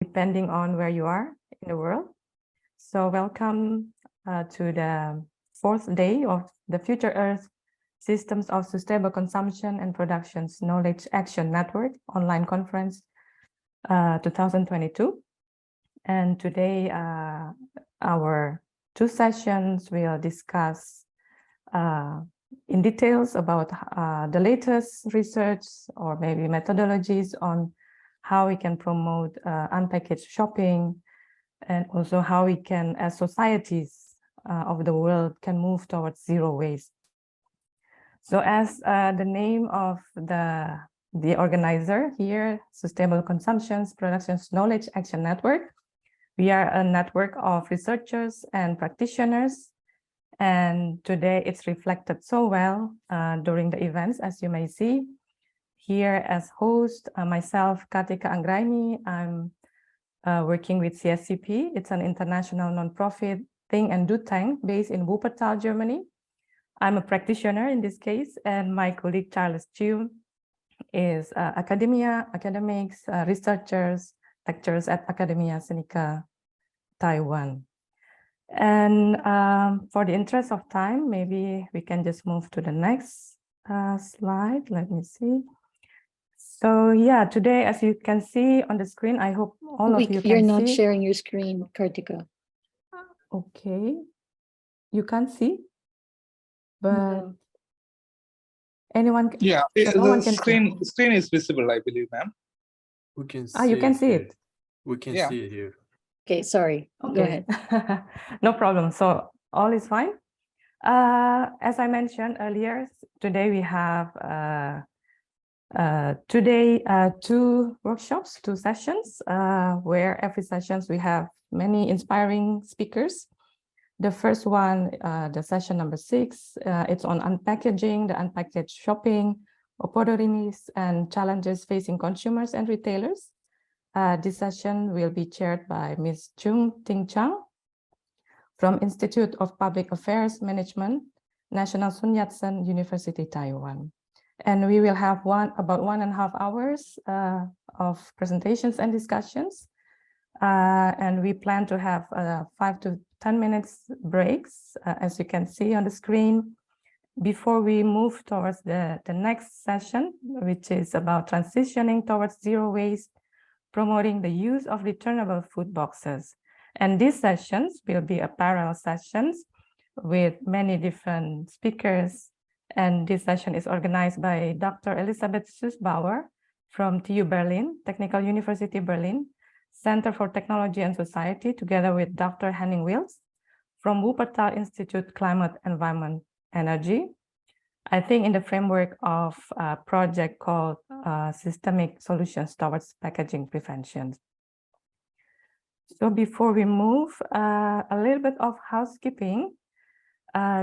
depending on where you are in the world. So welcome to the 4th day of the Future Earth Systems of Sustainable Consumption and Productions Knowledge Action Network online conference 2022. And today our 2 sessions will discuss in details about the latest research or maybe methodologies on how we can promote unpackaged shopping, and also how we can, as societies of the world, can move towards zero waste. So as the name of the organizer here, Sustainable Consumptions, Productions, Knowledge Action Network, we are a network of researchers and practitioners. And today it's reflected so well during the events, as you may see. Here as host, myself, Kartika Anggraini, I'm working with SSCP. It's an international nonprofit think and do tank based in Wuppertal, Germany. I'm a practitioner in this case, and my colleague Charles Chiung is academics, researchers, lecturers at Academia Sinica, Taiwan. And for the interest of time, maybe we can just move to the next slide. Let me see. So yeah, today, as you can see on the screen, I hope all of you can see. You're not sharing your screen, Kartika. Okay, you can't see, but No. Anyone? Yeah, no the screen is visible, I believe, ma'am. We can see. You can see it. We can see it here. Okay, sorry. Okay. Go ahead. No problem. So all is fine. As I mentioned earlier, today we have 2 workshops, 2 sessions, where every sessions we have many inspiring speakers. The first one, the session number 6, it's on unpackaging, the unpackaged shopping, opportunities and challenges facing consumers and retailers. This session will be chaired by Ms. Chiung-Ting Chang from Institute of Public Affairs Management, National Sun Yat-sen University, Taiwan. And we will have about 1.5 hours of presentations and discussions. And we plan to have 5 to 10 minutes breaks, as you can see on the screen, before we move towards the next session, which is about transitioning towards zero waste, promoting the use of returnable food boxes. And these sessions will be a parallel sessions with many different speakers. And this session is organized by Dr. Elisabeth Süßbauer from TU Berlin, Technical University Berlin, Center for Technology and Society, together with Dr. Henning Wilts from Wuppertal Institute Climate, Environment, Energy. I think in the framework of a project called Systemic Solutions Towards Packaging Prevention. So before we move, a little bit of housekeeping.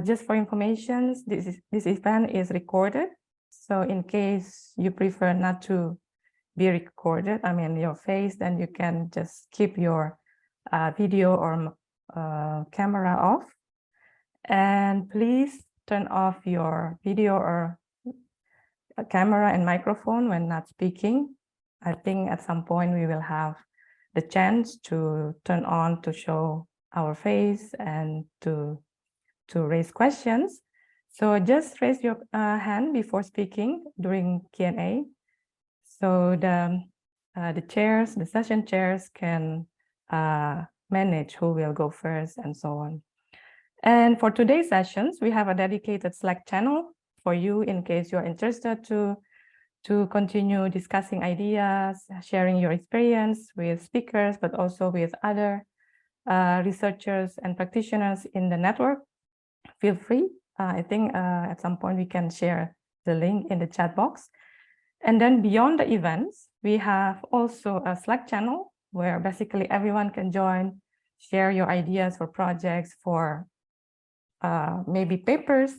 Just for information, this event is recorded. So in case you prefer not to be recorded, I mean your face, then you can just keep your video or camera off. And please turn off your video or camera and microphone when not speaking. I think at some point we will have the chance to turn on to show our face and to raise questions. So just raise your hand before speaking during Q&A. So the chairs, the session chairs can manage who will go first and so on. And for today's sessions, we have a dedicated Slack channel for you in case you're interested to continue discussing ideas, sharing your experience with speakers, but also with other researchers and practitioners in the network. Feel free. I think at some point we can share the link in the chat box. And then beyond the events, we have also a Slack channel where basically everyone can join, share your ideas for projects, for maybe papers.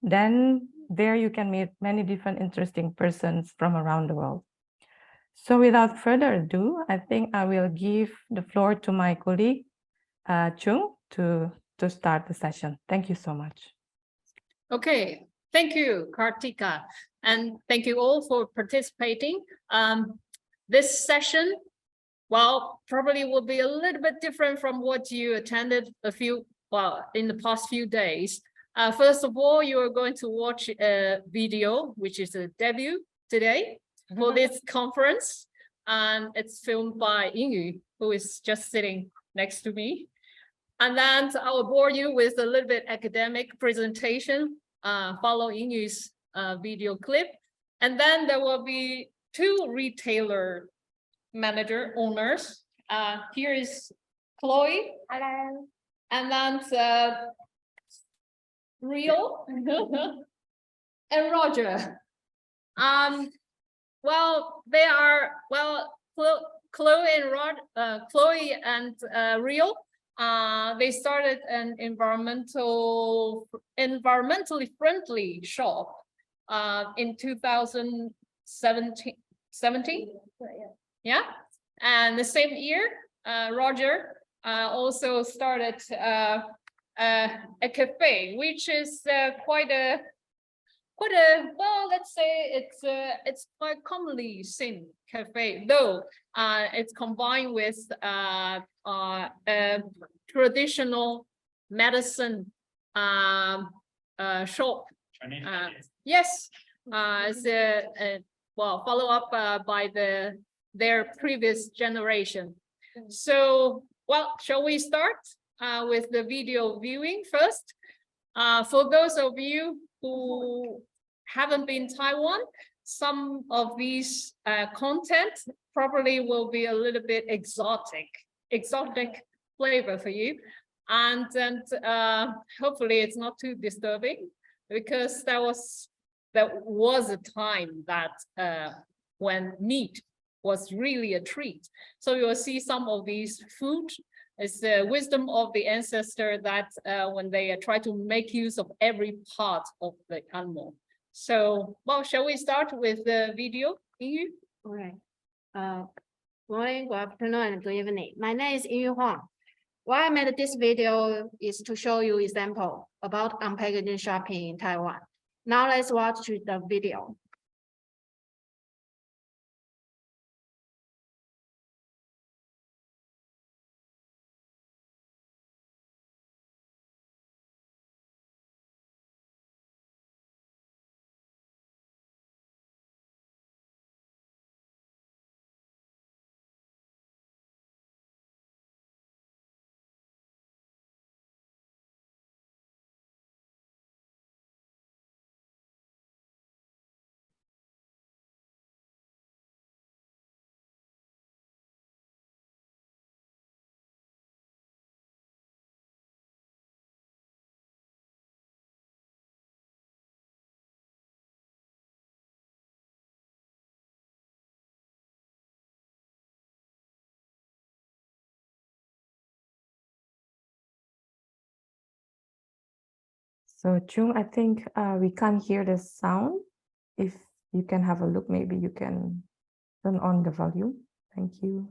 Then there you can meet many different interesting persons from around the world. So without further ado, I think I will give the floor to my colleague, Chung, to start the session. Thank you so much. Okay, thank you, Kartika, and thank you all for participating. This session well, probably will be a little bit different from what you attended in the past few days. First of all, you are going to watch a video, which is a debut today for this conference. And it's filmed by Yingyu, who is just sitting next to me. And then I will bore you with a little bit academic presentation, follow Yingyu's video clip. And then there will be 2 retailer manager owners. Here is Chloe. Hello. And then Rio and Roger. Well, they are, well, Chloe and Rio, they started an environmentally friendly shop in 2017. Yeah, and the same year, Roger also started a cafe, which is quite a well, let's say it's quite commonly seen cafe, though it's combined with a traditional medicine shop. Yes, as well, follow up by their previous generation. So, well, shall we start with the video viewing first? For those of you who haven't been in Taiwan, some of these content probably will be a little bit exotic flavor for you. And hopefully it's not too disturbing, because there was a time that when meat was really a treat. So you will see some of these food. It's the wisdom of the ancestor that when they try to make use of every part of the animal. So, well, shall we start with the video? Yingyu? All right. Morning, good afternoon, and good evening. My name is Yingyu Huang. Why I made this video is to show you example about unpackaging shopping in Taiwan. Now let's watch the video. So Chung, I think we can't hear the sound. If you can have a look, maybe you can turn on the volume. Thank you.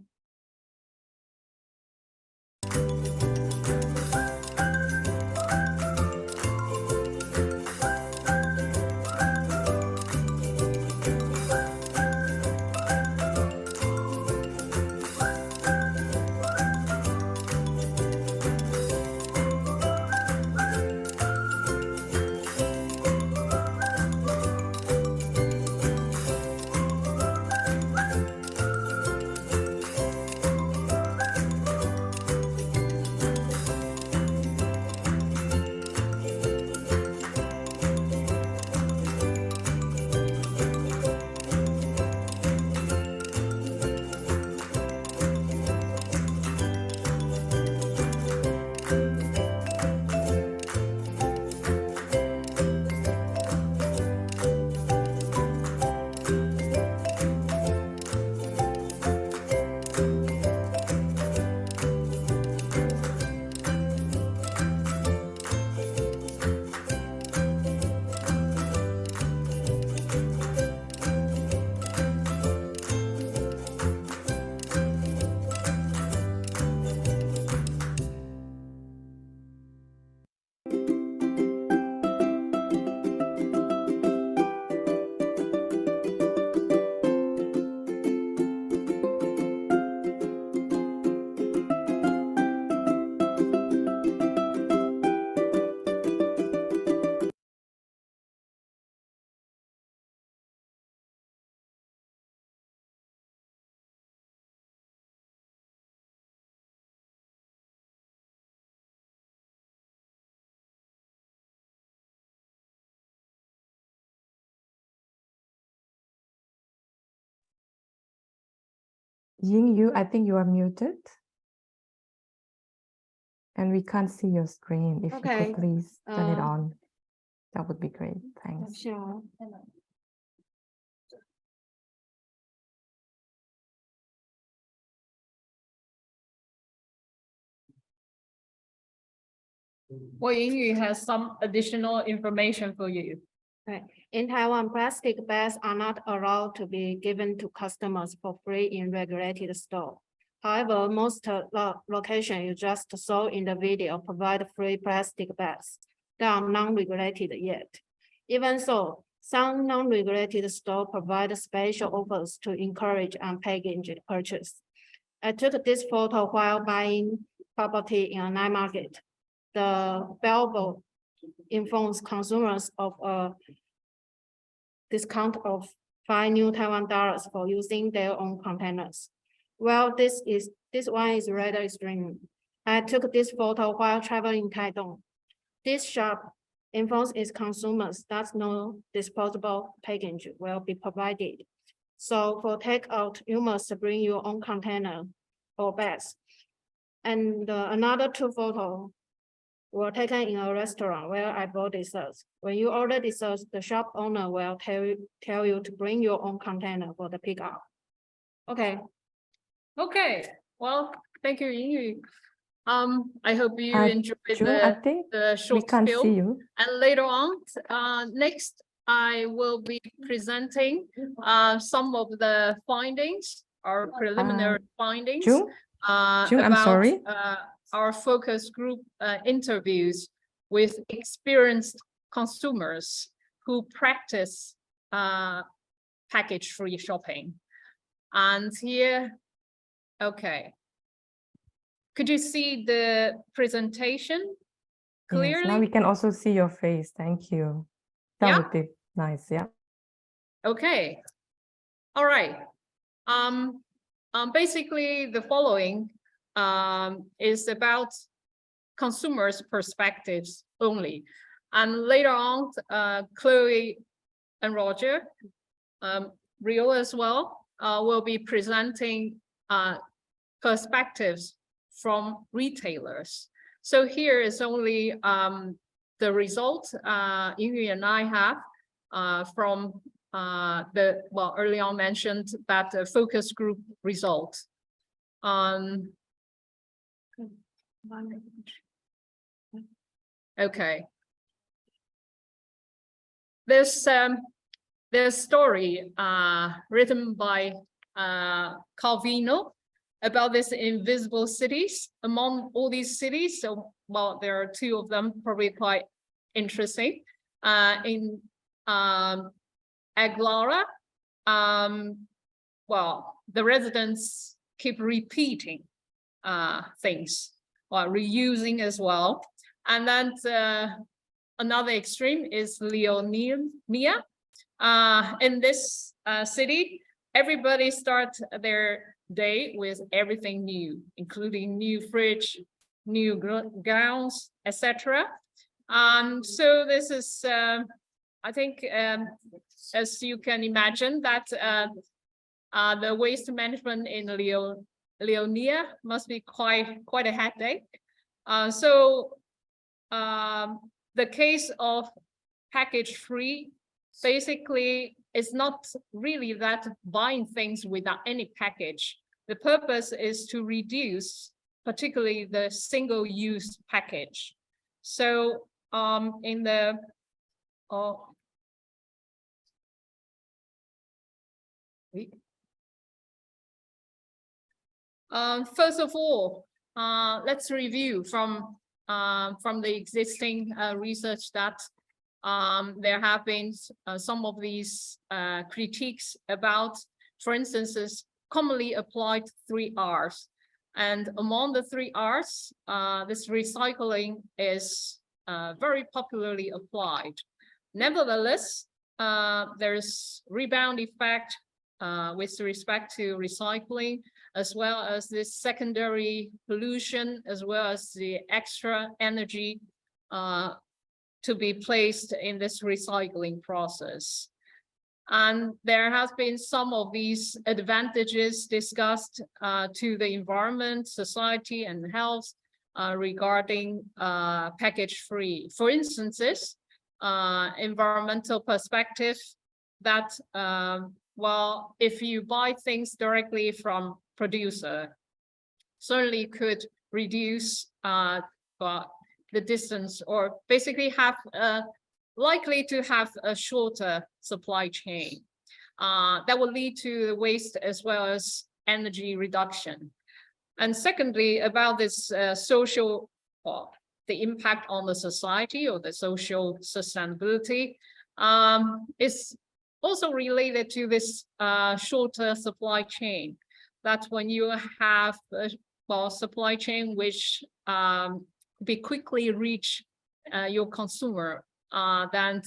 Ying, I think you are muted. And we can't see your screen. If you Okay. could please turn it Uh, on, that would be great. Thanks. Sure. Well, Yingyu has some additional information for you. Right. In Taiwan, plastic bags are not allowed to be given to customers for free in regulated store. However, most locations you just saw in the video provide free plastic bags that are non-regulated yet. Even so, some non-regulated stores provide special offers to encourage unpackaged purchase. I took this photo while buying property in a night market. The billboard informs consumers of a discount of 5 new Taiwan dollars for using their own containers. Well, this one is rather extreme. I took this photo while traveling Taiwan. This shop informs its consumers that no disposable package will be provided. So for takeout, you must bring your own container or bags. And another 2 photos were taken in a restaurant where I bought desserts. When you order desserts, the shop owner will tell you to bring your own container for the pickup. Okay. Okay, well, thank you, Yingyu. I hope you enjoyed June, I think the we short can't film. see you. And later on, next, I will be presenting some of the findings, our preliminary findings. June, I'm about sorry. Our focus group interviews with experienced consumers who practice package-free shopping. And here, okay. Could you see the presentation clearly? Yes, now we can also see your face. Thank you. That would be nice. Yeah. Okay. All right. Basically, the following is about consumers' perspectives only. And later on, Chloe and Roger, Rio as well, will be presenting perspectives from retailers. So here is only the result Yingyu and I have from early on mentioned that focus group result. Okay. There's a story written by Calvino about this invisible cities among all these cities. So, well, there are 2 of them probably quite interesting. In Aglara, well, the residents keep repeating things, or reusing as well. And then another extreme is Leonia. In this city, everybody starts their day with everything new, including new fridge, new gowns, etc. So this is, I think, as you can imagine, that the waste management in Leonia must be quite a headache. So the case of package-free basically is not really that buying things without any package. The purpose is to reduce particularly the single-use package. So in the first of all, let's review from the existing research that there have been some of these critiques about, for instance, commonly applied 3 Rs. And among the 3 Rs, this recycling is very popularly applied. Nevertheless, there's rebound effect with respect to recycling, as well as this secondary pollution, as well as the extra energy to be placed in this recycling process. And there has been some of these advantages discussed to the environment, society, and health regarding package-free. For instance, environmental perspective that, well, if you buy things directly from producer, certainly could reduce the distance, or basically have likely to have a shorter supply chain that will lead to waste as well as energy reduction. And secondly, about this social, the impact on the society or the social sustainability is also related to this shorter supply chain. That when you have a supply chain which be quickly reach your consumer, then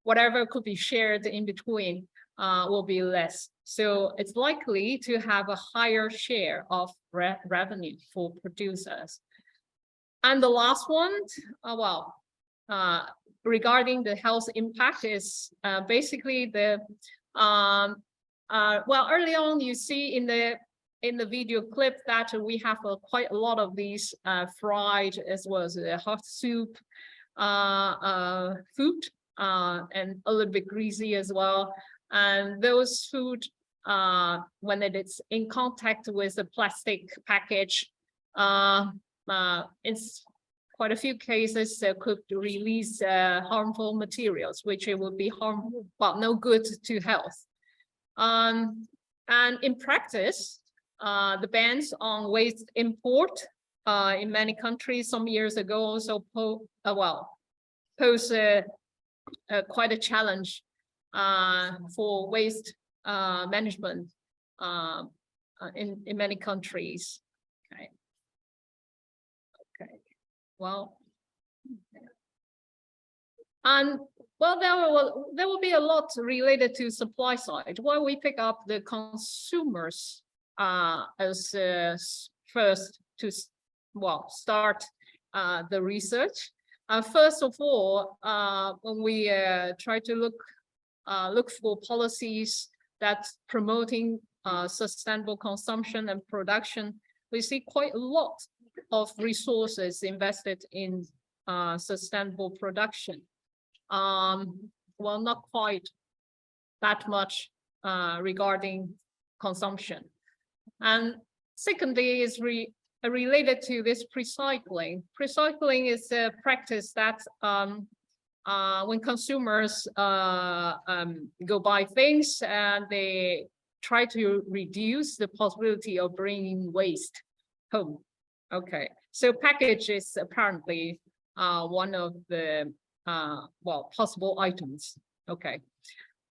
whatever could be shared in between will be less. So it's likely to have a higher share of revenue for producers. And the last one, regarding the health impact is basically the, well, early on you see in the video clip that we have quite a lot of these fried as well as hot soup food and a little bit greasy as well. And those food, when it is in contact with a plastic package, it's quite a few cases could release harmful materials, which it would be harmful, but no good to health. And in practice, the bans on waste import in many countries some years ago also pose quite a challenge for waste management in many countries. Okay. Well, and well, there will be a lot related to supply side. While we pick up the consumers as first to start the research. First of all, when we try to look for policies that promoting sustainable consumption and production, we see quite a lot of resources invested in sustainable production. Well, not quite that much regarding consumption. And secondly is related to this recycling. Recycling is a practice that when consumers go buy things and they try to reduce the possibility of bringing waste home. Okay, so package is apparently one of the possible items. Okay,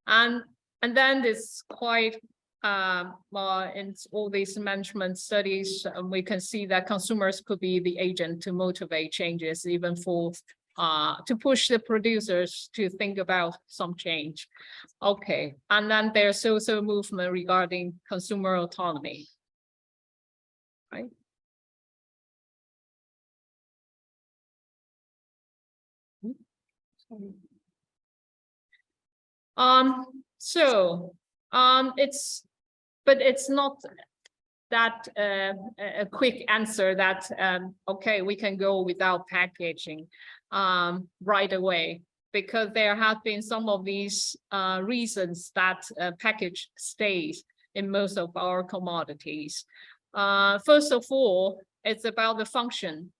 and then this quite in all these management studies, we can see that consumers could be the agent to motivate changes, even for to push the producers to think about some change. Okay, and then there's also a movement regarding consumer autonomy, right? But it's not that a quick answer that okay, we can go without packaging right away, because there have been some of these reasons that package stays in most of our commodities. First of all, it's about the function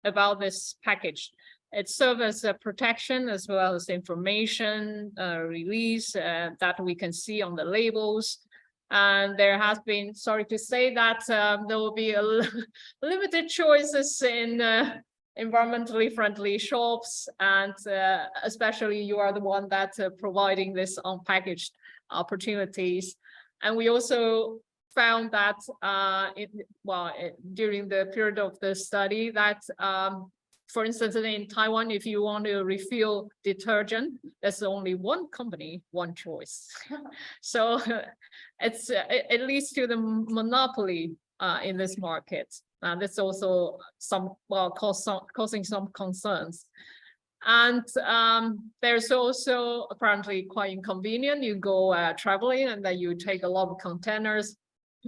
about this package. It serves as a protection as well as information release that we can see on the labels. And there has been, sorry to say that there will be a limited choices in environmentally friendly shops, and especially you are the one that providing this unpackaged opportunities. And we also found that during the period of the study that for instance, in Taiwan, if you want to refill detergent, there's only one company, one choice. So it leads to the monopoly in this market. And that's also causing some concerns. And there's also apparently quite inconvenient. You go traveling and then you take a lot of containers,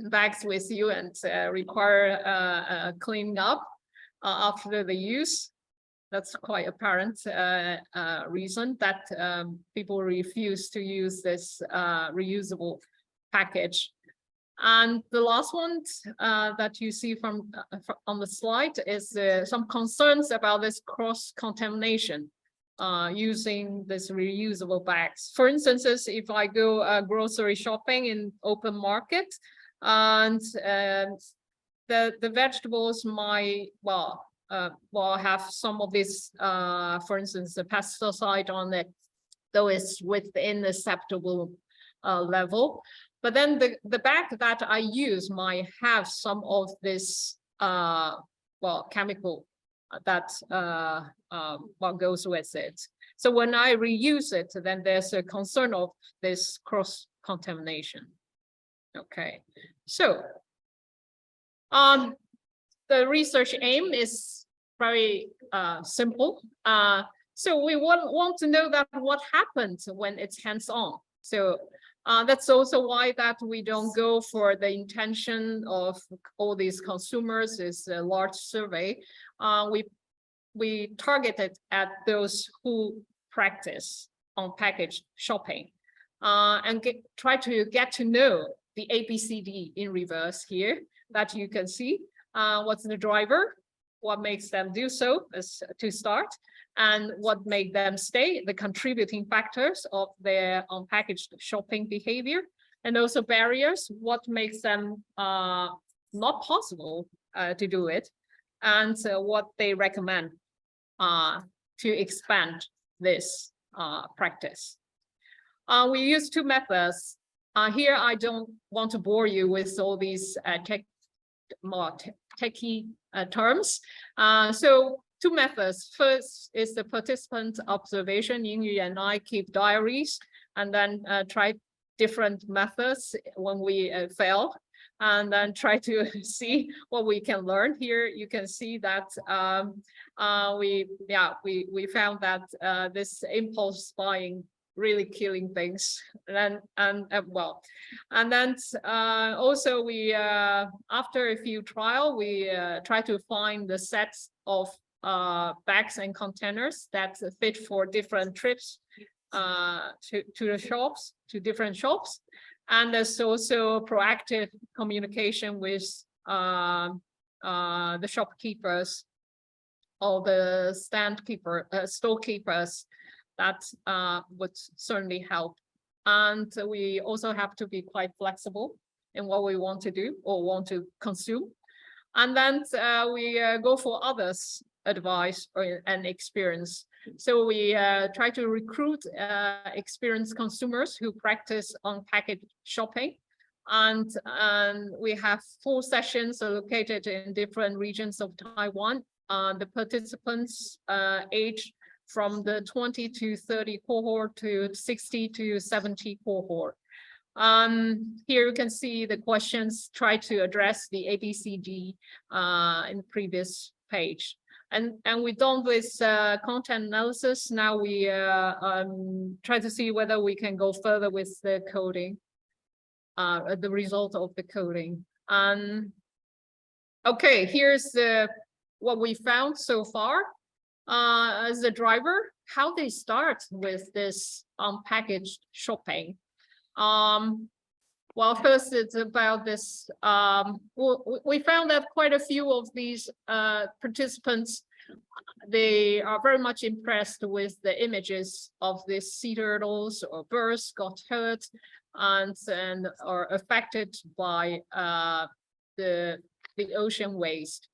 bags with you, and require cleaning up after the use. That's quite apparent reason that people refuse to use this reusable package. And the last one that you see from on the slide is some concerns about this cross-contamination using this reusable bags. For instance, if I go grocery shopping in open market, and the vegetables might have some of this, for instance, the pesticide on it, though it's within the acceptable level. But then the bag that I use might have some of this chemical that goes with it. So when I reuse it, then there's a concern of this cross-contamination. Okay, so the research aim is very simple. So we want to know that what happens when it's hands-on. So that's also why that we don't go for the intention of all these consumers. Is a large survey. We targeted at those who practice on-package shopping and try to get to know the ABCD in reverse here that you can see. What's the driver? What makes them do so is to start, and what make them stay, the contributing factors of their unpackaged shopping behavior, and also barriers, what makes them not possible to do it, and what they recommend to expand this practice. We use two methods. Here, I don't want to bore you with all these techie terms. So two methods. First is the participant observation. Yingyu and I keep diaries and then try different methods when we fail, and then try to see what we can learn. Here you can see that we found that this impulse buying really killing things, and then also we after a few trial we try to find the sets of bags and containers that fit for different trips to the shops, to different shops. And there's also proactive communication with the shopkeepers or the storekeepers. That would certainly help. And we also have to be quite flexible in what we want to do or want to consume. And then we go for others' advice and experience. So we try to recruit experienced consumers who practice on-package shopping. And we have 4 sessions located in different regions of Taiwan. The participants age from the 20 to 30 cohort to 60 to 70 cohort. Here you can see the questions try to address the ABCD in the previous page. And we're done with content analysis. Now we try to see whether we can go further with the coding, the result of the coding. Okay, here's what we found so far. As a driver, how they start with this unpackaged shopping. Well, first it's about this. We found that quite a few of these participants, they are very much impressed with the images of these sea turtles or birds got hurt and are affected by the ocean waste.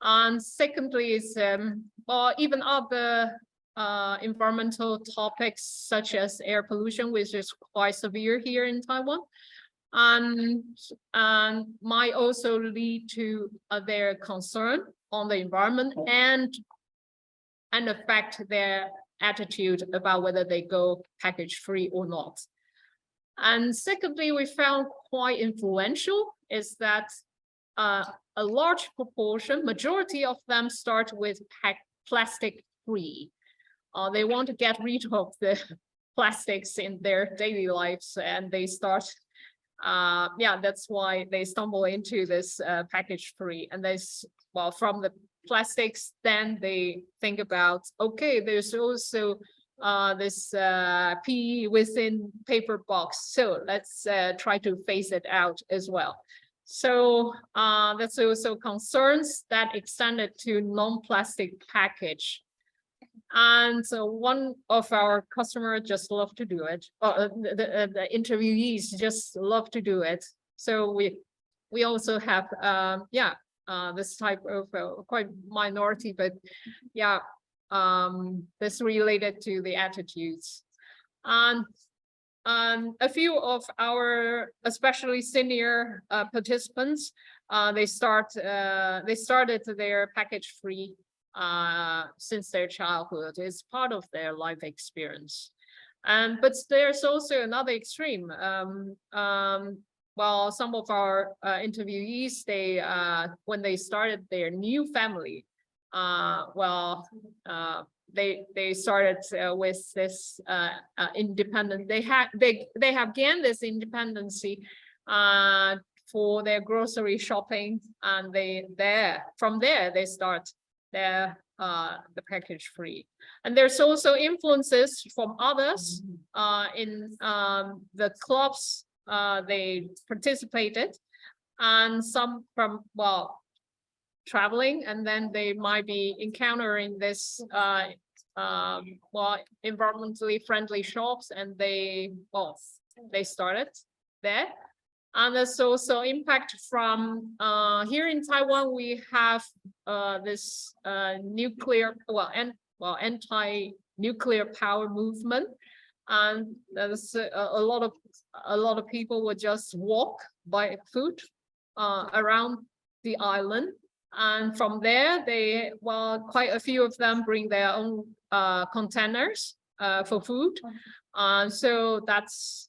And secondly is even other environmental topics such as air pollution, which is quite severe here in Taiwan, and might also lead to their concern on the environment and affect their attitude about whether they go package free or not. And secondly, we found quite influential is that a large proportion, majority of them start with plastic free. they want to get rid of the plastics in their daily lives, and they start yeah, that's why they stumble into this package free. And well, from the plastics, then they think about, okay, there's also this PE within paper box, so let's try to phase it out as well. So that's also concerns that extended to non-plastic package. And so one of our customers just love to do it. The interviewees just love to do it. So we also have yeah, this type of quite minority, but yeah, this related to the attitudes. And a few of our especially senior participants, they started their package free since their childhood. It's part of their life experience. But there's also another extreme. Well, some of our interviewees, they when they started their new family, well, they started with this independent. They have gained this independency for their grocery shopping, and from there they start their the package free. And there's also influences from others in the clubs they participated, and some from, well, traveling, and then they might be encountering this well, environmentally friendly shops, and they started there. And there's also impact from here in Taiwan. We have this nuclear, anti-nuclear power movement, and there's a lot of people would just walk by foot around the island, and from there they, well, quite a few of them bring their own containers for food, so that's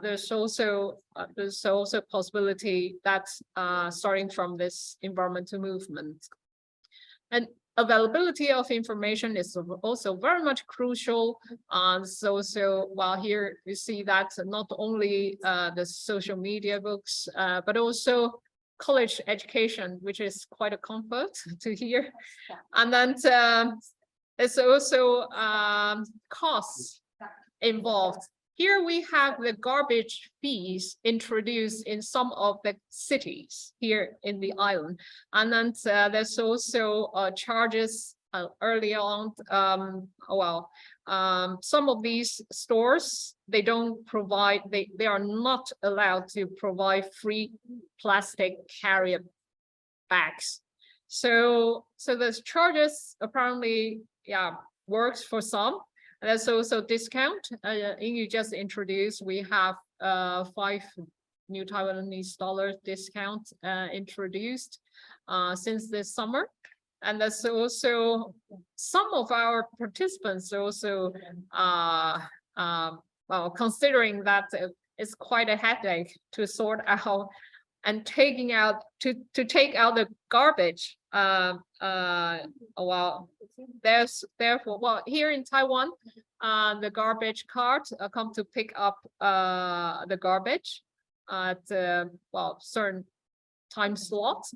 there's also possibility that starting from this environmental movement. And availability of information is also very much crucial. So while here you see that not only the social media books, but also college education, which is quite a comfort to hear. And then there's also costs involved. Here we have the garbage fees introduced in some of the cities here in the island. And then there's also charges early on. Some of these stores, they don't provide, they are not allowed to provide free plastic carrier bags. So those charges apparently, yeah, works for some. There's also discount. You just introduced, we have 5 new Taiwanese dollar discount introduced since this summer. And there's also some of our participants also, well, considering that it's quite a headache to sort out and taking out, to take out the garbage. Well, there's therefore, well, here in Taiwan, the garbage cart come to pick up the garbage at well, certain time slots.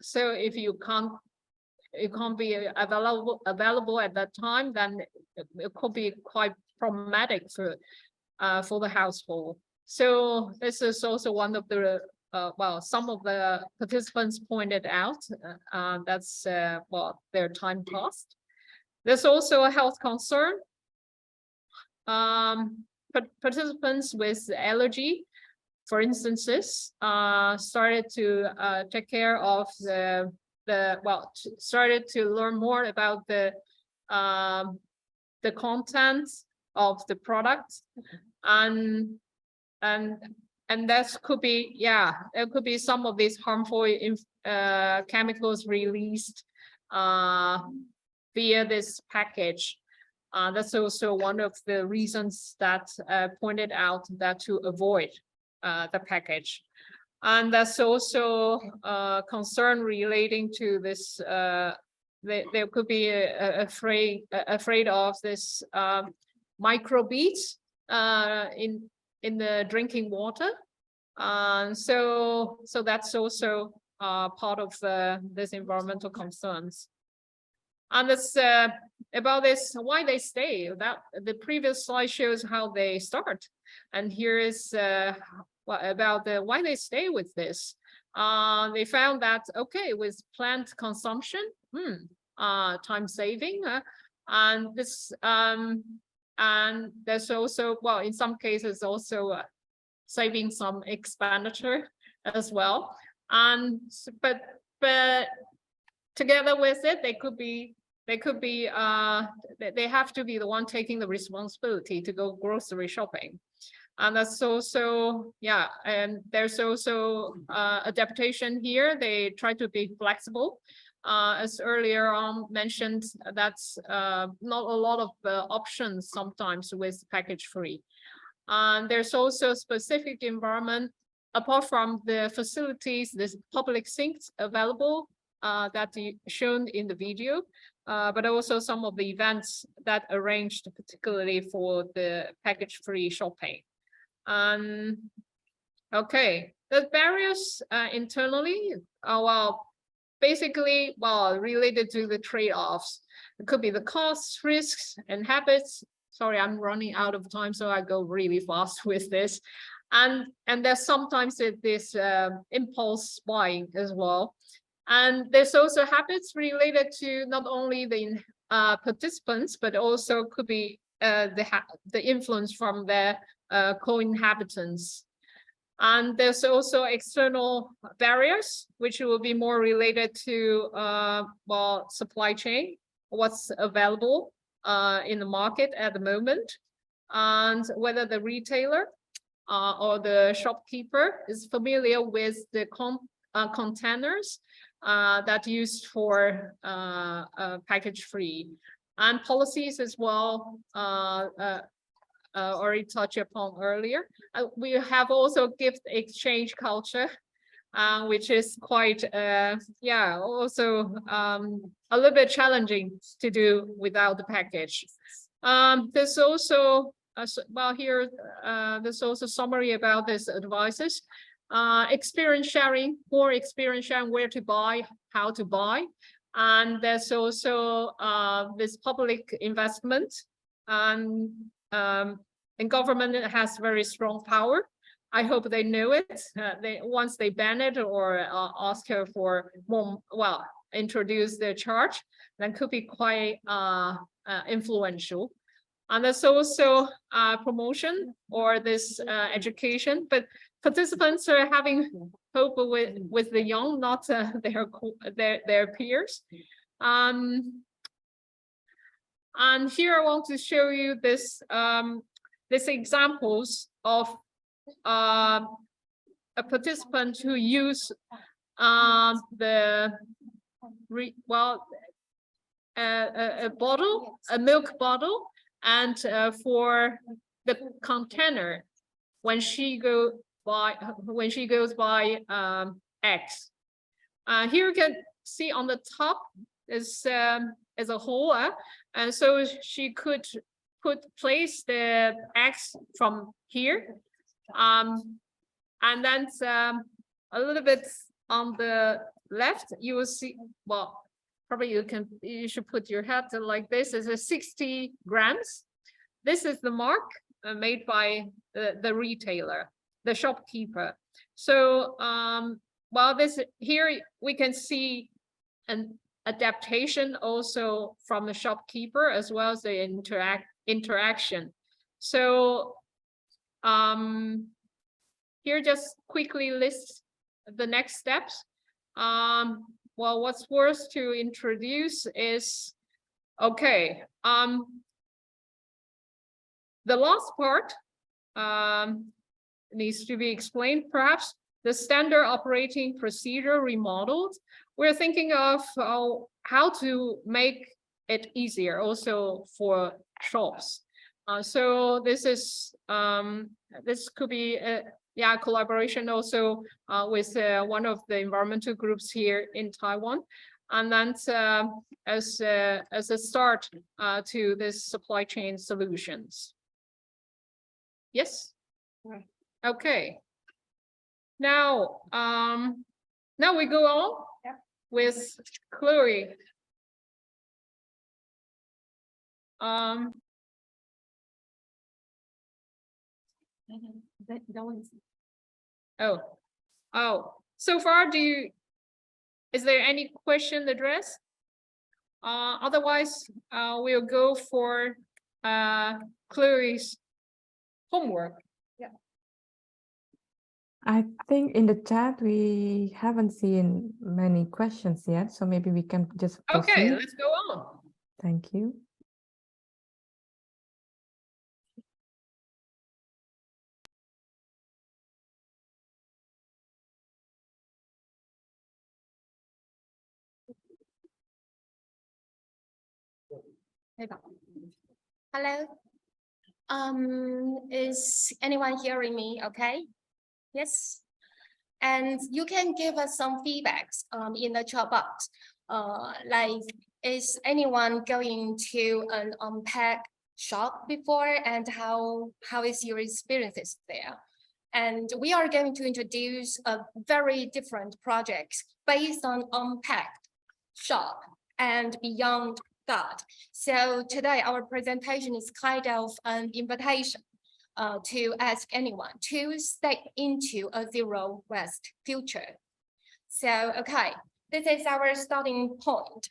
So if you can't be available at that time, then it could be quite problematic for the household. So this is also one of the well, some of the participants pointed out that's well, their time cost. There's also a health concern. Participants with allergy, for instance, started to take care of started to learn more about the content of the product, and that could be, yeah, there could be some of these harmful chemicals released via this package. That's also one of the reasons that pointed out that to avoid the package. And that's also a concern relating to this they could be afraid of this microbeads in the drinking water. So that's also part of this environmental concerns. And it's about this why they stay. That the previous slide shows how they start, and here is about the why they stay with this. They found that okay, with plant consumption, time saving, and this and there's also, well, in some cases also saving some expenditure as well. And but together with it, they have to be the one taking the responsibility to go grocery shopping. And that's also, yeah, and there's also adaptation here. They try to be flexible. As earlier on mentioned, that's not a lot of options sometimes with package free. And there's also specific environment, apart from the facilities, there's public sinks available that shown in the video, but also some of the events that arranged particularly for the package free shopping. Okay, the barriers internally are, well, basically, well, related to the trade-offs. It could be the costs, risks, and habits. Sorry, I'm running out of time, so I go really fast with this. And there's sometimes this impulse buying as well. And there's also habits related to not only the participants, but also could be the influence from their co-inhabitants. And there's also external barriers, which will be more related to well, supply chain, what's available in the market at the moment, and whether the retailer or the shopkeeper is familiar with the containers that used for package free, and policies as well. Already touched upon earlier. We have also gift exchange culture, which is quite, yeah, also a little bit challenging to do without the package. There's also, well, here, there's also summary about this advices. Experience sharing, more experience sharing, where to buy, how to buy. And there's also this public investment, and government has very strong power. I hope they know it. Once they ban it or ask her for more, well, introduce the charge, then could be quite influential. And there's also promotion or this education, but participants are having hope with the young, not their peers. And here I want to show you this these examples of a participant who used a milk bottle, and for the container when she goes by eggs. Here you can see on the top is a hole, and so she could place the eggs from here, and then a little bit on the left you will see, well, probably you should put your head like this. Is a 60 grams. This is the mark made by the retailer, the shopkeeper. So well, this here we can see an adaptation also from the shopkeeper as well as the interaction. So here just quickly list the next steps. Well, what's worth to introduce is, okay, the last part needs to be explained. Perhaps the standard operating procedure remodeled. We're thinking of how to make it easier also for shops. So this is this could be yeah, collaboration also with one of the environmental groups here in Taiwan. and then as a start to this supply chain solutions. Yes. Okay. Now, now we go on with Chloe. So far, is there any question addressed? Otherwise, we'll go for Chloe's homework. I think in the chat, we haven't seen many questions yet, so maybe we can just proceed. Okay, let's go on. Thank you. Hello. Is anyone hearing me okay? Yes. And you can give us some feedbacks in the chat box. Like, is anyone going to an unpack shop before, and how is your experiences there? And we are going to introduce a very different projects based on unpacked shop and beyond that. So today our presentation is kind of an invitation to ask anyone to step into a zero waste future. So, okay, this is our starting point.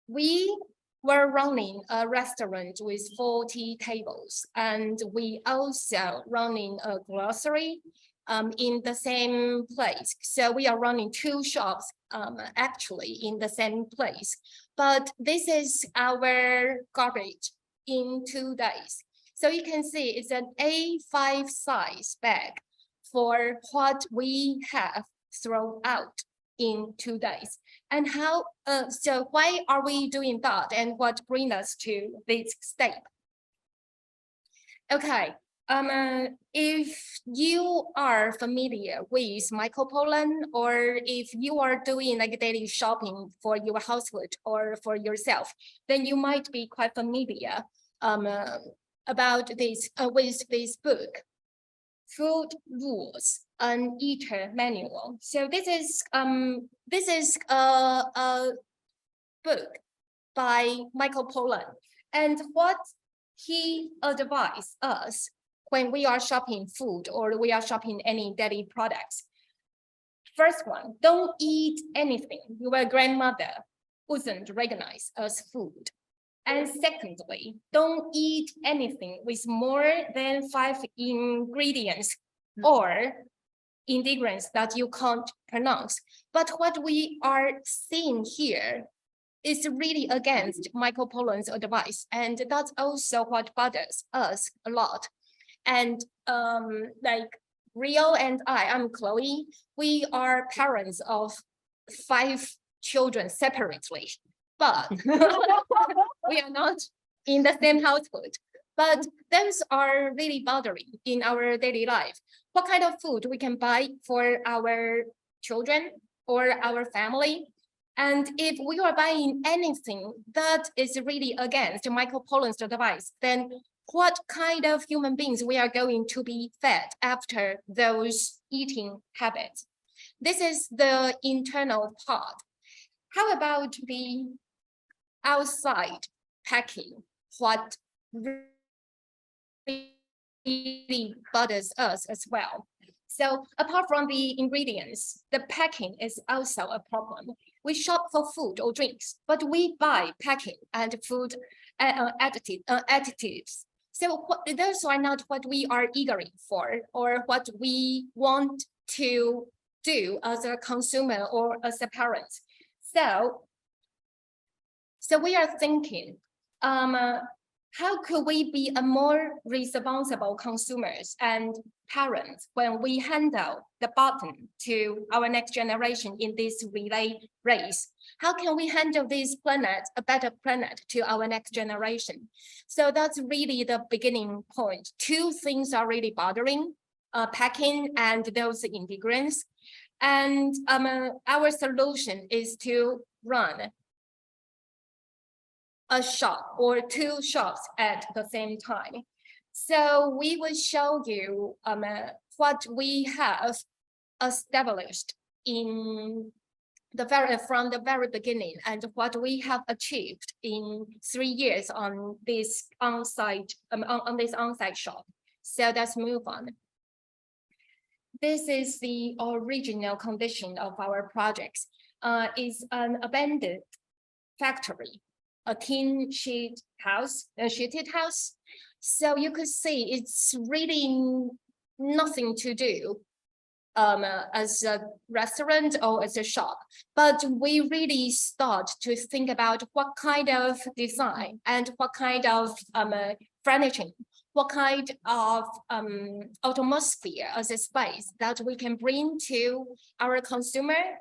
We were running a restaurant with 40 tables, and we also running a grocery in the same place. So we are running two shops actually in the same place. But this is our garbage in 2 days. So you can see it's an A5 size bag for what we have thrown out in 2 days. And how, so why are we doing that, and what brings us to this step? Okay, if you are familiar with Michael Pollan, or if you are doing like daily shopping for your household or for yourself, then you might be quite familiar about this with this book, Food Rules, an Eater Manual. So this is a book by Michael Pollan, and what he advised us when we are shopping food or we are shopping any daily products. First one, don't eat anything your grandmother wouldn't recognize as food. And secondly, don't eat anything with more than 5 ingredients or ingredients that you can't pronounce. But what we are seeing here is really against Michael Pollan's advice. And that's also what bothers us a lot. And like Rio and I'm Chloe, we are parents of 5 children separately, but we are not in the same household. But those are really bothering in our daily life. What kind of food we can buy for our children or our family? And if we are buying anything that is really against Michael Pollan's advice, then what kind of human beings we are going to be fed after those eating habits? This is the internal part. How about the outside packing? What really bothers us as well. So apart from the ingredients, the packing is also a problem. We shop for food or drinks, but we buy packing and food additives. So those are not what we are eager for or what we want to do as a consumer or as a parent. So we are thinking, how could we be a more responsible consumers and parents when we handle the baton to our next generation in this relay race? How can we handle this planet, a better planet, to our next generation? So that's really the beginning point. 2 things are really bothering, packing and those ingredients. And our solution is to run a shop or 2 shops at the same time. So we will show you what we have established in from the very beginning and what we have achieved in 3 years on this on-site shop. So let's move on. This is the original condition of our projects. Is an abandoned factory, a tin sheet house, a sheeted house. So you could see it's really nothing to do as a restaurant or as a shop, but we really start to think about what kind of design and what kind of furnishing, what kind of atmosphere as a space that we can bring to our consumer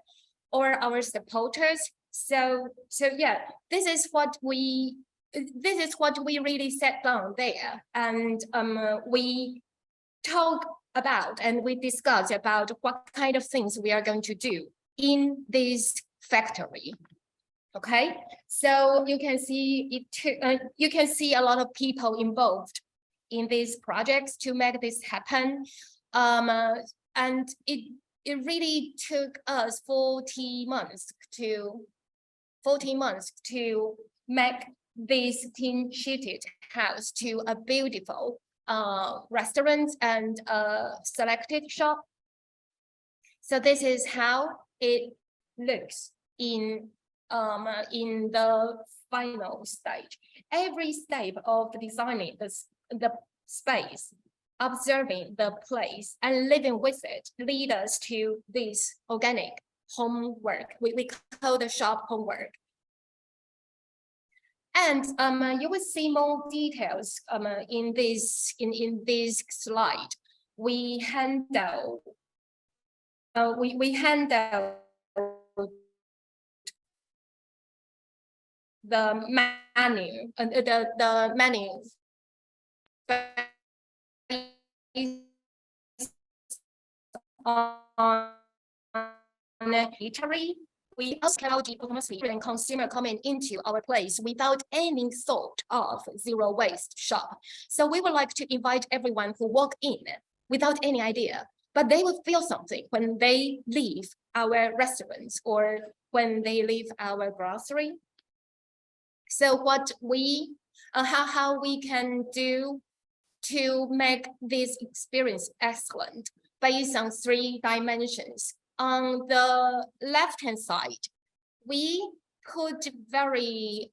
or our supporters. So yeah, this is what we really set down there, and we talk about and we discuss about what kind of things we are going to do in this factory. Okay, so you can see it too, you can see a lot of people involved in these projects to make this happen, and it really took us 40 months to make this tin sheeted house to a beautiful restaurant and selected shop. So this is how it looks in the final stage. Every step of designing the space, observing the place and living with it lead us to this organic homework. We call the shop homework. And you will see more details in this slide. We handle the menu and the menu on eatery. We also allow the atmosphere and consumer coming into our place without any thought of zero waste shop. So we would like to invite everyone who walk in without any idea, but they will feel something when they leave our restaurants or when they leave our grocery. So what how we can do to make this experience excellent based on 3 dimensions. On the left-hand side, we put very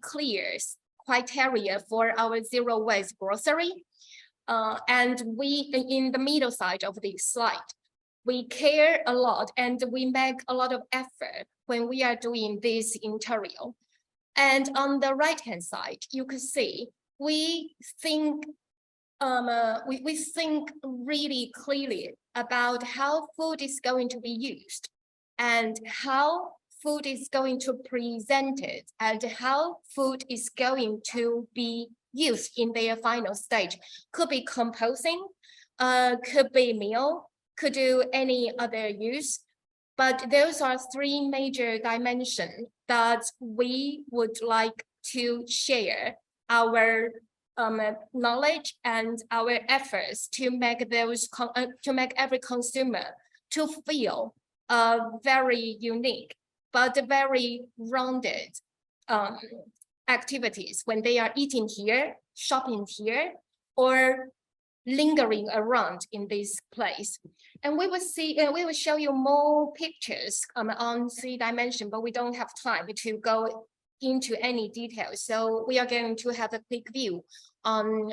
clear criteria for our zero waste grocery. And we, in the middle side of the slide, we care a lot and we make a lot of effort when we are doing this interior. And on the right-hand side, you can see we think really clearly about how food is going to be used and how food is going to be presented and how food is going to be used in their final stage. Could be composing, could be meal, could do any other use. But those are 3 major dimensions that we would like to share our knowledge and our efforts to make those to make every consumer to feel very unique but very rounded activities when they are eating here, shopping here, or lingering around in this place. And we will see, we will show you more pictures on 3 dimensions, but we don't have time to go into any details. So we are going to have a quick view on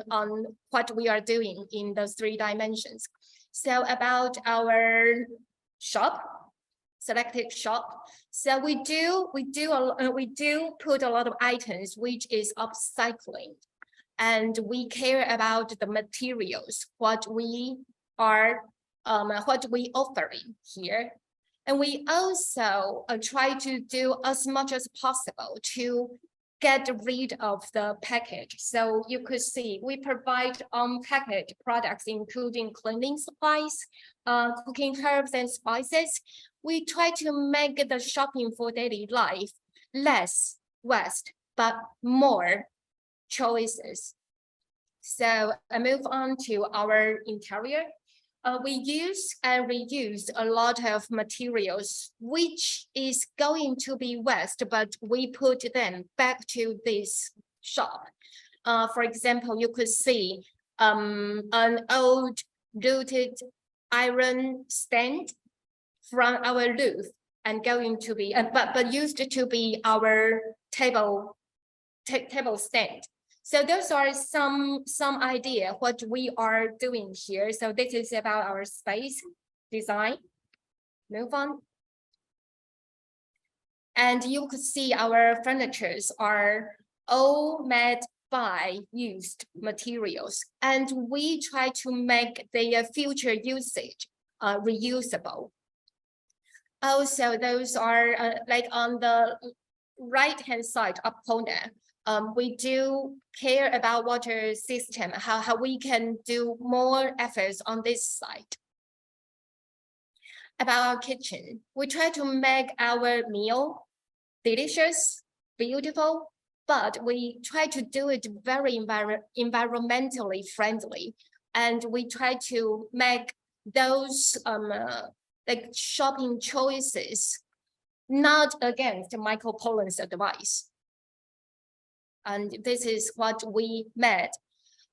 what we are doing in those 3 dimensions. So about our shop, selected shop. So we do put a lot of items which is upcycling, and we care about the materials, what we offering here. And we also try to do as much as possible to get rid of the package. So you could see we provide unpackaged products, including cleaning supplies, cooking herbs and spices, we try to make the shopping for daily life less West, but more choices. So I move on to our interior. We use and reuse a lot of materials, which is going to be West, but we put them back to this shop. For example, you could see an old looted iron stand from our Louvre and going to be, but used to be our table stand. So those are some idea what we are doing here. So this is about our space design. Move on. And you could see our furnitures are all made by used materials, and we try to make their future usage reusable. Also, those are like on the right-hand side up corner. We do care about water system, how we can do more efforts on this side. About our kitchen, we try to make our meal delicious, beautiful, but we try to do it very environmentally friendly. And we try to make those like shopping choices not against Michael Pollan's advice. And this is what we made,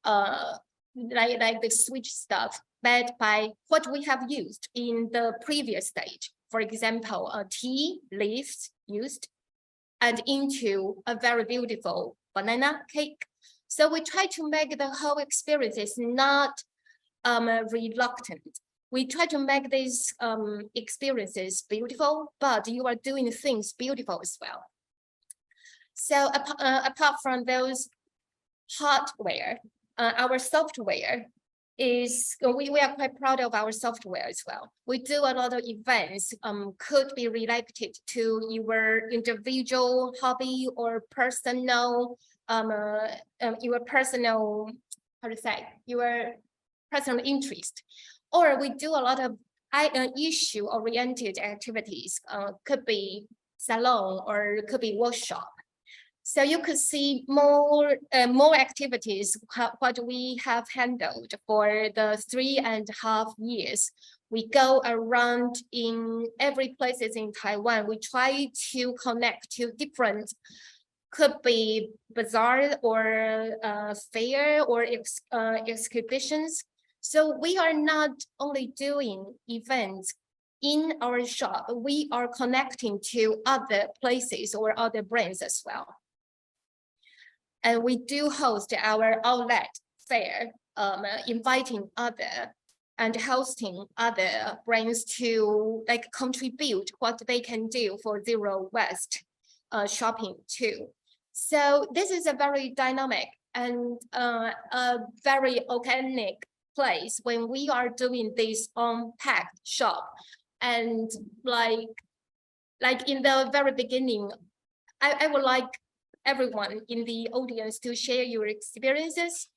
like the switch stuff made by what we have used in the previous stage. For example, tea leaves used and into a very beautiful banana cake. So we try to make the whole experience is not reluctant. We try to make these experiences beautiful, but you are doing things beautiful as well. So apart from those hardware, our software is, we are quite proud of our software as well. We do a lot of events, could be related to your individual hobby or personal, your personal, how to say, your personal interest. Or we do a lot of issue-oriented activities, could be salon or could be workshop. So you could see more activities, what we have handled for the 3.5 years. We go around in every places in Taiwan. We try to connect to different, could be bazaar or fair or exhibitions. So we are not only doing events in our shop, we are connecting to other places or other brands as well. And we do host our outlet fair, inviting other and hosting other brands to like contribute what they can do for Zero Waste shopping too. So this is a very dynamic and a very organic place when we are doing this unpacked shop. And like in the very beginning, I would like everyone in the audience to share your experiences.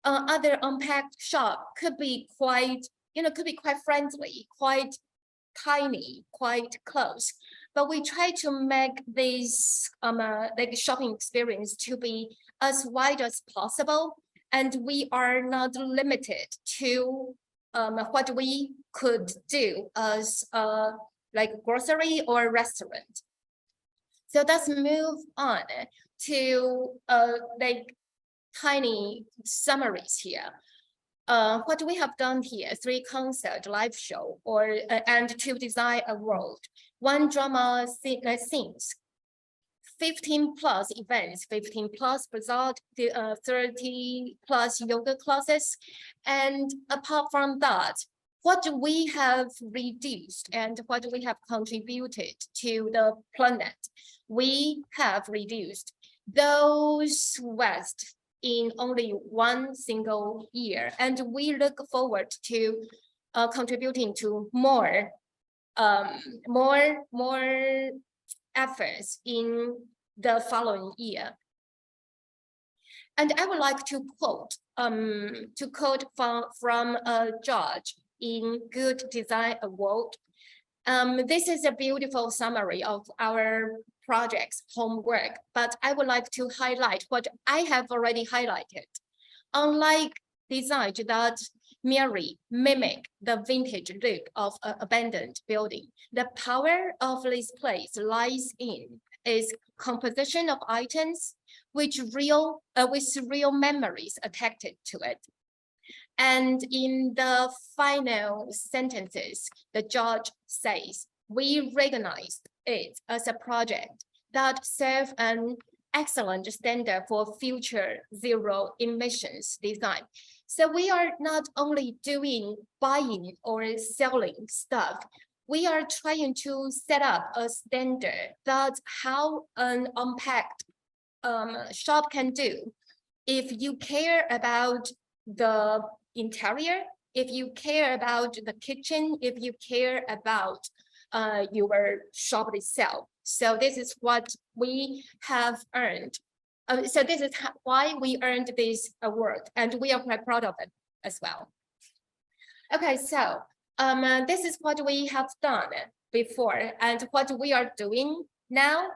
Other unpacked shop could be quite, could be quite friendly, quite tiny, quite close. But we try to make this like shopping experience to be as wide as possible. And we are not limited to what we could do as like grocery or restaurant. So let's move on to like tiny summaries here. What we have done here, 3 concert live show and to design a world, 1 drama scenes, 15+ events, 15+ bazaar, 30+ yoga classes. And apart from that, what we have reduced and what we have contributed to the planet, we have reduced those waste in only 1 single year. And we look forward to contributing to more efforts in the following year. And I would like to quote from a judge in Good Design Award. This is a beautiful summary of our project's homework, but I would like to highlight what I have already highlighted. Unlike design that merely mimic the vintage look of an abandoned building, the power of this place lies in its composition of items with real memories attached to it. And in the final sentences, the judge says, we recognize it as a project that serves an excellent standard for future zero emissions design. So we are not only doing buying or selling stuff, we are trying to set up a standard that's how an unpacked shop can do. If you care about the interior, if you care about the kitchen, if you care about your shop itself. So this is what we have earned. So this is why we earned this award, and we are quite proud of it as well. Okay, so this is what we have done before, and what we are doing now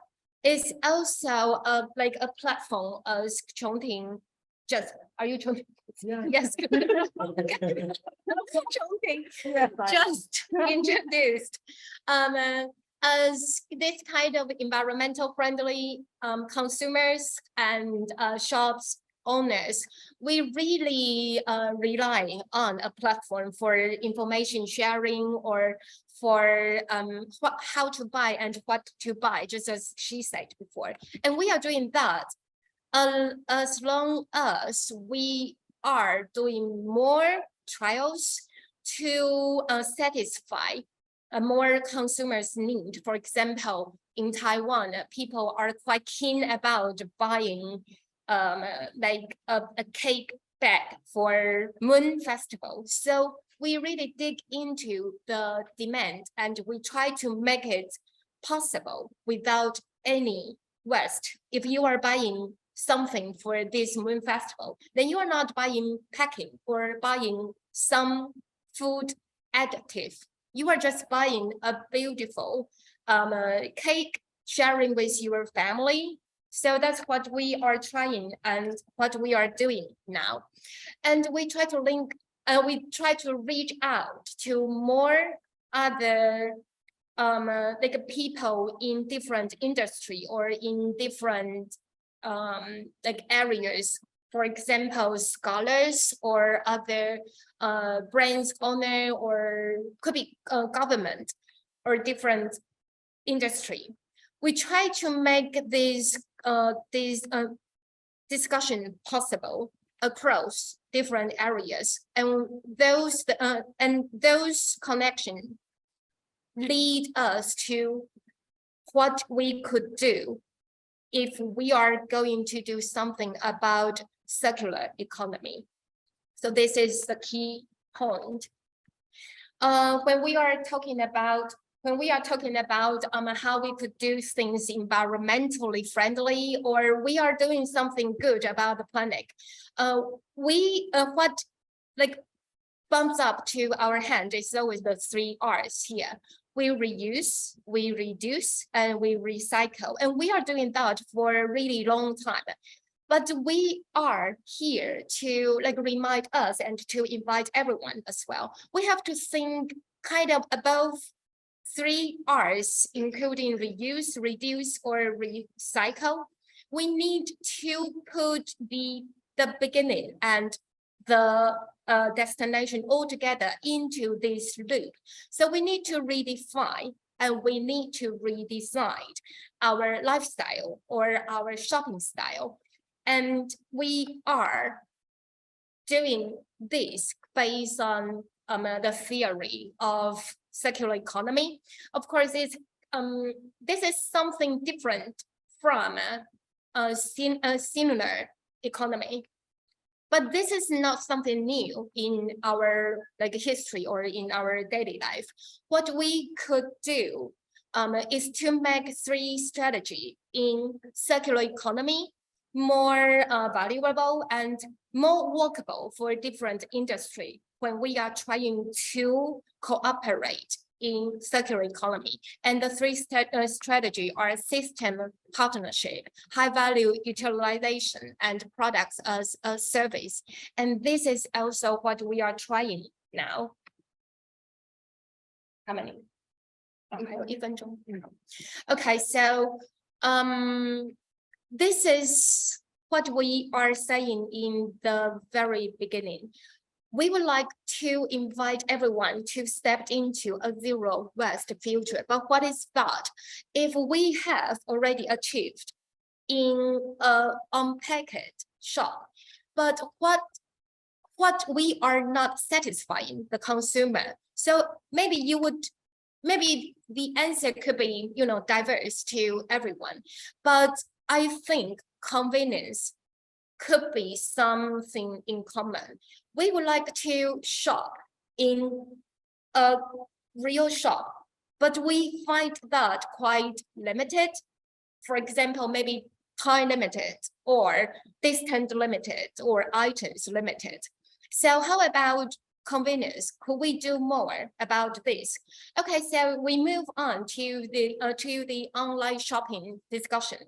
is also like a platform as Chiung-Ting just, are you Chiung-Ting? Yeah. Yes. Chiung-Ting just introduced as this kind of environmental friendly consumers and shops owners, we really rely on a platform for information sharing or for how to buy and what to buy, just as she said before. And we are doing that as long as we are doing more trials to satisfy more consumers' need. For example, in Taiwan, people are quite keen about buying like a cake bag for Moon Festival. So we really dig into the demand and we try to make it possible without any waste. If you are buying something for this Moon Festival, then you are not buying packing or buying some food additive. You are just buying a beautiful cake, sharing with your family. So that's what we are trying and what we are doing now. And we try to link, we try to reach out to more other like people in different industry or in different like areas. For example, scholars or other brands owner, or could be government or different industry. We try to make this discussion possible across different areas, and those connections lead us to what we could do if we are going to do something about circular economy. So this is the key point. When we are talking about how we could do things environmentally friendly, or we are doing something good about the planet, what like bumps up to our hand is always the 3 R's here. We reuse, we reduce, and we recycle. And we are doing that for a really long time. But we are here to like remind us and to invite everyone as well. We have to think kind of above 3 R's, including reuse, reduce, or recycle. We need to put the beginning and the destination all together into this loop. So we need to redefine and we need to redesign our lifestyle or our shopping style. And we are doing this based on the theory of circular economy. Of course, it's, this is something different from a similar economy. But this is not something new in our like history or in our daily life. What we could do is to make 3 strategies in circular economy more valuable and more workable for different industry when we are trying to cooperate in circular economy. And the three strategy are system partnership, high value utilization, and products as a service. And this is also what we are trying now. How many? Okay, 1分钟. Okay, so this is what we are saying in the very beginning. We would like to invite everyone to step into a zero waste future. But what is that? If we have already achieved in an unpackaged shop, but what we are not satisfying the consumer. So maybe the answer could be, diverse to everyone. But I think convenience could be something in common. We would like to shop in a real shop, but we find that quite limited. For example, maybe time limited or distance limited or items limited. So how about convenience? Could we do more about this? Okay, so we move on to the online shopping discussion.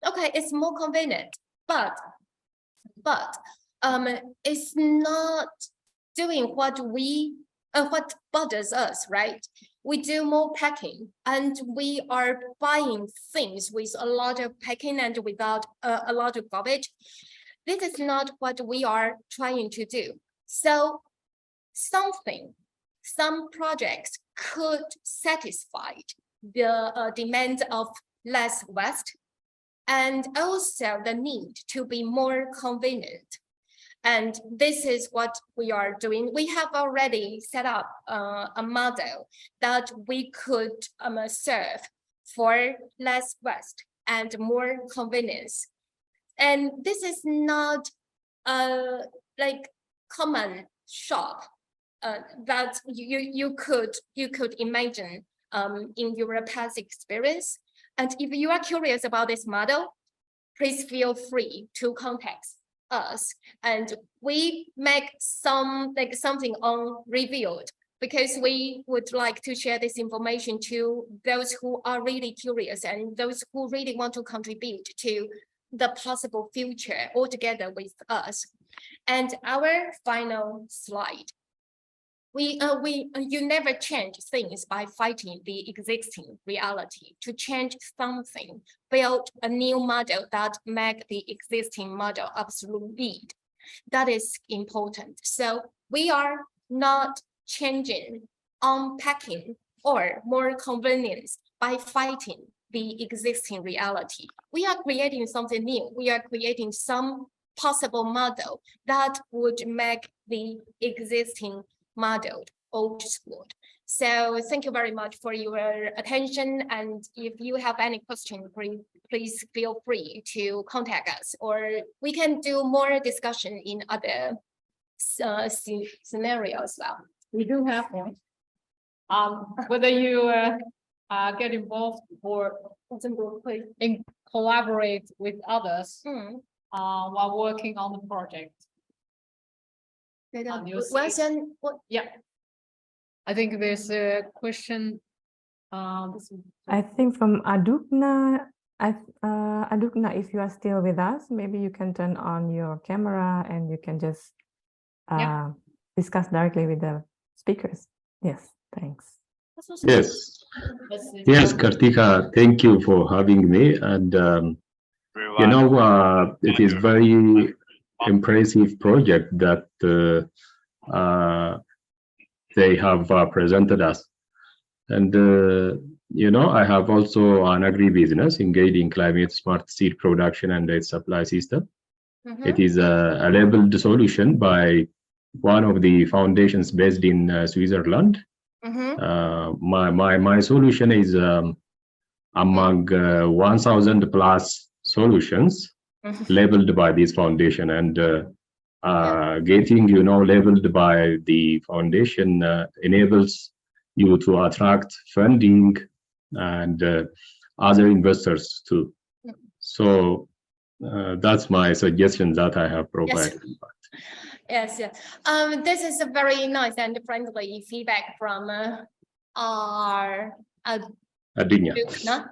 Okay, it's more convenient, but it's not doing what bothers us, right? We do more packing and we are buying things with a lot of packing and without a lot of garbage. This is not what we are trying to do. So some projects could satisfy the demand of less waste and also the need to be more convenient. And this is what we are doing. We have already set up a model that we could serve for less waste and more convenience. And this is not like common shop that you could imagine in your past experience. And if you are curious about this model, please feel free to contact us, and we make something unrevealed because we would like to share this information to those who are really curious and those who really want to contribute to the possible future all together with us. And our final slide. You never change things by fighting the existing reality. To change something, build a new model that make the existing model obsolete. That is important. So we are not changing, unpacking, or more convenience by fighting the existing reality. We are creating something new. We are creating some possible model that would make the existing model old school. So thank you very much for your attention. And if you have any question, please feel free to contact us, or we can do more discussion in other scenarios as well. We do have one. Whether you get involved or collaborate with others while working on the project. Yeah, I think there's a question. I think from Adukna. Adukna, if you are still with us, maybe you can turn on your camera and you can just discuss directly with the speakers. Yes, thanks. Yes, Kartika, thank you for having me. And it is very impressive project that they have presented us. And I have also an agribusiness engaged in climate smart seed production and its supply system. It is a labeled solution by one of the foundations based in Switzerland. My solution is among 1,000 plus solutions labeled by this foundation, and getting labeled by the foundation enables you to attract funding and other investors too. So That's my suggestion that I have provided. Yes, yes. This is a very nice and friendly feedback from our Adinya. no?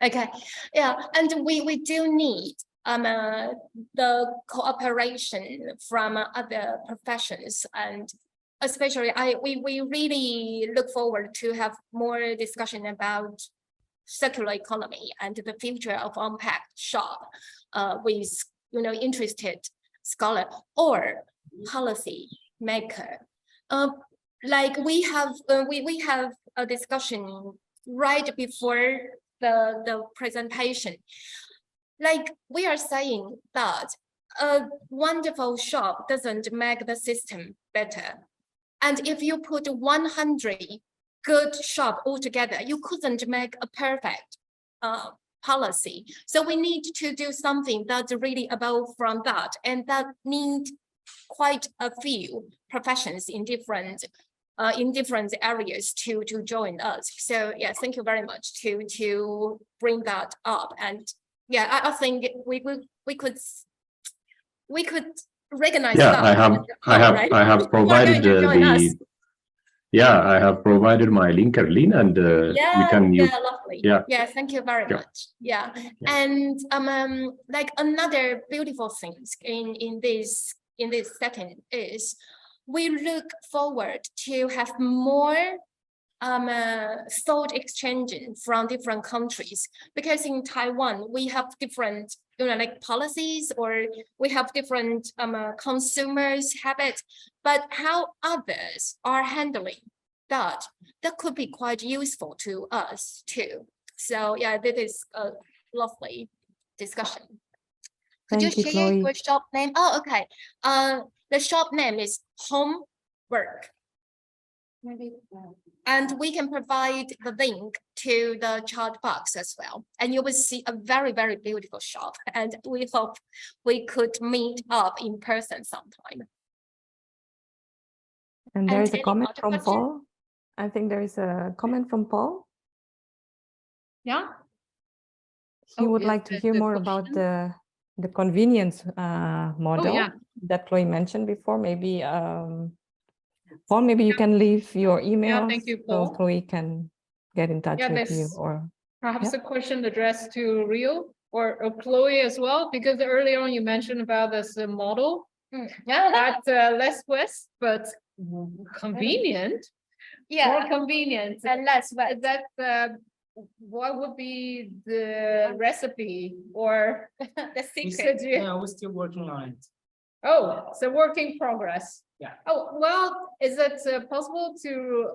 Okay, yeah, and we do need the cooperation from other professions, and especially we really look forward to have more discussion about circular economy and the future of unpacked shop with interested scholar or policy maker. Like we have a discussion right before the presentation. Like we are saying that a wonderful shop doesn't make the system better. And if you put 100 good shop all together, you couldn't make a perfect policy. So we need to do something that's really above from that, and that need quite a few professions in different areas to join us. So yeah, thank you very much to bring that up. And yeah, I think we could recognize Yeah, that. I have provided I have provided my linker link, and we can use. Lovely. Yeah, thank you very much. Yeah, and like another beautiful thing in this setting is we look forward to have more thought exchanging from different countries, because in Taiwan we have different like policies, or we have different consumers habits, but how others are handling that could be quite useful to us too. So yeah, this is a lovely discussion. Could you share Chloe. your shop name? Oh, okay. The shop name is Homework. And we can provide the link to the chat box as well. And you will see a very, very beautiful shop. And we hope we could meet up in person sometime. And there is a comment from question? Paul. I think there is a comment from Paul. Yeah. He would like to hear more about the convenience model that Chloe mentioned before. Maybe Paul, maybe you can leave your email thank you, Paul. so Chloe can get in touch with you. Or perhaps a question addressed to Rio or Chloe as well, because earlier on you mentioned about this model at less west, but convenient. More convenient and less. But that what would be the recipe or the secret? We're still working on it. Oh, it's a work in progress. Yeah. Oh, well, is it possible to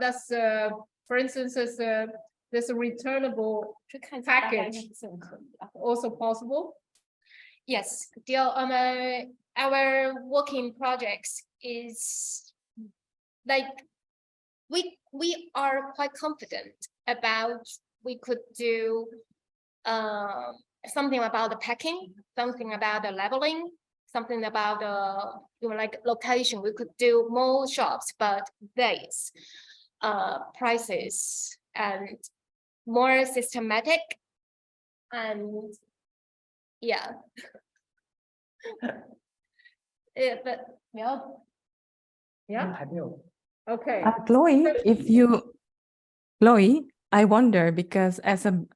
that's for instance, this returnable package also possible? Yes, our working projects is like we are quite confident about we could do something about the packing, something about the labeling, something about the like location. We could do more shops, but dates, prices, and more systematic. And yeah. But yeah. Okay. Chloe, I wonder, because as an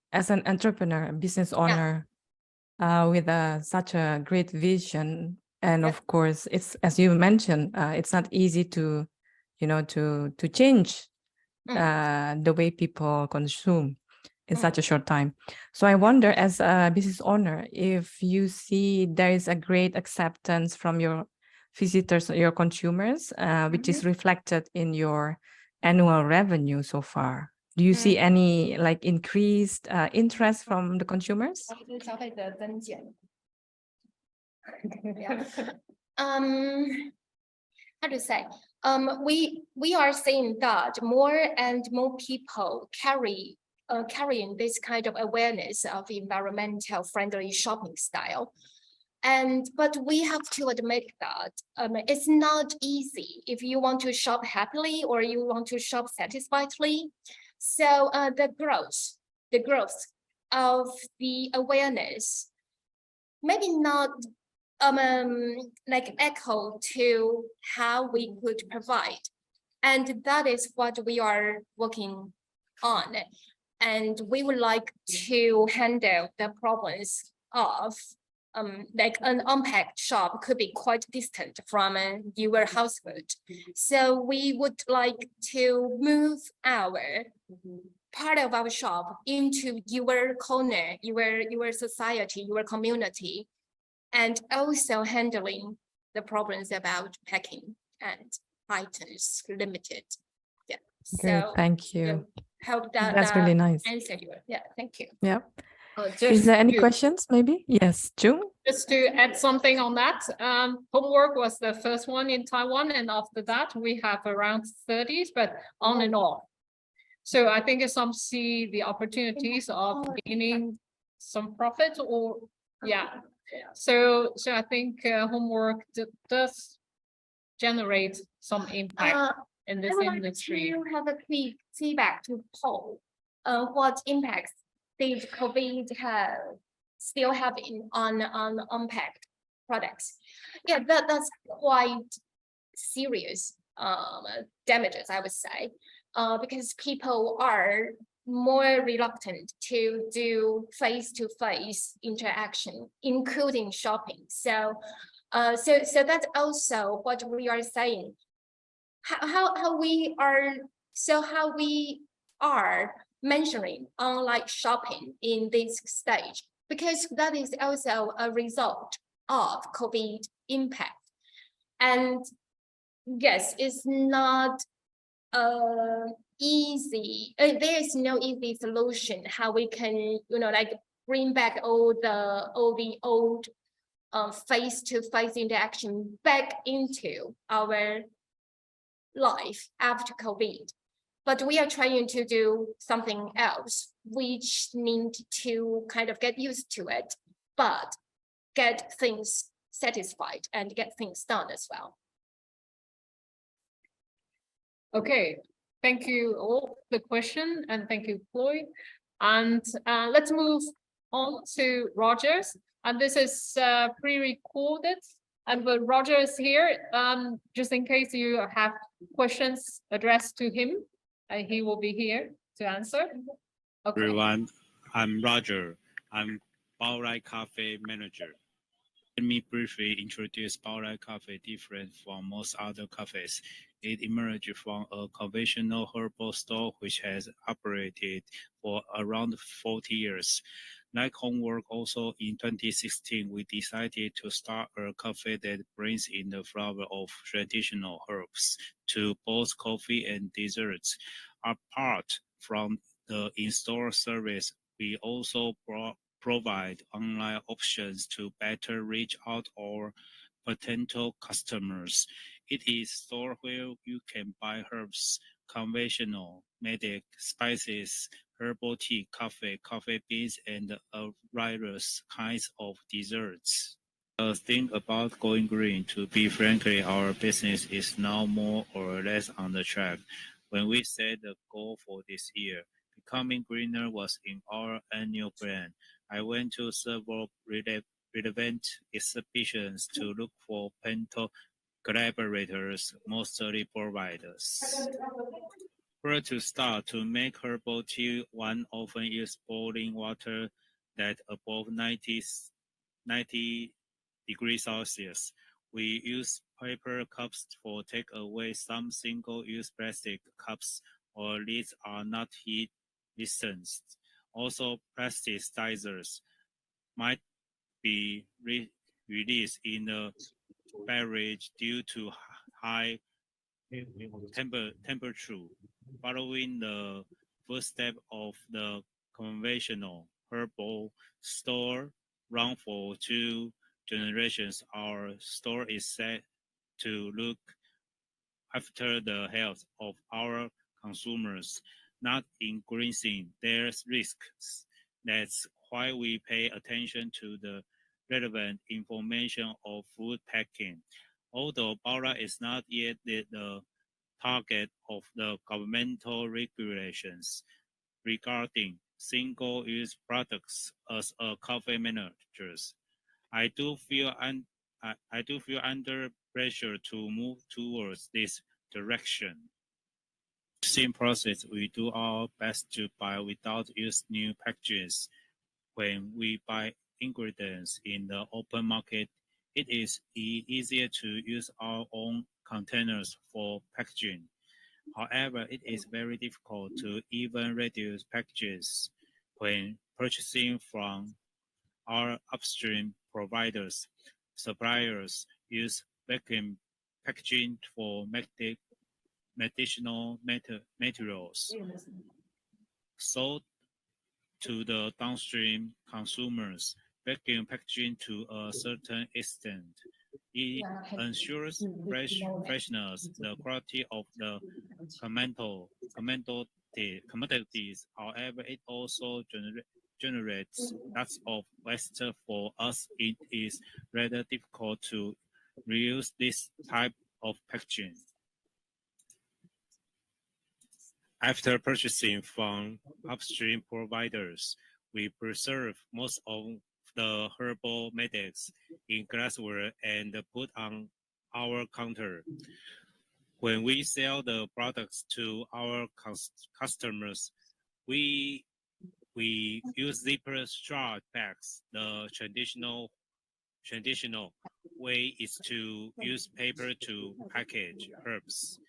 entrepreneur, business owner, with such a great vision, and of course, it's, as you mentioned, it's not easy to change the way people consume in such a short time. So I wonder, as a business owner, if you see there is a great acceptance from your visitors, your consumers, which is reflected in your annual revenue so far. Do you see any like increased interest from the consumers? How to say? We are seeing that more and more people carrying this kind of awareness of environmental friendly shopping style. But we have to admit that it's not easy if you want to shop happily or you want to shop satisfiedly. So the growth of the awareness, maybe not like echo to how we could provide. And that is what we are working on. And we would like to handle the problems of like an unpacked shop could be quite distant from your household. So we would like to move our part of our shop into your corner, your society, your community, and also handling the problems about packing and items limited. Yeah. Great, So thank you. Hope that That's really nice. answer you. Yeah, thank you. Yeah. Just Is there any to- questions? Maybe yes, June. Just to add something on that, homework was the first one in Taiwan, and after that we have around 30s, but on and off. So I think some see the opportunities of gaining some profit, or yeah. So I think homework does generate some impact in this industry. I would like to have a quick feedback to Paul. What impacts did COVID still having on unpacked products? Yeah, that's quite serious damages, I would say, because people are more reluctant to do face-to-face interaction, including shopping. So that's also what we are saying. How we are mentioning online shopping in this stage, because that is also a result of COVID impact. And yes, it's not easy. There is no easy solution how we can, like bring back all the old face-to-face interaction back into our life after COVID. But we are trying to do something else, which need to kind of get used to it, but get things satisfied and get things done as well. Okay, thank you all for the question, and thank you, Chloe. And let's move on to Rogers. And this is pre-recorded. And but Roger is here, just in case you have questions addressed to him, he will be here to answer. Okay. Everyone, I'm Roger. I'm Baorai Cafe manager. Let me briefly introduce Baorai Cafe different from most other cafes. It emerged from a conventional herbal store which has operated for around 40 years. Like homework, also in 2016, we decided to start a cafe that brings in the flavor of traditional herbs to both coffee and desserts. Apart from the in-store service, we also provide online options to better reach out our potential customers. It is a store where you can buy herbs, conventional, medic, spices, herbal tea, coffee beans, and various kinds of desserts. The thing about going green, to be frankly, our business is now more or less on the track. When we set the goal for this year, becoming greener was in our annual plan. I went to several relevant exhibitions to look for potential collaborators, mostly providers. Where to start? To make herbal tea, one often uses boiling water that above 90 degrees Celsius. We use paper cups for take away. Some single-use plastic cups or lids are not heat resistant. Also, plasticizers might be released in the beverage due to high temperature. Following the first step of the conventional herbal store run for 2 generations, our store is set to look after the health of our consumers, not increasing their risks. That's why we pay attention to the relevant information of food packing. Although Baorai is not yet the target of the governmental regulations regarding single-use products as a coffee managers. I do feel under pressure to move towards this direction. Same process, we do our best to buy without use new packages. When we buy ingredients in the open market, it is easier to use our own containers for packaging. However, it is very difficult to even reduce packages when purchasing from our upstream providers. Suppliers use vacuum packaging for medicinal materials. Sold to the downstream consumers, vacuum packaging to a certain extent. It ensures freshness, the quality of the commodities. However, it also generates lots of waste for us. It is rather difficult to reuse this type of packaging. After purchasing from upstream providers, we preserve most of the herbal medics in glassware and put on our counter. When we sell the products to our customers, we use zipper straw bags. The traditional way is to use paper to package herbs.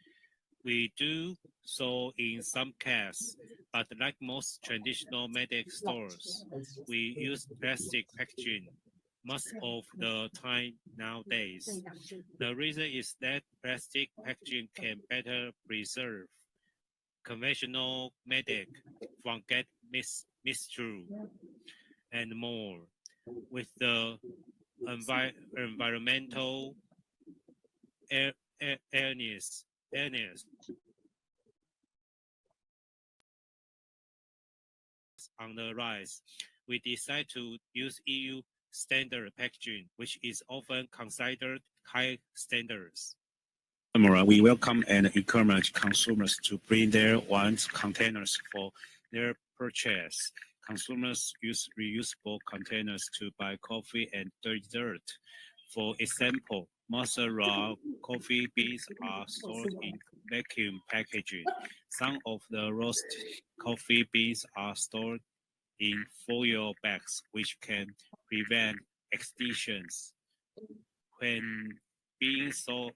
We do so in some cases, but like most traditional medic stores, we use plastic packaging most of the time nowadays. The reason is that plastic packaging can better preserve conventional medic from getting misthrough and more. With the environmental awareness on the rise, we decide to use EU standard packaging, which is often considered high standards. We welcome and encourage consumers to bring their own containers for their purchase. Consumers use reusable containers to buy coffee and dessert. For example, most raw coffee beans are stored in vacuum packaging. Some of the roasted coffee beans are stored in foil bags, which can prevent extinctions. When being sold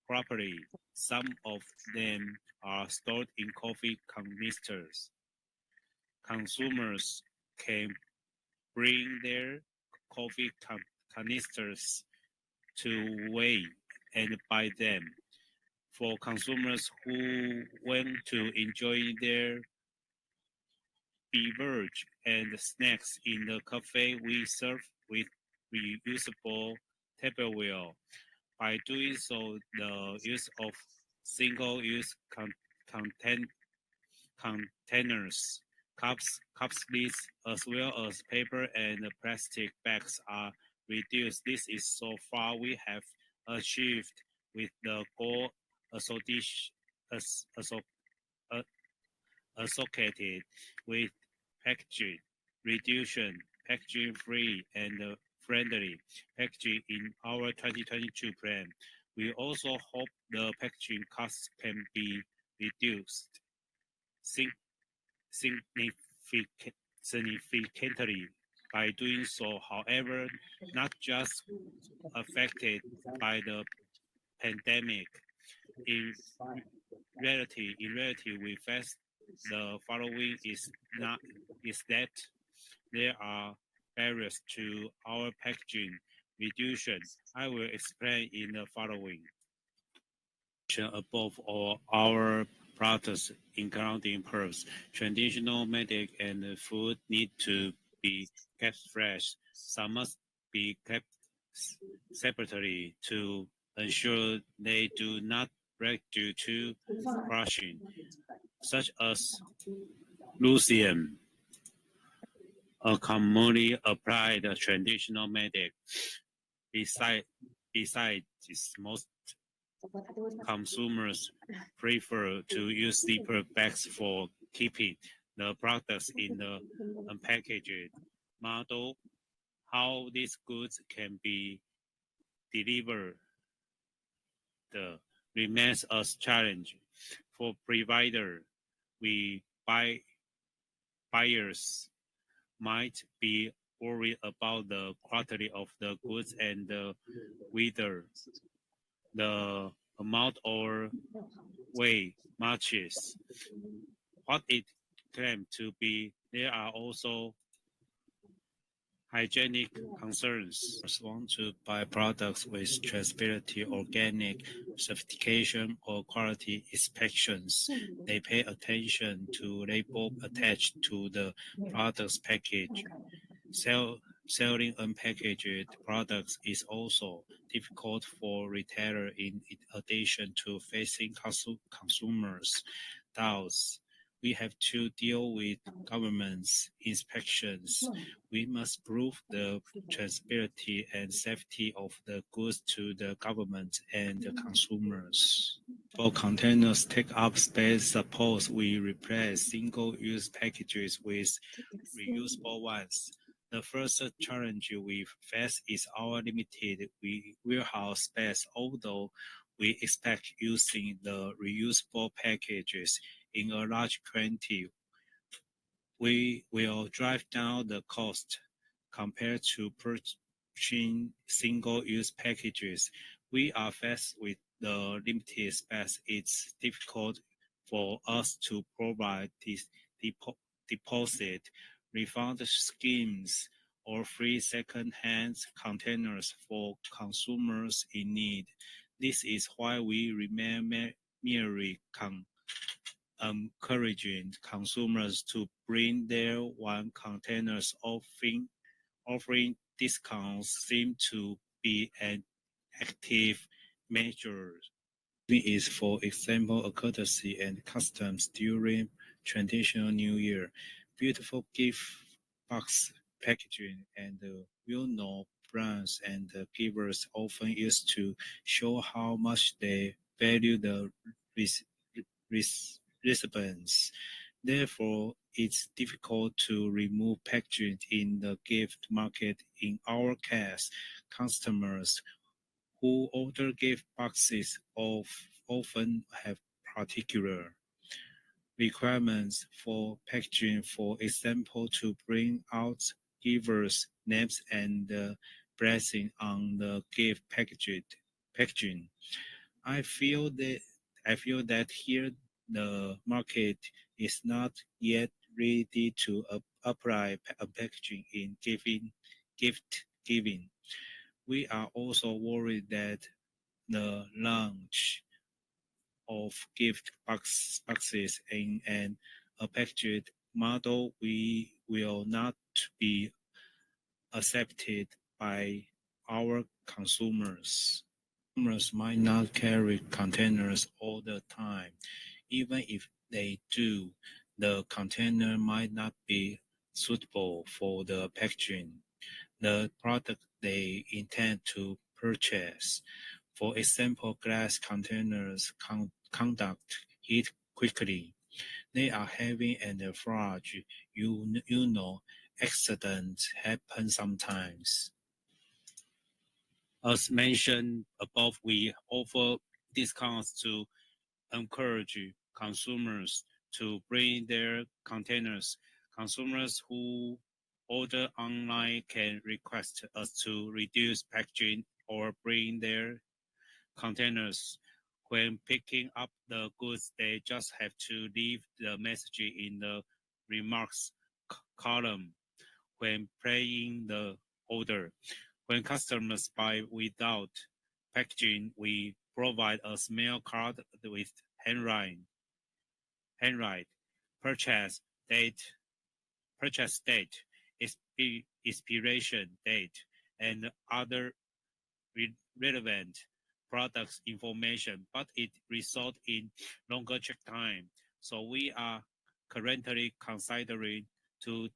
properly, some of them are stored in coffee canisters. Consumers can bring their coffee canisters to weigh and buy them. For consumers who want to enjoy their beverage and snacks in the cafe, we serve with reusable tableware. By doing so, the use of single-use containers, cups, lids, as well as paper and plastic bags are reduced. This is so far we have achieved with the goal associated with packaging reduction, packaging free and friendly packaging in our 2022 plan. We also hope the packaging costs can be reduced significantly. By doing so, however, not just affected by the pandemic. In reality, we face the following is that there are barriers to our packaging reduction. I will explain in the following. Above all, our products, including pearls, traditional medic and food need to be kept fresh. Some must be kept separately to ensure they do not break due to crushing, such as Lucian, a commonly applied traditional medic. Besides, most consumers prefer to use zipper bags for keeping the products in the unpackaged model. How these goods can be delivered remains a challenge. For provider, buyers might be worried about the quality of the goods and whether the amount or weight matches what it claimed to be. There are also hygienic concerns. Want to buy products with traceability, organic certification, or quality inspections. They pay attention to label attached to the product's package. Selling unpackaged products is also difficult for retailers in addition to facing consumers' doubts. We have to deal with government's inspections. We must prove the traceability and safety of the goods to the government and the consumers. For containers take up space, suppose we replace single-use packages with reusable ones. The first challenge we face is our limited warehouse space. Although we expect using the reusable packages in a large quantity, we will drive down the cost compared to purchasing single-use packages. We are faced with the limited space. It's difficult for us to provide this deposit, refund schemes, or free second-hand containers for consumers in need. This is why we remain merely encouraging consumers to bring their own containers. Offering discounts seem to be an active measure. It is, for example, a courtesy and customs during traditional New Year. Beautiful gift box packaging and well-known brands and givers often used to show how much they value the recipients. Therefore, it's difficult to remove packaging in the gift market. In our case, customers who order gift boxes often have particular requirements for packaging, for example, to bring out givers' names and blessing on the gift packaging. I feel that here the market is not yet ready to apply packaging in gift giving. We are also worried that the launch of gift boxes in an packaged model will not be accepted by our consumers. Consumers might not carry containers all the time. Even if they do, the container might not be suitable for the packaging, the product they intend to purchase. For example, glass containers conduct heat quickly. They are heavy and fragile. You know, accidents happen sometimes. As mentioned above, we offer discounts to encourage consumers to bring their containers. Consumers who order online can request us to reduce packaging or bring their containers. When picking up the goods, they just have to leave the message in the remarks column when paying the order. When customers buy without packaging, we provide a small card with handwrite, purchase date, expiration date, and other relevant products information, but it results in longer check time. So we are currently considering to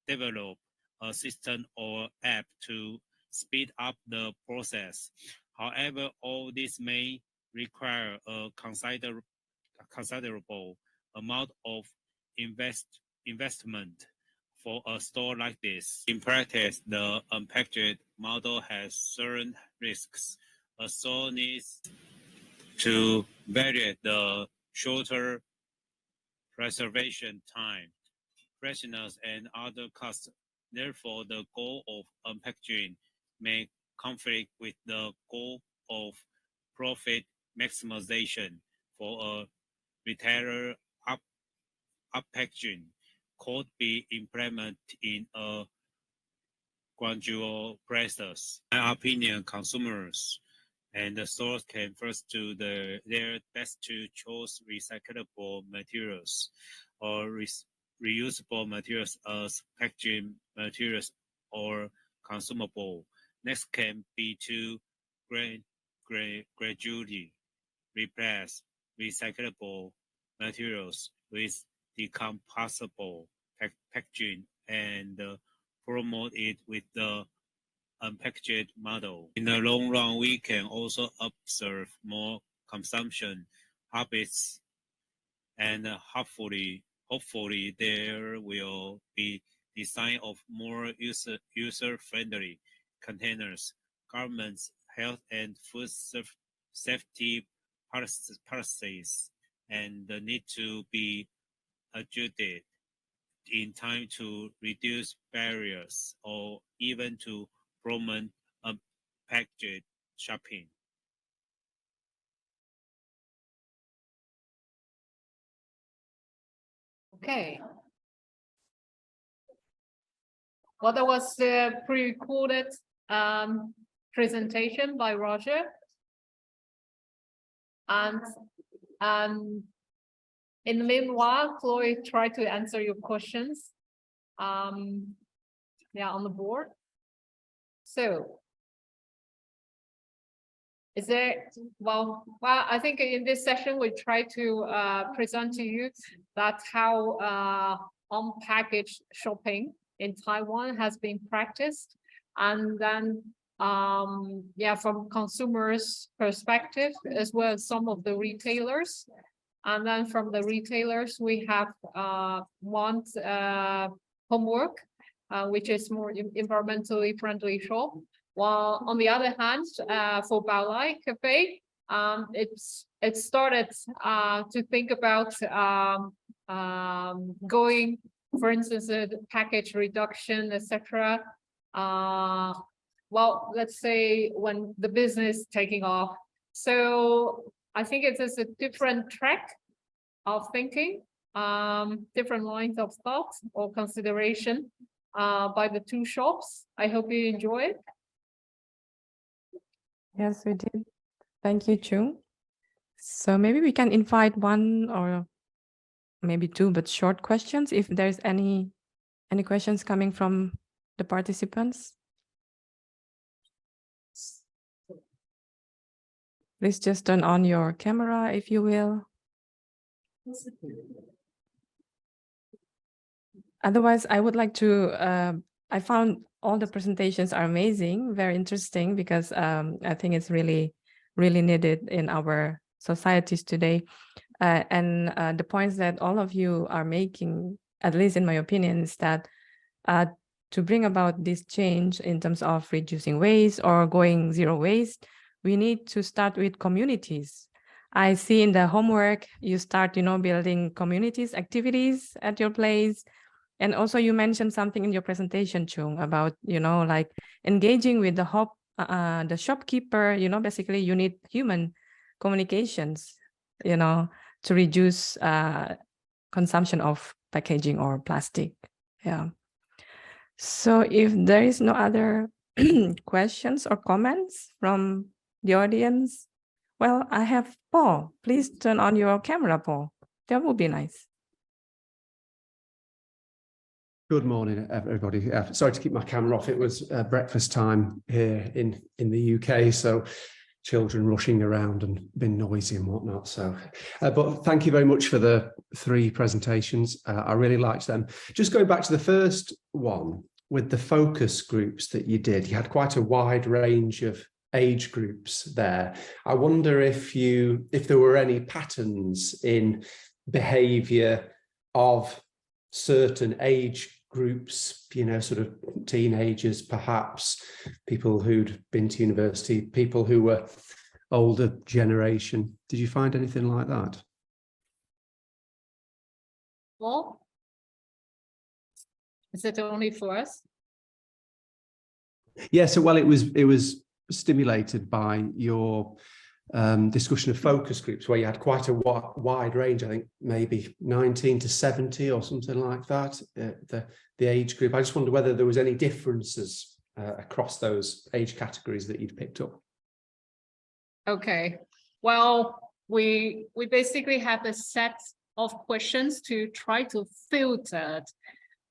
develop a system or app to speed up the process. However, all this may require a considerable amount of investment for a store like this. In practice, the unpackaged model has certain risks. A store needs to value the shorter preservation time, freshness, and other costs. Therefore, the goal of unpackaging may conflict with the goal of profit maximization. For a retailer, uppackaging could be implemented in a gradual process. In my opinion, consumers and the stores can first do their best to choose recyclable materials or reusable materials as packaging materials or consumable. Next can be to gradually replace recyclable materials with decomposable packaging and promote it with the unpackaged model. In the long run, we can also observe more consumption habits, and hopefully there will be design of more user-friendly containers. Governments, health and food safety policies and the need to be adjusted in time to reduce barriers or even to promote unpackaged shopping. Okay. Well, that was a pre-recorded presentation by Roger. And in the meanwhile, Chloe tried to answer your questions. On the board. So, is there, well, I think in this session, we try to present to you that how unpackaged shopping in Taiwan has been practiced. And then, from consumers' perspective, as well as some of the retailers. And then from the retailers, we have one homework, which is more environmentally friendly shop. While on the other hand, for Baolai Cafe, it started to think about going, for instance, package reduction, etc. Well, let's say when the business taking off. So I think it is a different track of thinking, different lines of thought or consideration by the two shops. I hope you enjoy it. Yes, we did. Thank you, Chung. So maybe we can invite one or maybe two, but short questions. If there's any questions coming from the participants. Please just turn on your camera, if you will. Otherwise, I would like to, I found all the presentations are amazing, very interesting, because I think it's really, really needed in our societies today. And the points that all of you are making, at least in my opinion, is that to bring about this change in terms of reducing waste or going zero waste, we need to start with communities. I see in the homework, you start, building communities, activities at your place. And also you mentioned something in your presentation, Chung, about, like engaging with the shopkeeper, basically you need human communications, to reduce consumption of packaging or plastic. Yeah. So if there is no other questions or comments from the audience, well, I have Paul. Please turn on your camera, Paul. That would be nice. Good morning, everybody. Sorry to keep my camera off. It was breakfast time here in the UK, so children rushing around and been noisy and whatnot. So, but thank you very much for the three presentations. I really liked them. Just going back to the first one with the focus groups that you did, you had quite a wide range of age groups there. I wonder if there were any patterns in behavior of certain age groups, you know, sort of teenagers, perhaps people who'd been to university, people who were older generation. Did you find anything like that? Well, is it only for us? Yeah, so well, it was stimulated by your discussion of focus groups, where you had quite a wide range. I think maybe 19 to 70 or something like that, the age group. I just wonder whether there was any differences across those age categories that you'd picked up. Okay, well, we basically have a set of questions to try to filter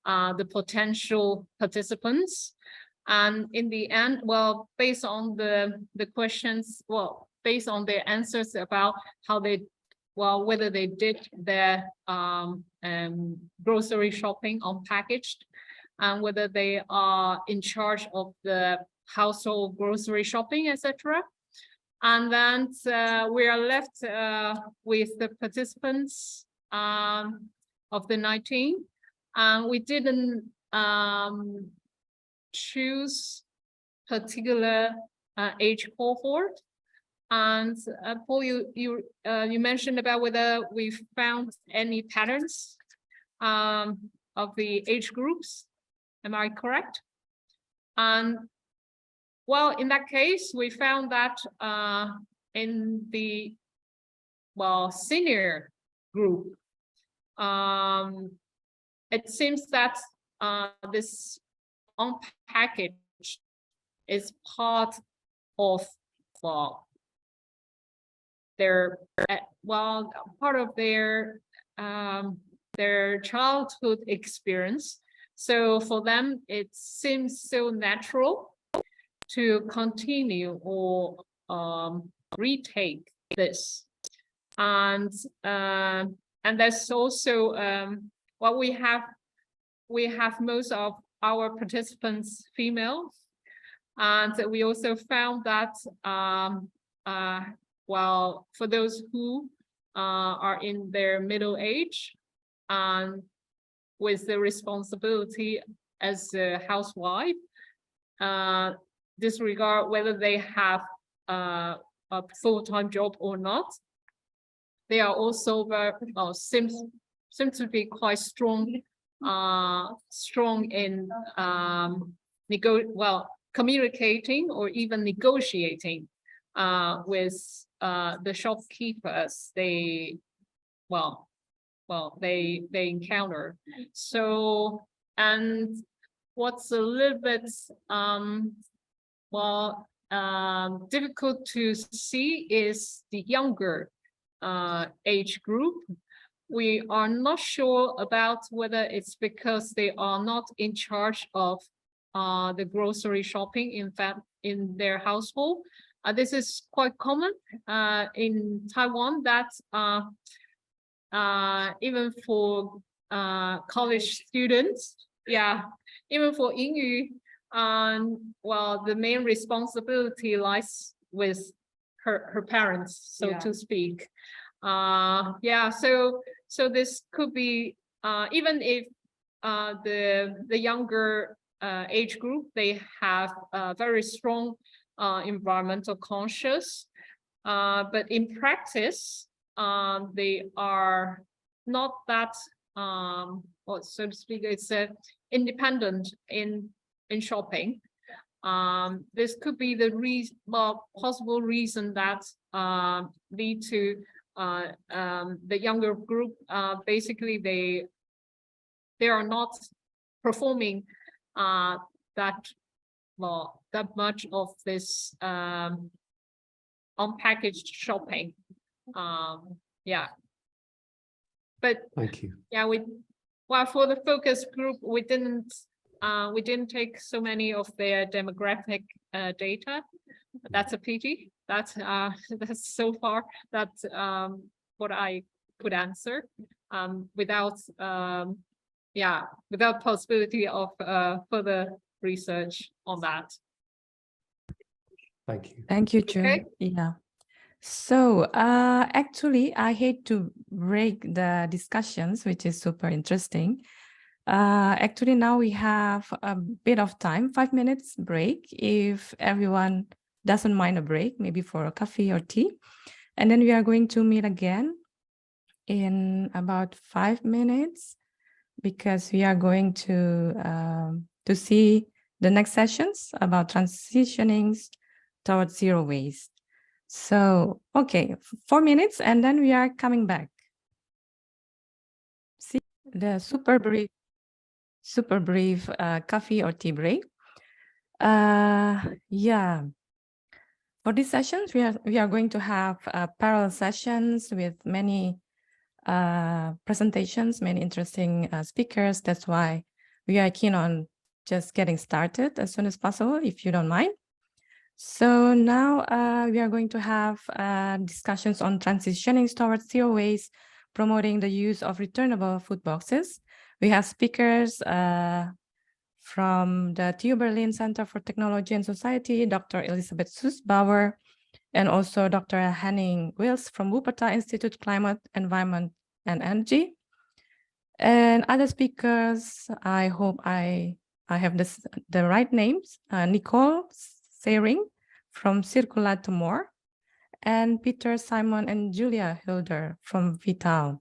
the potential participants. And in the end, well, based on the questions, well, based on their answers about how they, well, whether they did their grocery shopping unpackaged, and whether they are in charge of the household grocery shopping, etc. And then we are left with the participants of the 19. And we didn't choose particular age cohort. And Paul, you mentioned about whether we found any patterns of the age groups. Am I correct? And well, in that case, we found that in the senior group, it seems that this unpackaged is part of their part of their childhood experience. So for them, it seems so natural to continue or retake this, and there's also well, we have most of our participants female, and we also found that well, for those who are in their middle age and with the responsibility as a housewife, disregard whether they have a full-time job or not, they are also very seem to be quite strong in communicating or even negotiating with the shopkeepers they encounter. So, and what's a little bit difficult to see is the younger age group. We are not sure about whether it's because they are not in charge of the grocery shopping, in fact, in their household. This is quite common in Taiwan, that even for college students, even for 英语, well, the main responsibility lies with her parents, so to speak. So this could be even if the younger age group, they have a very strong environmental conscious, but in practice they are not that so to speak, it's independent in shopping. This could be the possible reason that lead to the younger group. Basically, they are not performing that much of this unpackaged shopping. But thank you. For the focus group, we didn't take so many of their demographic data. That's a pity. That's so far that's what I could answer without possibility of further research on that. Thank you. Thank you, June. Okay. Yeah. So actually, I hate to break the discussions, which is super interesting. Actually, now we have a bit of time, 5 minutes break, if everyone doesn't mind a break, maybe for a coffee or tea. And then we are going to meet again in about 5 minutes, because we are going to see the next sessions about transitioning towards zero waste. So, okay, 4 minutes, and then we are coming back. See the super brief coffee or tea break. Yeah. For these sessions, we are going to have parallel sessions with many presentations, many interesting speakers. That's why we are keen on just getting started as soon as possible, if you don't mind. So now we are going to have discussions on transitioning towards zero waste, promoting the use of returnable food boxes. We have speakers from the TU Berlin Center for Technology and Society, Dr. Elisabeth Süßbauer, and also Dr. Henning Wilts from Wuppertal Institute Climate, Environment, and Energy. And other speakers, I hope I have the right names, Nicole Sering from Circular to More, and Peter Simon and Julia Hilder from Vital.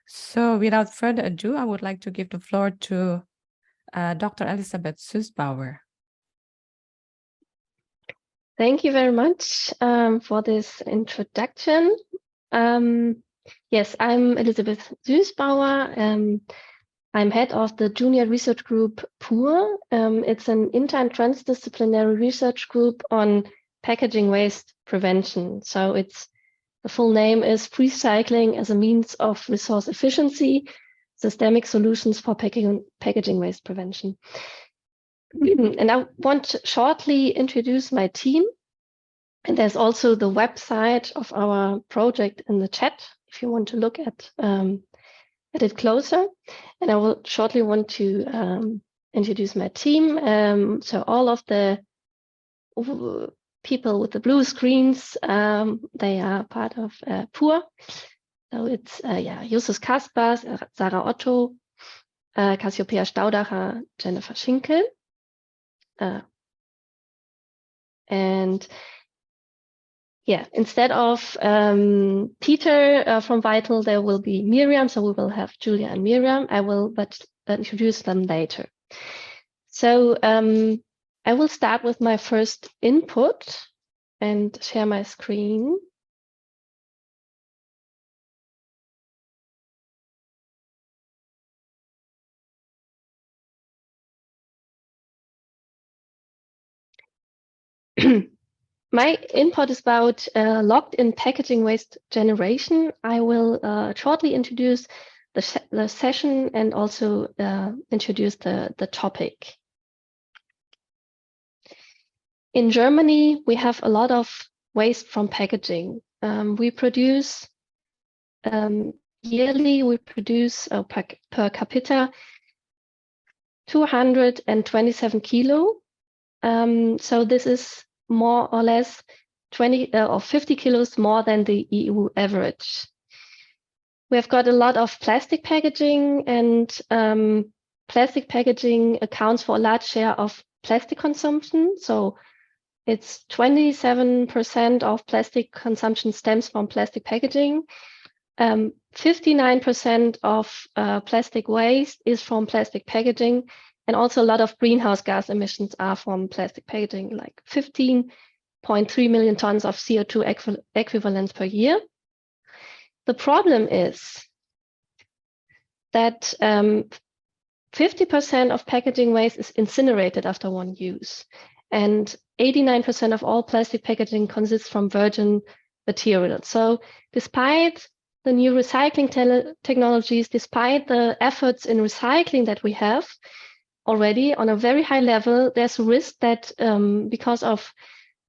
So without further ado, I would like to give the floor to Dr. Elisabeth Süßbauer. Thank you very much for this introduction. Yes, I'm Elisabeth Süßbauer. I'm head of the junior research group PUR. It's an inter- and transdisciplinary research group on packaging waste prevention. So the full name is Recycling as a Means of Resource Efficiency, Systemic Solutions for Packaging Waste Prevention. And I want to shortly introduce my team. And there's also the website of our project in the chat, if you want to look at it closer. And I will shortly want to introduce my team. So all of the people with the blue screens, they are part of PUR. So it's Justus Kaspers, Sarah Otto, Cassiopeia Staudacher, Jennifer Schinkel. And yeah, instead of Peter from Vital, there will be Miriam. So we will have Julia and Miriam. I will but introduce them later. So I will start with my first input and share my screen. My input is about locked-in packaging waste generation. I will shortly introduce the session and also introduce the topic. In Germany, we have a lot of waste from packaging. We produce yearly, per capita 227 kilo. So this is more or less 20 or 50 kilos more than the EU average. We have got a lot of plastic packaging, and plastic packaging accounts for a large share of plastic consumption. So it's 27% of plastic consumption stems from plastic packaging. 59% of plastic waste is from plastic packaging. And also a lot of greenhouse gas emissions are from plastic packaging, like 15.3 million tons of CO2 equivalents per year. The problem is that 50% of packaging waste is incinerated after one use. And 89% of all plastic packaging consists from virgin material. So despite the new recycling technologies, despite the efforts in recycling that we have, already on a very high level, there's a risk that because of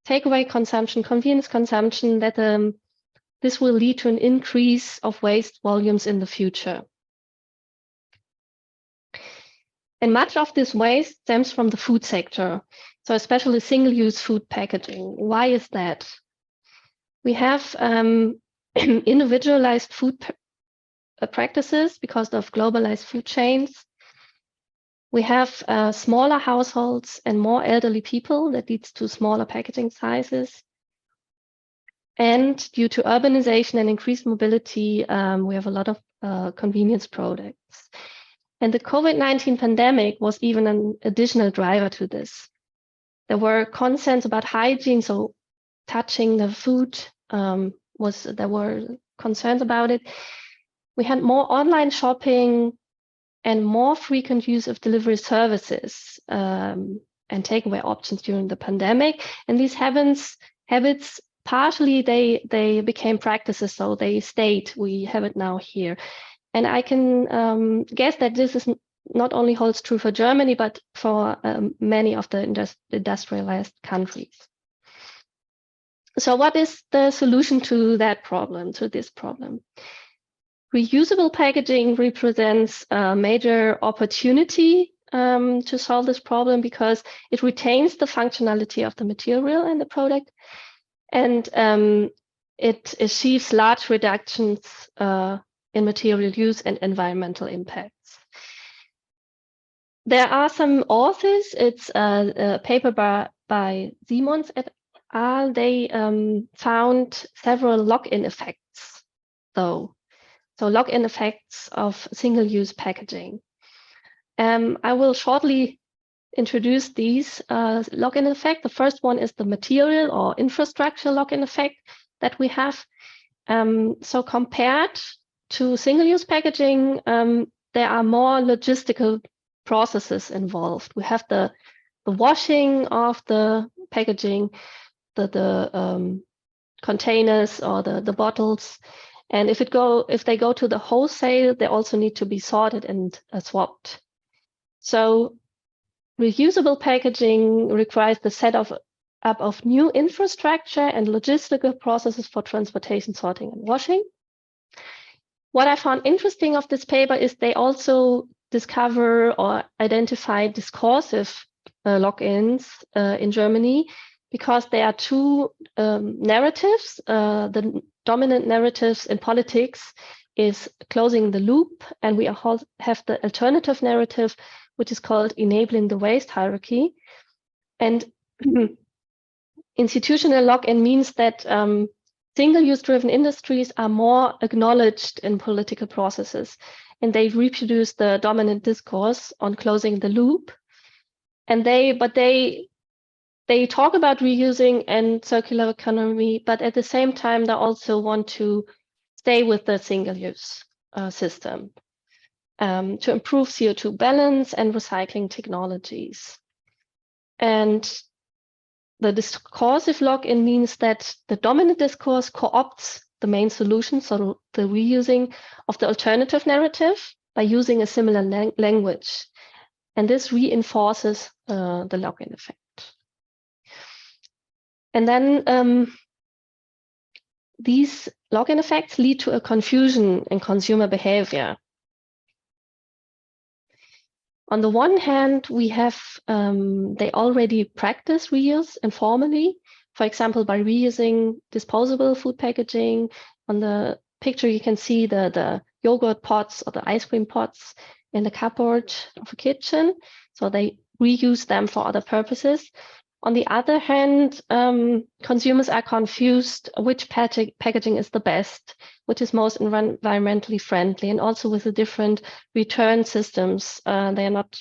takeaway consumption, convenience consumption, that this will lead to an increase of waste volumes in the future. And much of this waste stems from the food sector, so especially single-use food packaging. Why is that? We have individualized food practices because of globalized food chains. We have smaller households and more elderly people that leads to smaller packaging sizes. And due to urbanization and increased mobility, we have a lot of convenience products. And the COVID-19 pandemic was even an additional driver to this. There were concerns about hygiene, so touching the food there were concerns about it. We had more online shopping and more frequent use of delivery services and takeaway options during the pandemic. And these habits partially they became practices, so they stayed. We have it now here. And I can guess that this is not only holds true for Germany, but for many of the industrialized countries. So what is the solution to that problem, to this problem? Reusable packaging represents a major opportunity to solve this problem because it retains the functionality of the material and the product, and it achieves large reductions in material use and environmental impacts. There are some authors. It's a paper by Simons et al. They found several lock-in effects, though. So lock-in effects of single-use packaging. I will shortly introduce these lock-in effects. The first one is the material or infrastructure lock-in effect that we have. So compared to single-use packaging, there are more logistical processes involved. We have the washing of the packaging, the containers or the bottles. And if they go to the wholesale, they also need to be sorted and swapped. So reusable packaging requires the setup of new infrastructure and logistical processes for transportation, sorting, and washing. What I found interesting of this paper is they also discover or identify discursive lock-ins in Germany, because there are two narratives. The dominant narratives in politics is closing the loop, and we have the alternative narrative, which is called enabling the waste hierarchy. And institutional lock-in means that single-use driven industries are more acknowledged in political processes, and they reproduce the dominant discourse on closing the loop. And they talk about reusing and circular economy, but at the same time, they also want to stay with the single-use system to improve CO2 balance and recycling technologies. And the discursive lock-in means that the dominant discourse co-opts the main solution, so the reusing of the alternative narrative by using a similar language. And this reinforces the lock-in effect. And then these lock-in effects lead to a confusion in consumer behavior. On the one hand, we have, they already practice reuse informally, for example, by reusing disposable food packaging. On the picture, you can see the yogurt pots or the ice cream pots in the cupboard of a kitchen. So they reuse them for other purposes. On the other hand, consumers are confused which packaging is the best, which is most environmentally friendly, and also with the different return systems. They are not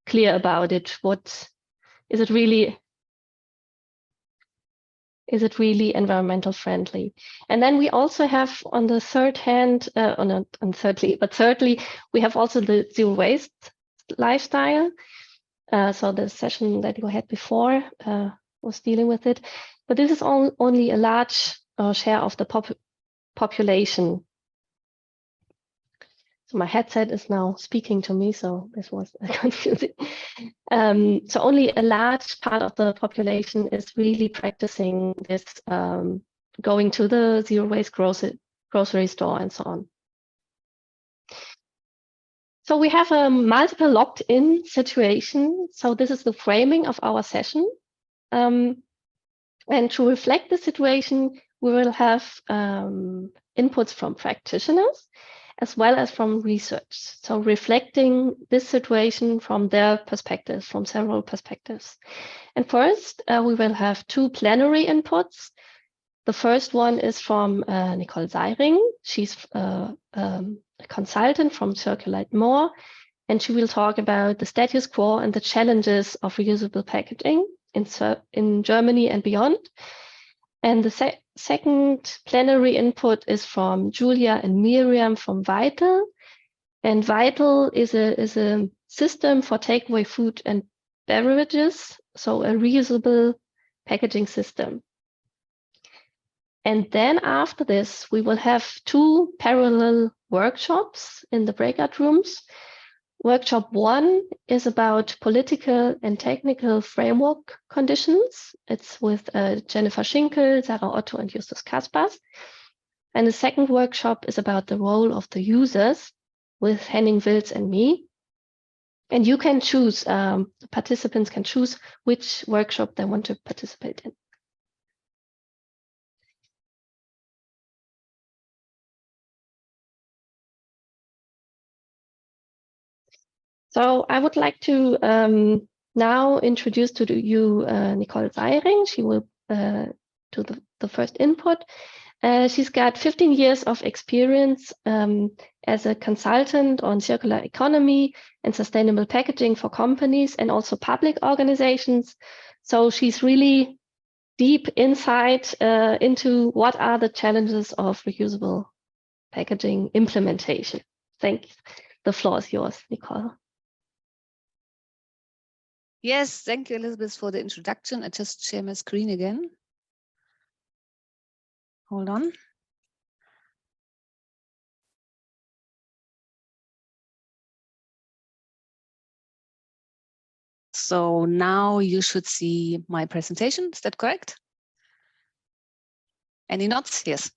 clear about it. What is it really? Is it really environmental friendly? And then we also have on the third hand, thirdly, we have also the zero waste lifestyle. So the session that you had before was dealing with it, but this is only a large share of the population. So my headset is now speaking to me, so this was confusing. So only a large part of the population is really practicing this, going to the zero waste grocery store and so on. So we have a multiple locked-in situation. So this is the framing of our session. And to reflect the situation, we will have inputs from practitioners as well as from research. So reflecting this situation from their perspectives, from several perspectives. And first, we will have 2 plenary inputs. The first one is from Nicole Seiring. She's a consultant from Circulate More, and she will talk about the status quo and the challenges of reusable packaging in Germany and beyond. And the second plenary input is from Julia and Miriam from Vital. And Vital is a system for takeaway food and beverages, so a reusable packaging system. And then after this, we will have 2 parallel workshops in the breakout rooms. Workshop 1 is about political and technical framework conditions. It's with Jennifer Schinkel, Sarah Otto, and Justus Kaspers. And the second workshop is about the role of the users with Henning, Wilts, and me. And you can choose, the participants can choose which workshop they want to participate in. So I would like to now introduce to you Nicole Seiring. She will do the first input. She's got 15 years of experience as a consultant on circular economy and sustainable packaging for companies and also public organizations. So she's really deep insight into what are the challenges of reusable packaging implementation. Thanks. The floor is yours, Nicole. Yes, thank you, Elisabeth, for the introduction. I just share my screen again. Hold on. So now you should see my presentation. Is that correct? Any nods? Yes.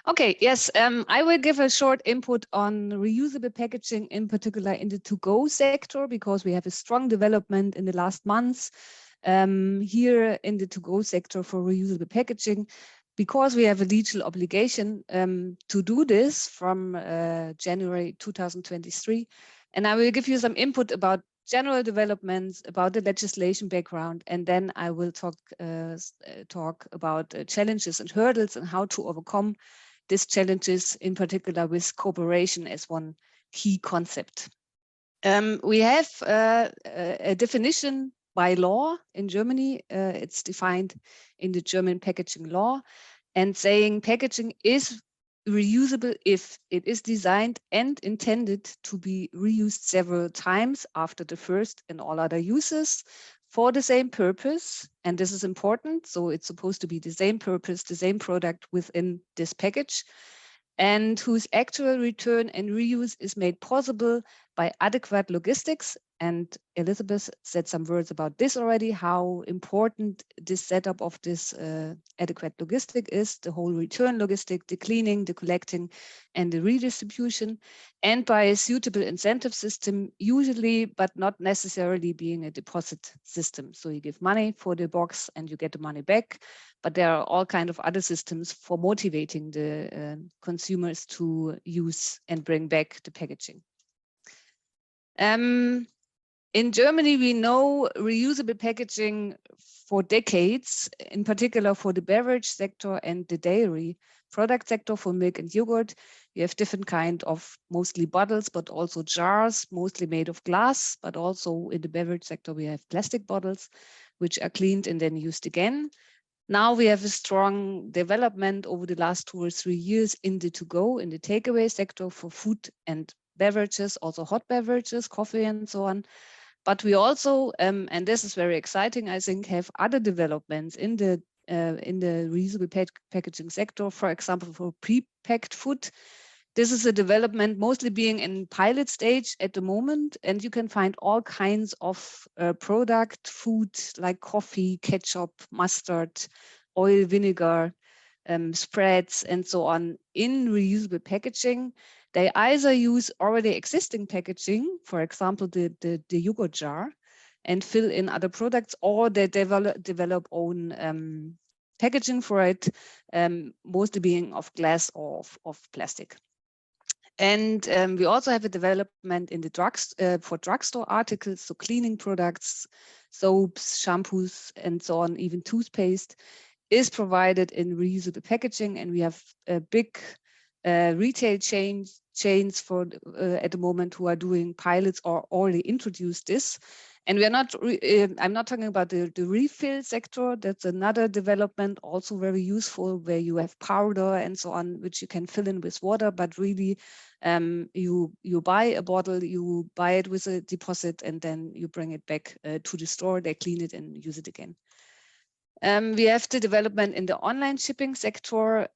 Okay, yes, I will give a short input on reusable packaging, in particular in the to-go sector, because we have a strong development in the last months here in the to-go sector for reusable packaging, because we have a legal obligation to do this from January 2023. And I will give you some input about general developments, about the legislation background, and then I will talk about challenges and hurdles and how to overcome these challenges, in particular with cooperation as one key concept. We have a definition by law in Germany. It's defined in the German packaging law, and saying packaging is reusable if it is designed and intended to be reused several times after the first and all other uses for the same purpose. And this is important. So it's supposed to be the same purpose, the same product within this package, and whose actual return and reuse is made possible by adequate logistics. And Elisabeth said some words about this already, how important this setup of this adequate logistic is, the whole return logistic, the cleaning, the collecting, and the redistribution, and by a suitable incentive system, usually, but not necessarily being a deposit system. So you give money for the box and you get the money back, but there are all kinds of other systems for motivating the consumers to use and bring back the packaging. In Germany, we know reusable packaging for decades, in particular for the beverage sector and the dairy product sector for milk and yogurt. We have different kind of mostly bottles, but also jars, mostly made of glass, but also in the beverage sector, we have plastic bottles, which are cleaned and then used again. Now we have a strong development over the last 2 or 3 years in the to-go, in the takeaway sector for food and beverages, also hot beverages, coffee and so on. But we also, and this is very exciting, I think, have other developments in the reusable packaging sector, for example, for pre-packed food. This is a development mostly being in pilot stage at the moment, and you can find all kinds of product, food like coffee, ketchup, mustard, oil, vinegar, spreads, and so on in reusable packaging. They either use already existing packaging, for example, the yogurt jar, and fill in other products, or they develop own packaging for it, mostly being of glass or of plastic. And we also have a development in the drugs for drugstore articles, so cleaning products, soaps, shampoos, and so on, even toothpaste is provided in reusable packaging. And we have a big retail chains for at the moment who are doing pilots or already introduced this. And we are not, I'm not talking about the refill sector. That's another development, also very useful, where you have powder and so on, which you can fill in with water, but really you buy a bottle, you buy it with a deposit, and then you bring it back to the store, they clean it and use it again. We have the development in the online shipping sector,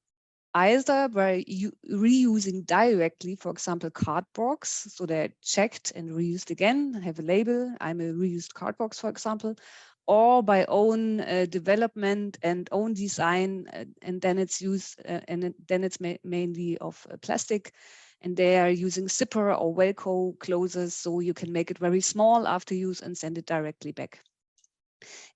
either by reusing directly, for example, cardboards, so they're checked and reused again, have a label, I'm a reused cardbox, for example, or by own development and own design, and then it's used, then it's mainly of plastic, and they are using zipper or Velcro closures, so you can make it very small after use and send it directly back.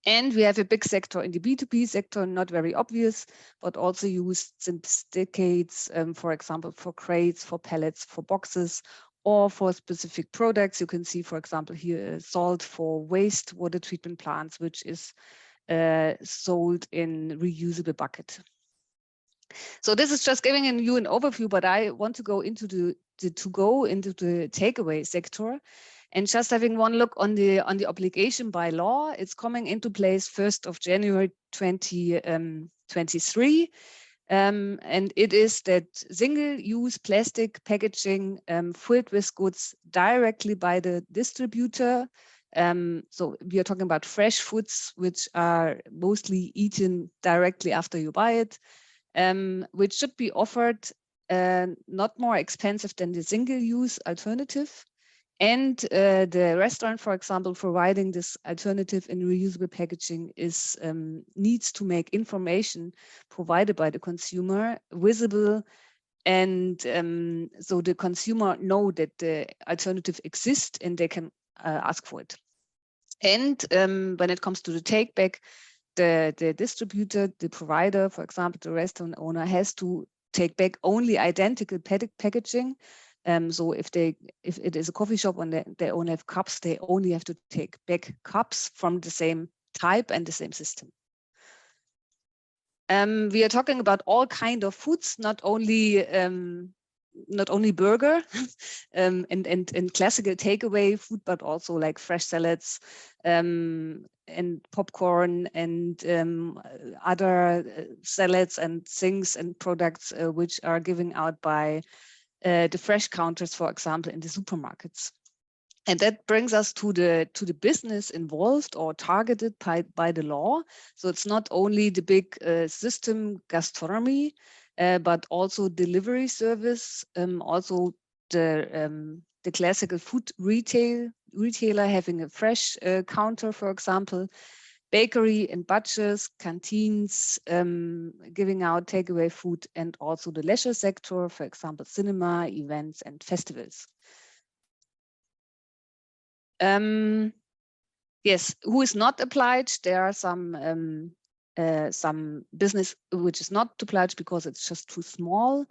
And we have a big sector in the B2B sector, not very obvious, but also used since decades, for example, for crates, for pallets, for boxes, or for specific products. You can see, for example, here salt for waste water treatment plants, which is sold in reusable bucket. So this is just giving you an overview, but I want to go into the takeaway sector. And just having one look on the obligation by law, it's coming into place 1st of January 2023. And it is that single-use plastic packaging filled with goods directly by the distributor. So we are talking about fresh foods, which are mostly eaten directly after you buy it, which should be offered not more expensive than the single-use alternative. And the restaurant, for example, providing this alternative in reusable packaging is needs to make information provided by the consumer visible, and so the consumer know that the alternative exists and they can ask for it. And when it comes to the take back, the distributor, the provider, for example, the restaurant owner has to take back only identical packaging. So if it is a coffee shop and they only have cups, they only have to take back cups from the same type and the same system. We are talking about all kind of foods, not only burger and classical takeaway food, but also like fresh salads and popcorn and other salads and things and products which are given out by the fresh counters, for example, in the supermarkets. And that brings us to the business involved or targeted by the law. So it's not only the big system gastronomy, but also delivery service, also the classical food retailer having a fresh counter, for example, bakery and butchers, canteens, giving out takeaway food, and also the leisure sector, for example, cinema, events, and festivals. Yes, who is not obliged? There are some business which is not obliged because it's just too small.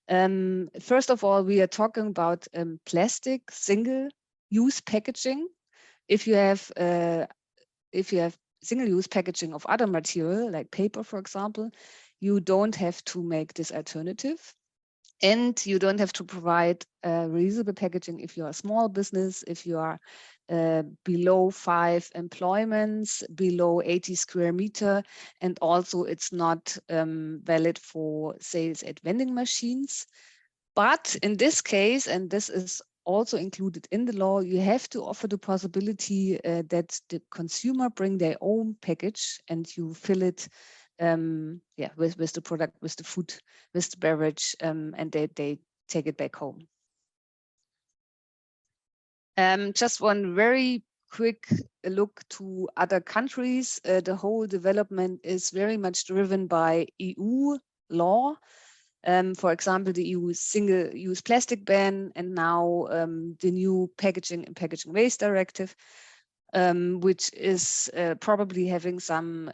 First of all, we are talking about plastic single-use packaging. If you have single-use packaging of other material, like paper, for example, you don't have to make this alternative. And you don't have to provide reusable packaging if you are a small business, if you are below 5 employments, below 80 square meter, and also it's not valid for sales at vending machines. But in this case, and this is also included in the law, you have to offer the possibility that the consumer bring their own package and you fill it with the product, with the food, with the beverage, and they take it back home. Just one very quick look to other countries. The whole development is very much driven by EU law. For example, the EU single-use plastic ban, and now the new packaging and packaging waste directive, which is probably having some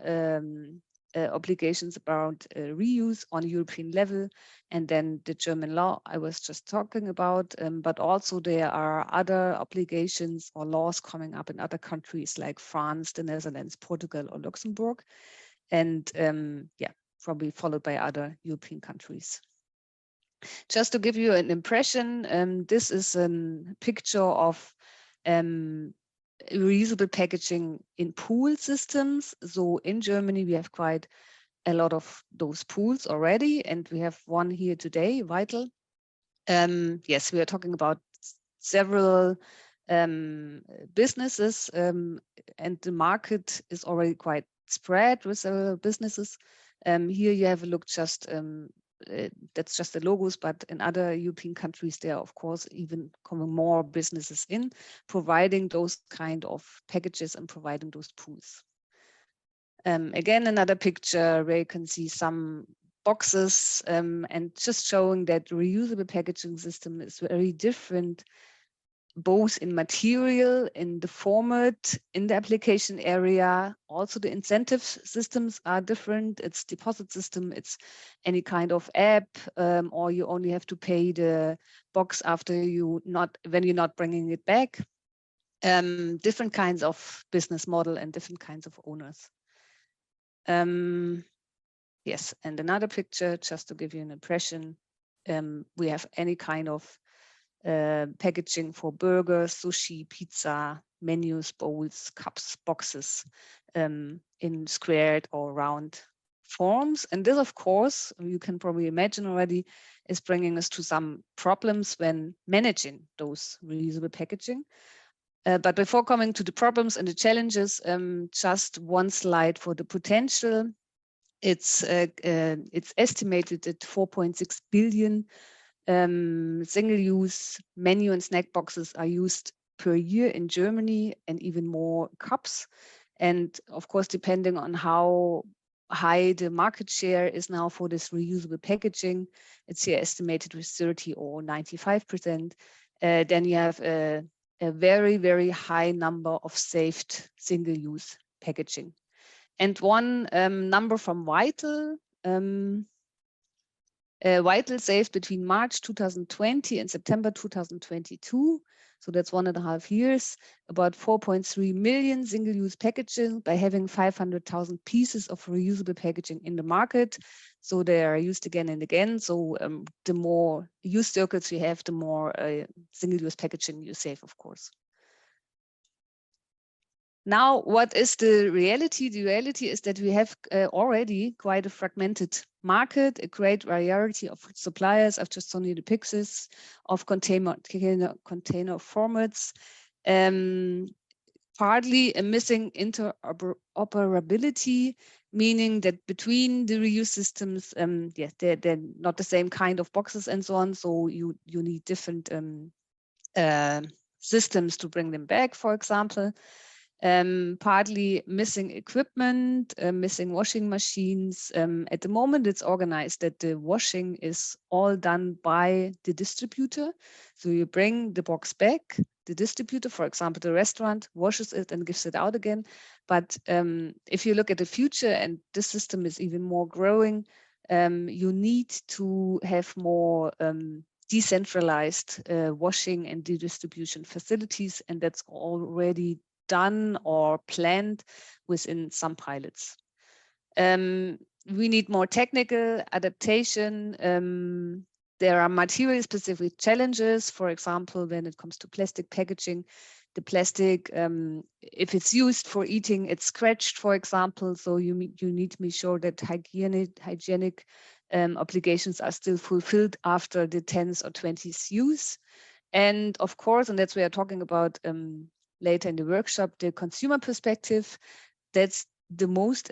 obligations about reuse on European level, and then the German law I was just talking about, but also there are other obligations or laws coming up in other countries like France, the Netherlands, Portugal, or Luxembourg, and yeah, probably followed by other European countries. Just to give you an impression, this is a picture of reusable packaging in pool systems. So in Germany, we have quite a lot of those pools already, and we have one here today, Vital. Yes, we are talking about several businesses, and the market is already quite spread with several businesses. Here you have a look, just that's just the logos, but in other European countries, there are of course even coming more businesses in providing those kind of packages and providing those pools. Again, another picture where you can see some boxes and just showing that reusable packaging system is very different, both in material, in the format, in the application area. Also the incentive systems are different. It's deposit system, it's any kind of app, or you only have to pay the box after when you're not bringing it back. Different kinds of business model and different kinds of owners. Yes, and another picture, just to give you an impression, we have any kind of packaging for burgers, sushi, pizza, menus, bowls, cups, boxes, in squared or round forms. And this, of course, you can probably imagine already, is bringing us to some problems when managing those reusable packaging. But before coming to the problems and the challenges, just one slide for the potential. It's estimated that 4.6 billion single-use menu and snack boxes are used per year in Germany, and even more cups. And of course, depending on how high the market share is now for this reusable packaging, it's here estimated with 30 or 95%. Then you have a very, very high number of saved single-use packaging. And one number from Vital, Vital saved between March 2020 and September 2022, so that's 1.5 years, about 4.3 million single-use packaging by having 500,000 pieces of reusable packaging in the market. So they are used again and again. So the more use circuits you have, the more single-use packaging you save, of course. Now, what is the reality? The reality is that we have already quite a fragmented market, a great variety of suppliers. I've just shown you the pictures of container formats, partly a missing interoperability, meaning that between the reuse systems, yeah, they're not the same kind of boxes and so on. So you need different systems to bring them back, for example. Partly missing equipment, missing washing machines. At the moment, it's organized that the washing is all done by the distributor. So you bring the box back, the distributor, for example, the restaurant, washes it and gives it out again. But if you look at the future, and this system is even more growing, you need to have more decentralized washing and redistribution facilities, and that's already done or planned within some pilots. We need more technical adaptation. There are material specific challenges. For example, when it comes to plastic packaging, the plastic, if it's used for eating, it's scratched, for example. So you need to be sure that hygienic obligations are still fulfilled after the 10th or 20th use. And of course, and that's what we're talking about later in the workshop, the consumer perspective. That's the most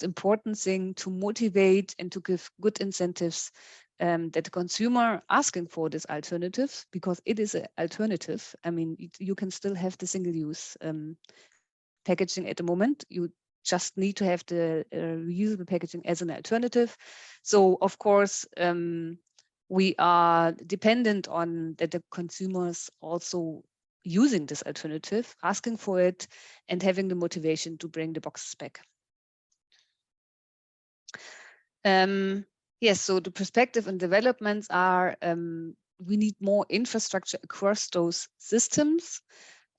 important thing, to motivate and to give good incentives that the consumer asking for this alternative, because it is an alternative. I mean, you can still have the single-use packaging at the moment. You just need to have the reusable packaging as an alternative. So of course, we are dependent on that the consumers also using this alternative, asking for it, and having the motivation to bring the boxes back. Yes, so the perspective and developments are we need more infrastructure across those systems,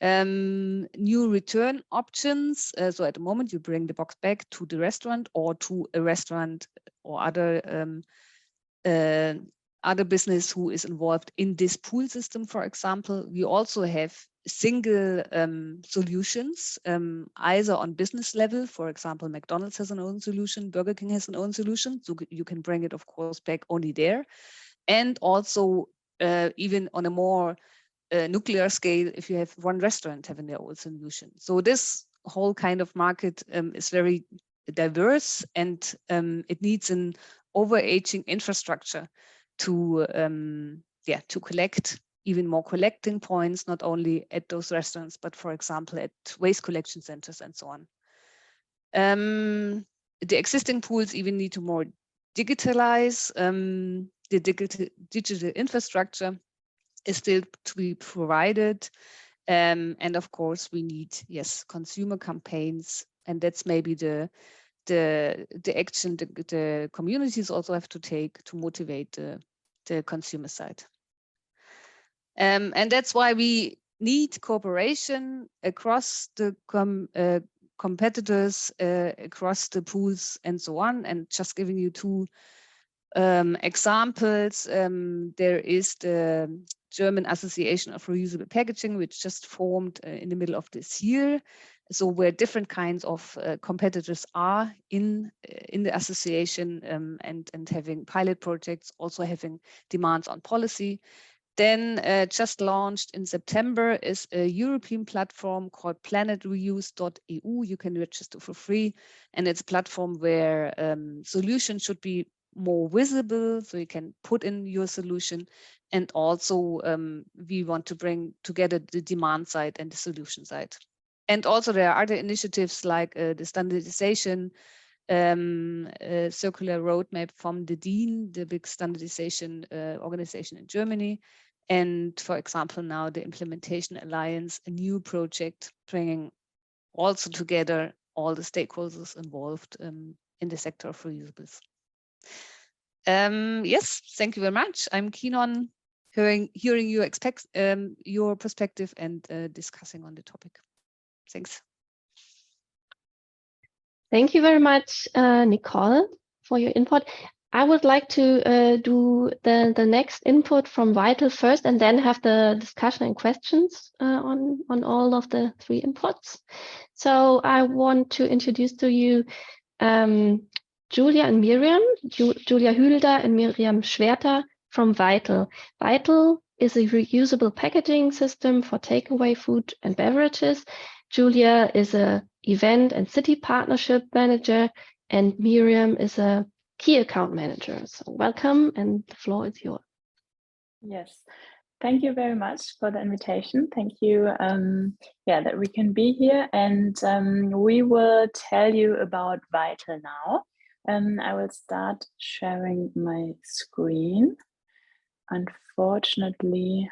new return options. So at the moment you bring the box back to the restaurant or to a restaurant or other business who is involved in this pool system, for example. We also have single solutions, either on business level. For example, McDonald's has an own solution, Burger King has an own solution, so you can bring it, of course, back only there. And also even on a more nuclear scale, if you have one restaurant having their own solution. So this whole kind of market is very diverse, and it needs an overarching infrastructure to collect even more collecting points, not only at those restaurants, but for example, at waste collection centers and so on. The existing pools even need to more digitalize. The digital infrastructure is still to be provided. And of course, we need, yes, consumer campaigns. And that's maybe the action the communities also have to take to motivate the consumer side. And that's why we need cooperation across the competitors, across the pools and so on. And just giving you two examples, there is the German Association of Reusable Packaging, which just formed in the middle of this year. So where different kinds of competitors are in the association and having pilot projects, also having demands on policy. Then just launched in September is a European platform called planetreuse.eu. You can register for free. And it's a platform where solutions should be more visible, so you can put in your solution. And also we want to bring together the demand side and the solution side. And also there are other initiatives like the standardization circular roadmap from the DIN, the big standardization organization in Germany. And for example, now the Implementation Alliance, a new project bringing also together all the stakeholders involved in the sector of reusables. Yes, thank you very much. I'm keen on hearing your perspective and discussing on the topic. Thanks. Thank you very much, Nicole, for your input. I would like to do the next input from Vital first, and then have the discussion and questions on all of the three inputs. So I want to introduce to you Julia and Miriam, Julia Hülder and Miriam Schwerter from Vital. Vital is a reusable packaging system for takeaway food and beverages. Julia is a event and city partnership manager, and Miriam is a key account manager. So welcome, and the floor is yours. Yes, thank you very much for the invitation. Thank you that we can be here, and we will tell you about Vital now. I will start sharing my screen. Unfortunately,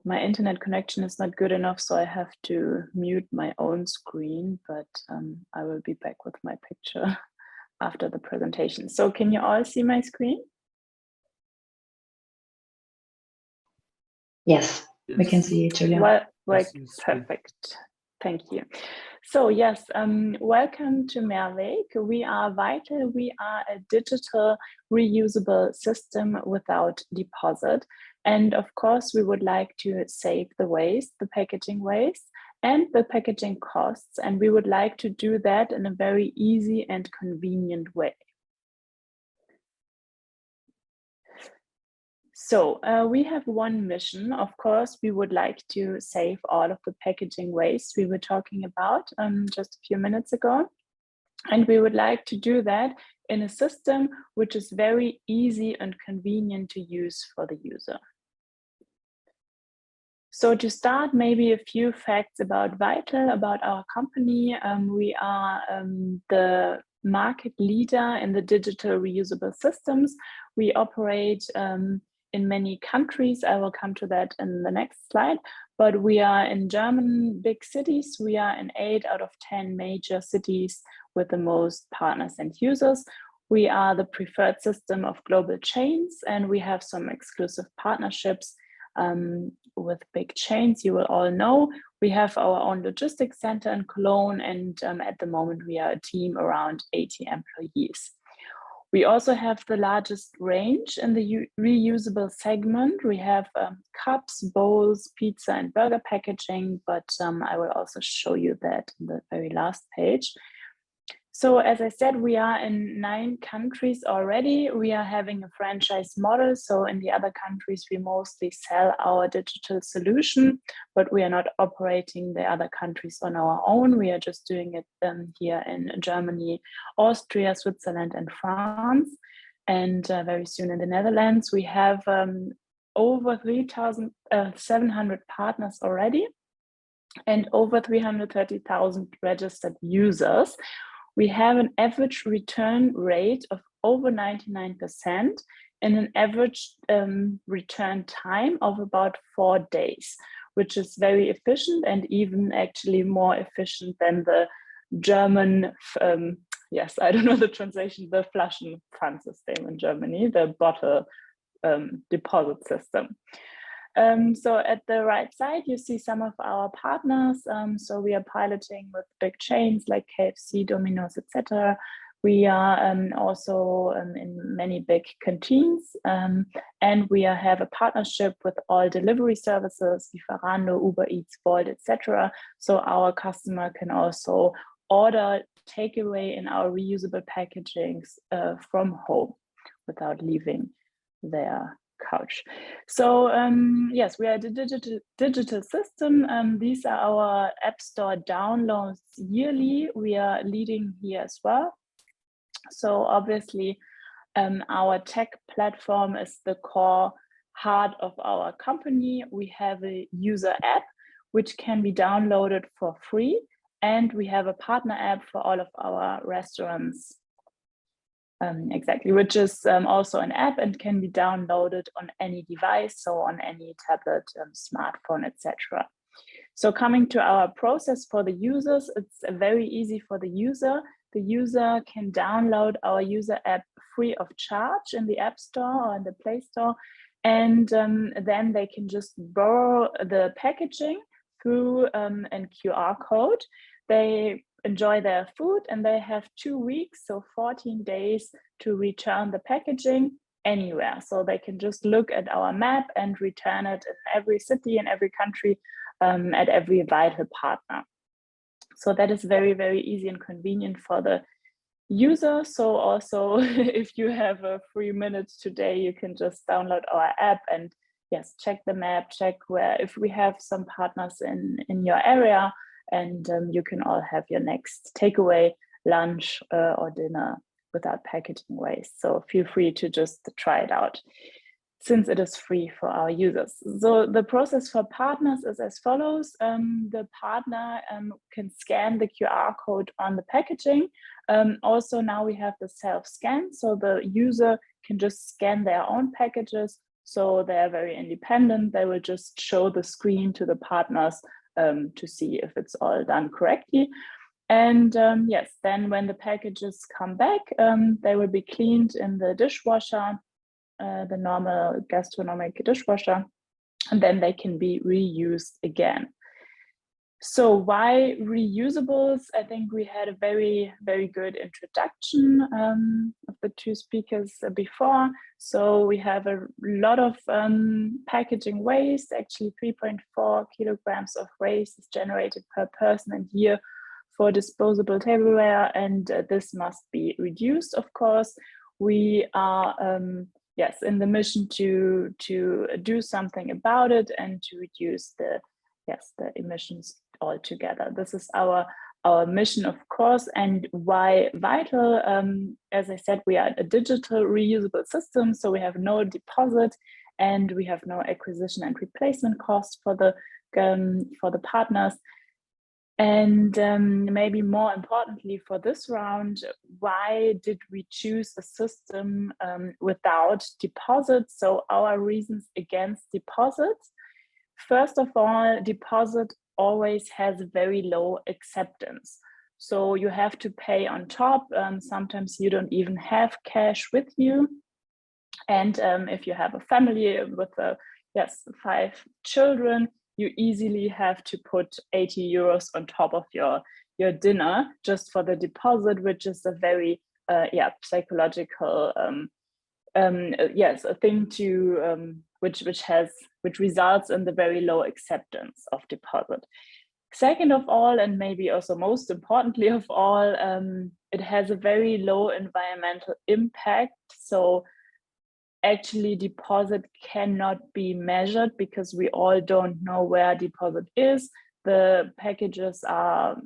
my internet connection is not good enough, so I have to mute my own screen, but I will be back with my picture after the presentation. So can you all see my screen? Yes, we can see you, Julia. Well, perfect. Thank you. So yes, welcome to Mehrweg. We are Vital. We are a digital reusable system without deposit. And of course, we would like to save the waste, the packaging waste, and the packaging costs. And we would like to do that in a very easy and convenient way. So we have one mission. Of course, we would like to save all of the packaging waste we were talking about just a few minutes ago. And we would like to do that in a system which is very easy and convenient to use for the user. So to start, maybe a few facts about Vital, about our company. We are the market leader in the digital reusable systems. We operate in many countries. I will come to that in the next slide, but we are in German big cities. We are in 8 out of 10 major cities with the most partners and users. We are the preferred system of global chains, and we have some exclusive partnerships with big chains. You will all know we have our own logistics center in Cologne, and at the moment we are a team around 80 employees. We also have the largest range in the reusable segment. We have cups, bowls, pizza and burger packaging, but I will also show you that in the very last page. So as I said, we are in 9 countries already. We are having a franchise model. So in the other countries, we mostly sell our digital solution, but we are not operating the other countries on our own. We are just doing it here in Germany, Austria, Switzerland, and France. And very soon in the Netherlands. We have over 3,700 partners already and over 330,000 registered users. We have an average return rate of over 99% and an average return time of about 4 days, which is very efficient and even actually more efficient than the German, yes, I don't know the translation, the Flaschenpfand-System in Germany, the bottle deposit system. So at the right side, you see some of our partners. So we are piloting with big chains like KFC, Domino's, etc. We are also in many big canteens, and we have a partnership with all delivery services, Lieferando, Uber Eats, Bolt, etc. So our customer can also order takeaway in our reusable packagings from home without leaving their couch. So yes, we are the digital system. These are our App Store downloads yearly. We are leading here as well. So obviously our tech platform is the core heart of our company. We have a user app which can be downloaded for free, and we have a partner app for all of our restaurants. Exactly, which is also an app and can be downloaded on any device, so on any tablet, smartphone, etc. So coming to our process for the users, it's very easy for the user. The user can download our user app free of charge in the App Store or in the Play Store, and then they can just borrow the packaging through a QR code. They enjoy their food and they have 2 weeks, so 14 days to return the packaging anywhere. So they can just look at our map and return it in every city and every country at every vital partner. So that is very, very easy and convenient for the user. So also if you have a free minute today, you can just download our app and yes, check the map, check where, if we have some partners in your area, and you can all have your next takeaway, lunch or dinner without packaging waste. So feel free to just try it out since it is free for our users. So the process for partners is as follows. The partner can scan the QR code on the packaging. Also now we have the self-scan, so the user can just scan their own packages. So they are very independent. They will just show the screen to the partners to see if it's all done correctly. And yes, then when the packages come back, they will be cleaned in the dishwasher, the normal gastronomic dishwasher, and then they can be reused again. So why reusables? I think we had a very, very good introduction of the 2 speakers before. So we have a lot of packaging waste. Actually 3.4 kilograms of waste is generated per person and year for disposable tableware, and this must be reduced, of course. We are yes, in the mission to do something about it and to reduce the emissions altogether. This is our mission, of course, and why vital. As I said, we are a digital reusable system, so we have no deposit and we have no acquisition and replacement costs for the partners. And maybe more importantly for this round, why did we choose a system without deposits? So our reasons against deposits. first of all, deposit always has very low acceptance. So you have to pay on top. Sometimes you don't even have cash with you. And if you have a family with 5 children, you easily have to put 80 euros on top of your dinner just for the deposit, which is a very psychological a thing to which results in the very low acceptance of deposit. Second of all, and maybe also most importantly of all, it has a very low environmental impact. So actually deposit cannot be measured because we all don't know where deposit is. The packages are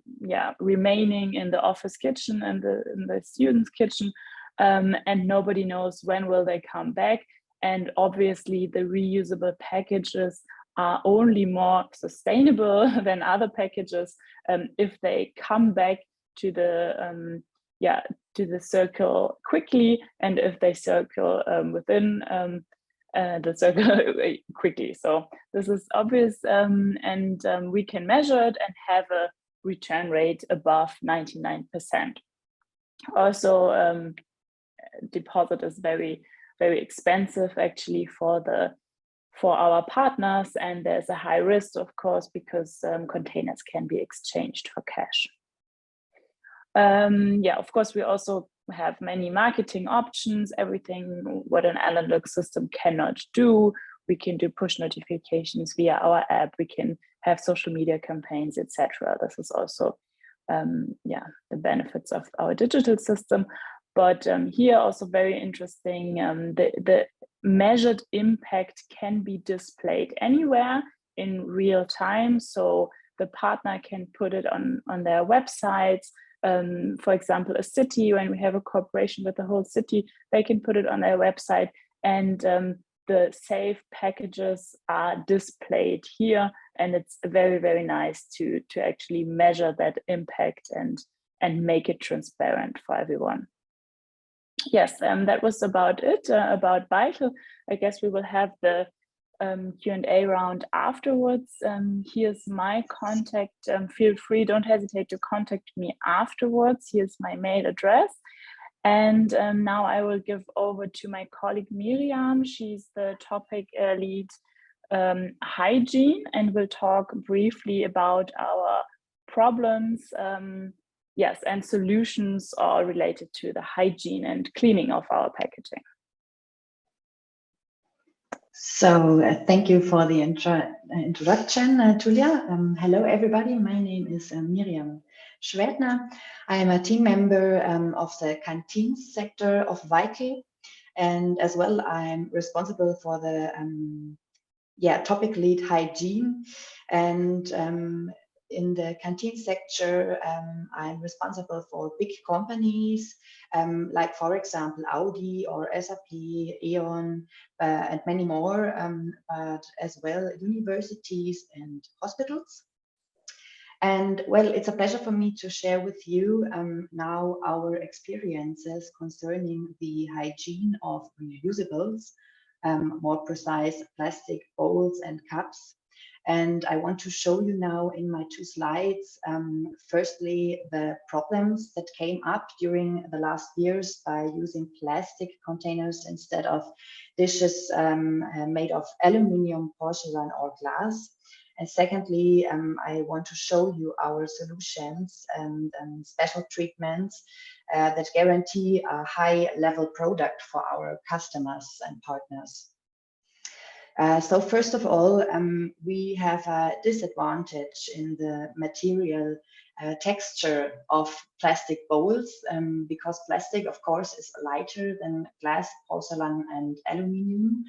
remaining in the office kitchen and in the student's kitchen, and nobody knows when will they come back. And obviously the reusable packages are only more sustainable than other packages if they come back to the circle quickly, and if they circle within the circle quickly. So this is obvious, and we can measure it and have a return rate above 99%. Also, deposit is very, very expensive actually for our partners, and there's a high risk, of course, because containers can be exchanged for cash. Of course, we also have many marketing options, everything what an analog system cannot do. We can do push notifications via our app, we can have social media campaigns, etc. This is also the benefits of our digital system. But here also very interesting, the measured impact can be displayed anywhere in real time. So the partner can put it on their websites. For example, a city, when we have a cooperation with the whole city, they can put it on their website, and the saved packages are displayed here. And it's very, very nice to actually measure that impact and make it transparent for everyone. Yes, that was about it, about Vital. I guess we will have the Q&A round afterwards. Here's my contact. Feel free, don't hesitate to contact me afterwards. Here's my mail address. And now I will give over to my colleague Miriam. She's the topic lead hygiene, and will talk briefly about our problems, and solutions are related to the hygiene and cleaning of our packaging. So thank you for the introduction, Julia. Hello, everybody. My name is Miriam Schwedner. I am a team member of the canteen sector of Vital, and as well I'm responsible for the topic lead hygiene. And in the canteen sector, I'm responsible for big companies, like, for example, Audi or SAP, E.ON, and many more, but as well universities and hospitals. And well, it's a pleasure for me to share with you now our experiences concerning the hygiene of reusables, more precise plastic bowls and cups. And I want to show you now in my 2 slides, firstly, the problems that came up during the last years by using plastic containers instead of dishes made of aluminum, porcelain, or glass. And secondly, I want to show you our solutions and special treatments that guarantee a high-level product for our customers and partners. So first of all, we have a disadvantage in the material texture of plastic bowls, because plastic, of course, is lighter than glass, porcelain, and aluminum.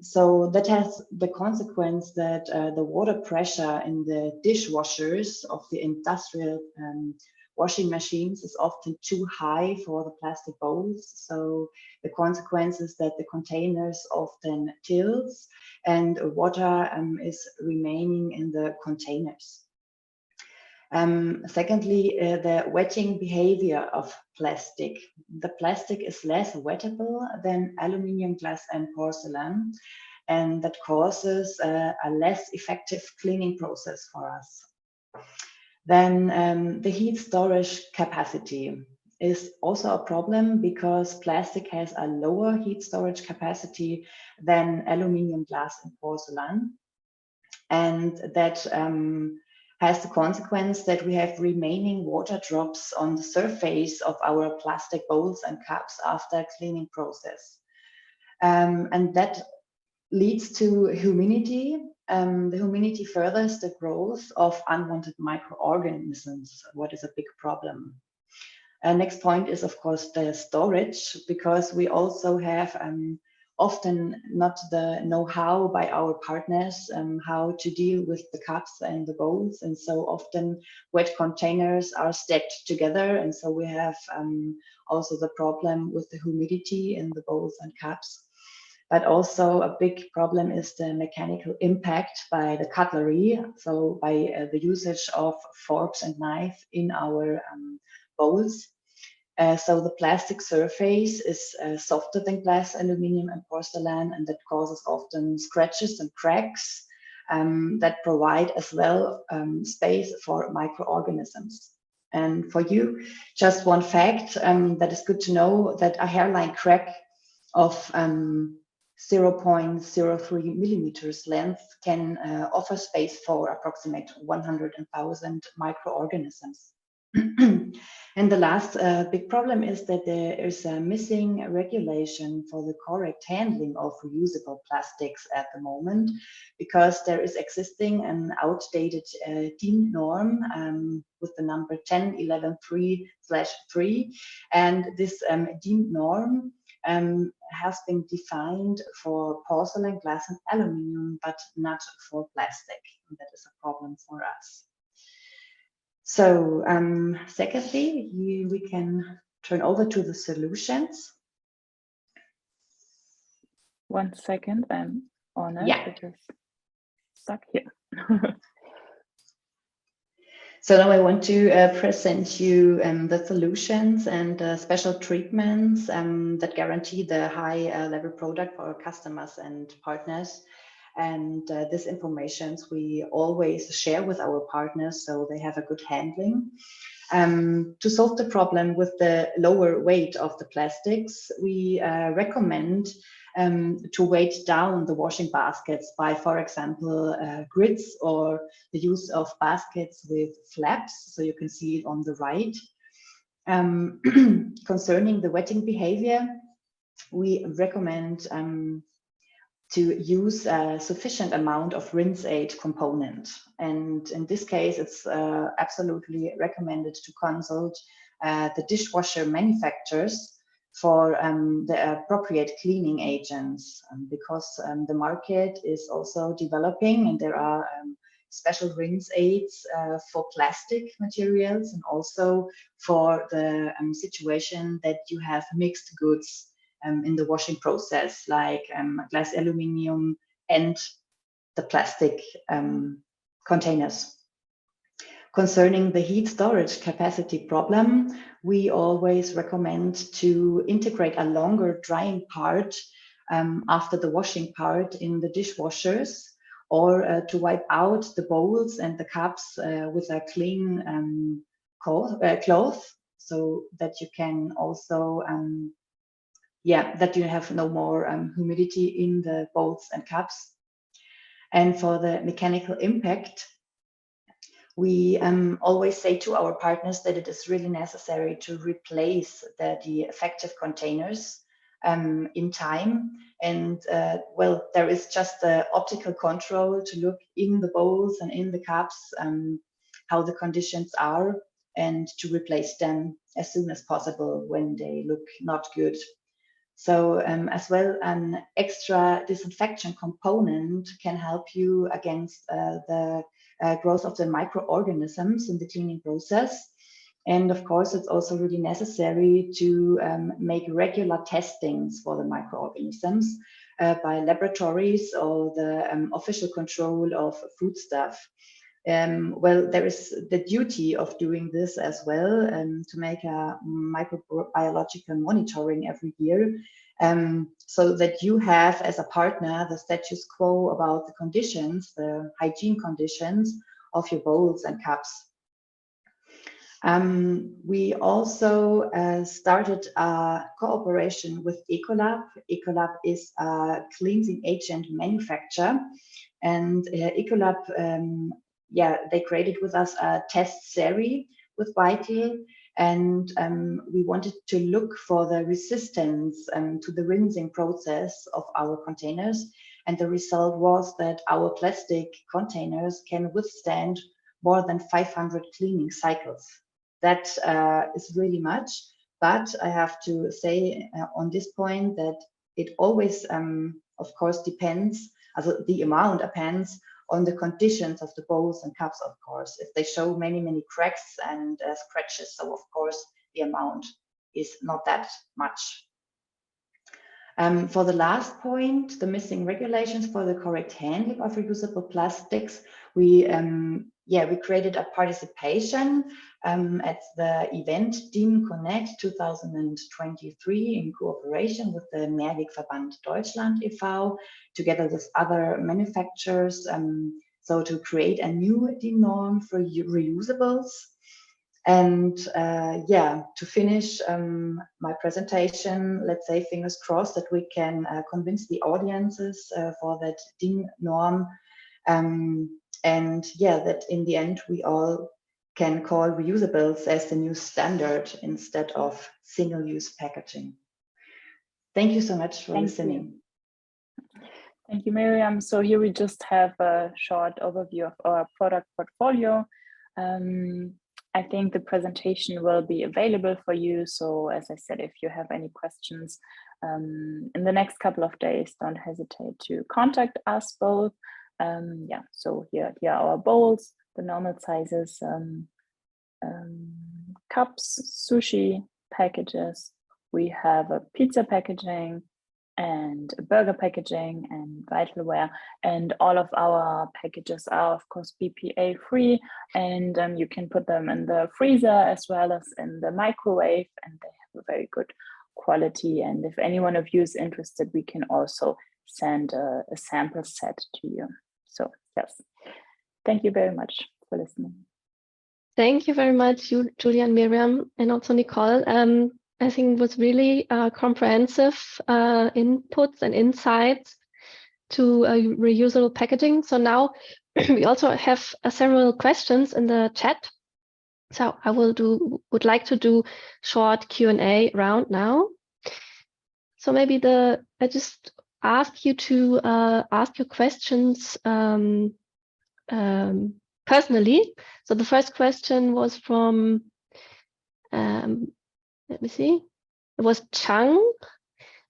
So that has the consequence that the water pressure in the dishwashers of the industrial washing machines is often too high for the plastic bowls. So the consequence is that the containers often tilts and water is remaining in the containers. Secondly, the wetting behavior of plastic. The plastic is less wettable than aluminum, glass, and porcelain. and that causes a less effective cleaning process for us. Then the heat storage capacity is also a problem because plastic has a lower heat storage capacity than aluminum, glass, and porcelain. And that has the consequence that we have remaining water drops on the surface of our plastic bowls and cups after a cleaning process. And that leads to humidity. The humidity furthers the growth of unwanted microorganisms, what is a big problem. Next point is, of course, the storage, because we also have often not the know-how by our partners how to deal with the cups and the bowls, and so often wet containers are stacked together, and so we have also the problem with the humidity in the bowls and cups. But also a big problem is the mechanical impact by the cutlery, so by the usage of forks and knives in our bowls. So the plastic surface is softer than glass, aluminum, and porcelain, and that causes often scratches and cracks that provide as well space for microorganisms. And for you, just one fact that is good to know, that a hairline crack of 0.03 millimeters length can offer space for approximately 100,000 microorganisms. And the last big problem is that there is a missing regulation for the correct handling of reusable plastics at the moment, because there is existing an outdated DIN norm with the number 10.11.3/3, and this DIN norm has been defined for porcelain, glass, and aluminum, but not for plastic. And that is a problem for us. So secondly, we can turn over to the solutions. 1 second, I'm on it. Yeah. It is stuck here. So now I want to present you the solutions and special treatments that guarantee the high level product for our customers and partners. And this information we always share with our partners so they have a good handling. To solve the problem with the lower weight of the plastics, we recommend to weight down the washing baskets by, for example, grids, or the use of baskets with flaps. So you can see it on the right. Concerning the wetting behavior, we recommend to use a sufficient amount of rinse aid component. And in this case, it's absolutely recommended to consult the dishwasher manufacturers for the appropriate cleaning agents, because the market is also developing, and there are special rinse aids for plastic materials, and also for the situation that you have mixed goods in the washing process, like glass, aluminum, and the plastic containers. Concerning the heat storage capacity problem, we always recommend to integrate a longer drying part after the washing part in the dishwashers, or to wipe out the bowls and the cups with a clean cloth, so that you can also that you have no more humidity in the bowls and cups. And for the mechanical impact, we always say to our partners that it is really necessary to replace the effective containers in time. And well, there is just the optical control to look in the bowls and in the cups how the conditions are, and to replace them as soon as possible when they look not good. So as well, an extra disinfection component can help you against the growth of the microorganisms in the cleaning process. And of course, it's also really necessary to make regular testings for the microorganisms by laboratories or the official control of foodstuff. Well, there is the duty of doing this as well, to make a microbiological monitoring every year, so that you have as a partner the status quo about the conditions, the hygiene conditions of your bowls and cups. We also started a cooperation with Ecolab. Ecolab is a cleansing agent manufacturer, and Ecolab, they created with us a test series with Vital, and we wanted to look for the resistance to the rinsing process of our containers. And the result was that our plastic containers can withstand more than 500 cleaning cycles. That is really much, but I have to say on this point that it always, of course, depends, also the amount depends on the conditions of the bowls and cups, of course. If they show many cracks and scratches, so of course the amount is not that much. For the last point, the missing regulations for the correct handling of reusable plastics, we created a participation at the event DIN Connect 2023 in cooperation with the Mehrwegverband Deutschland e.V. together with other manufacturers, so to create a new DIN norm for reusables. And to finish my presentation, let's say fingers crossed that we can convince the audiences for that DIN norm, and that in the end we all can call reusables as the new standard instead of single-use packaging. Thank you so much for listening. Thank you, Miriam. So here we just have a short overview of our product portfolio. I think the presentation will be available for you. So as I said, if you have any questions in the next couple of days, don't hesitate to contact us both. So here are our bowls, the normal sizes, cups, sushi packages. We have a pizza packaging and a burger packaging and vitalware, and all of our packages are of course BPA free, and you can put them in the freezer as well as in the microwave, and they have a very good quality. And if any one of you is interested, we can also send a sample set to you. So yes, thank you very much for listening. Thank you very much, Julia and Miriam, and also Nicole. I think it was really comprehensive inputs and insights to reusable packaging. So now we also have several questions in the chat. So I would like to do short Q&A round now. So maybe I just ask you to ask your questions personally. So the first question was from let me see. It was Chang.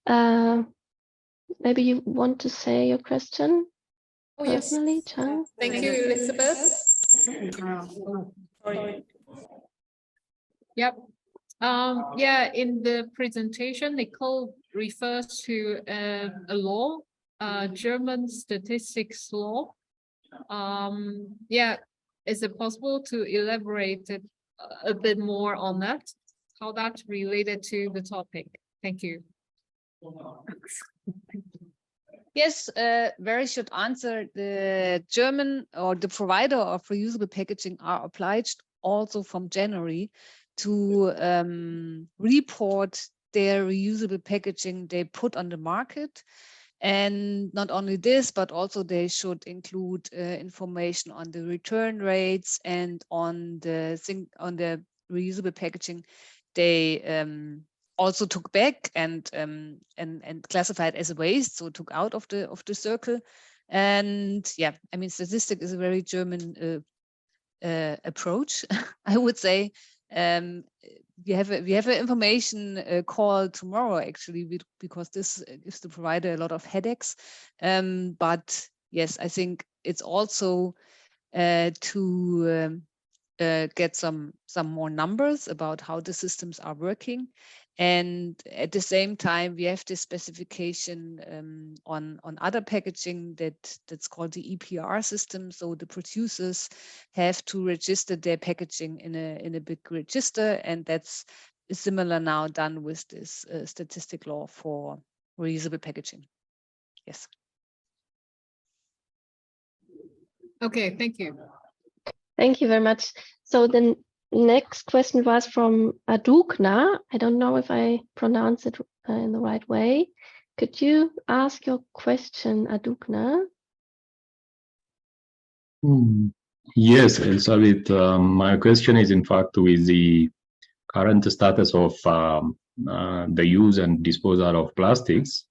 Maybe you want to say your question personally, yes. Chang? Thank you, Elisabeth. Yep. In the presentation, Nicole refers to a law, German statistics law. Is it possible to elaborate a bit more on that? How that's related to the topic? Thank you. Yes, very short answer. The German or the provider of reusable packaging are obliged also from January to report their reusable packaging they put on the market. And not only this, but also they should include information on the return rates and on the reusable packaging they also took back and classified as a waste, so took out of the circle. And yeah, I mean, statistic is a very German approach, I would say. We have an information call tomorrow actually, because this gives the provider a lot of headaches. But yes, I think it's also to get some more numbers about how the systems are working. And at the same time, we have this specification on other packaging that's called the EPR system. So the producers have to register their packaging in a big register, and that's similar now done with this statistic law for reusable packaging. Yes. Okay, thank you. Thank you very much. So the next question was from Adugna. I don't know if I pronounce it in the right way. Could you ask your question, Adugna? Yes, Elisabeth. My question is in fact with the current status of the use and disposal of plastics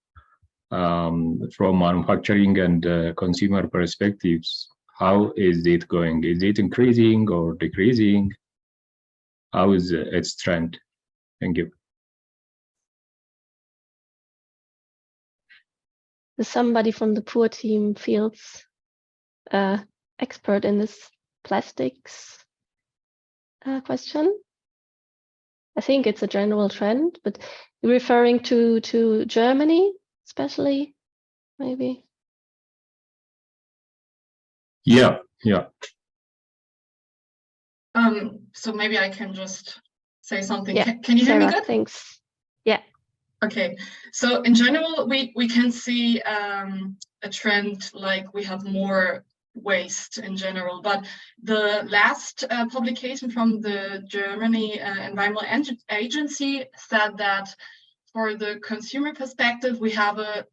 from manufacturing and consumer perspectives. How is it going? Is it increasing or decreasing? How is its trend? Thank you. Somebody from the poor team feels expert in this plastics question. I think it's a general trend, but you're referring to Germany, especially, maybe? Yeah. So maybe I can just say something. Yeah. Can you hear me good? Thanks. Yeah. Okay. So in general, we can see a trend like we have more waste in general, but the last publication from the Germany Environmental Agency said that for the consumer perspective, we have a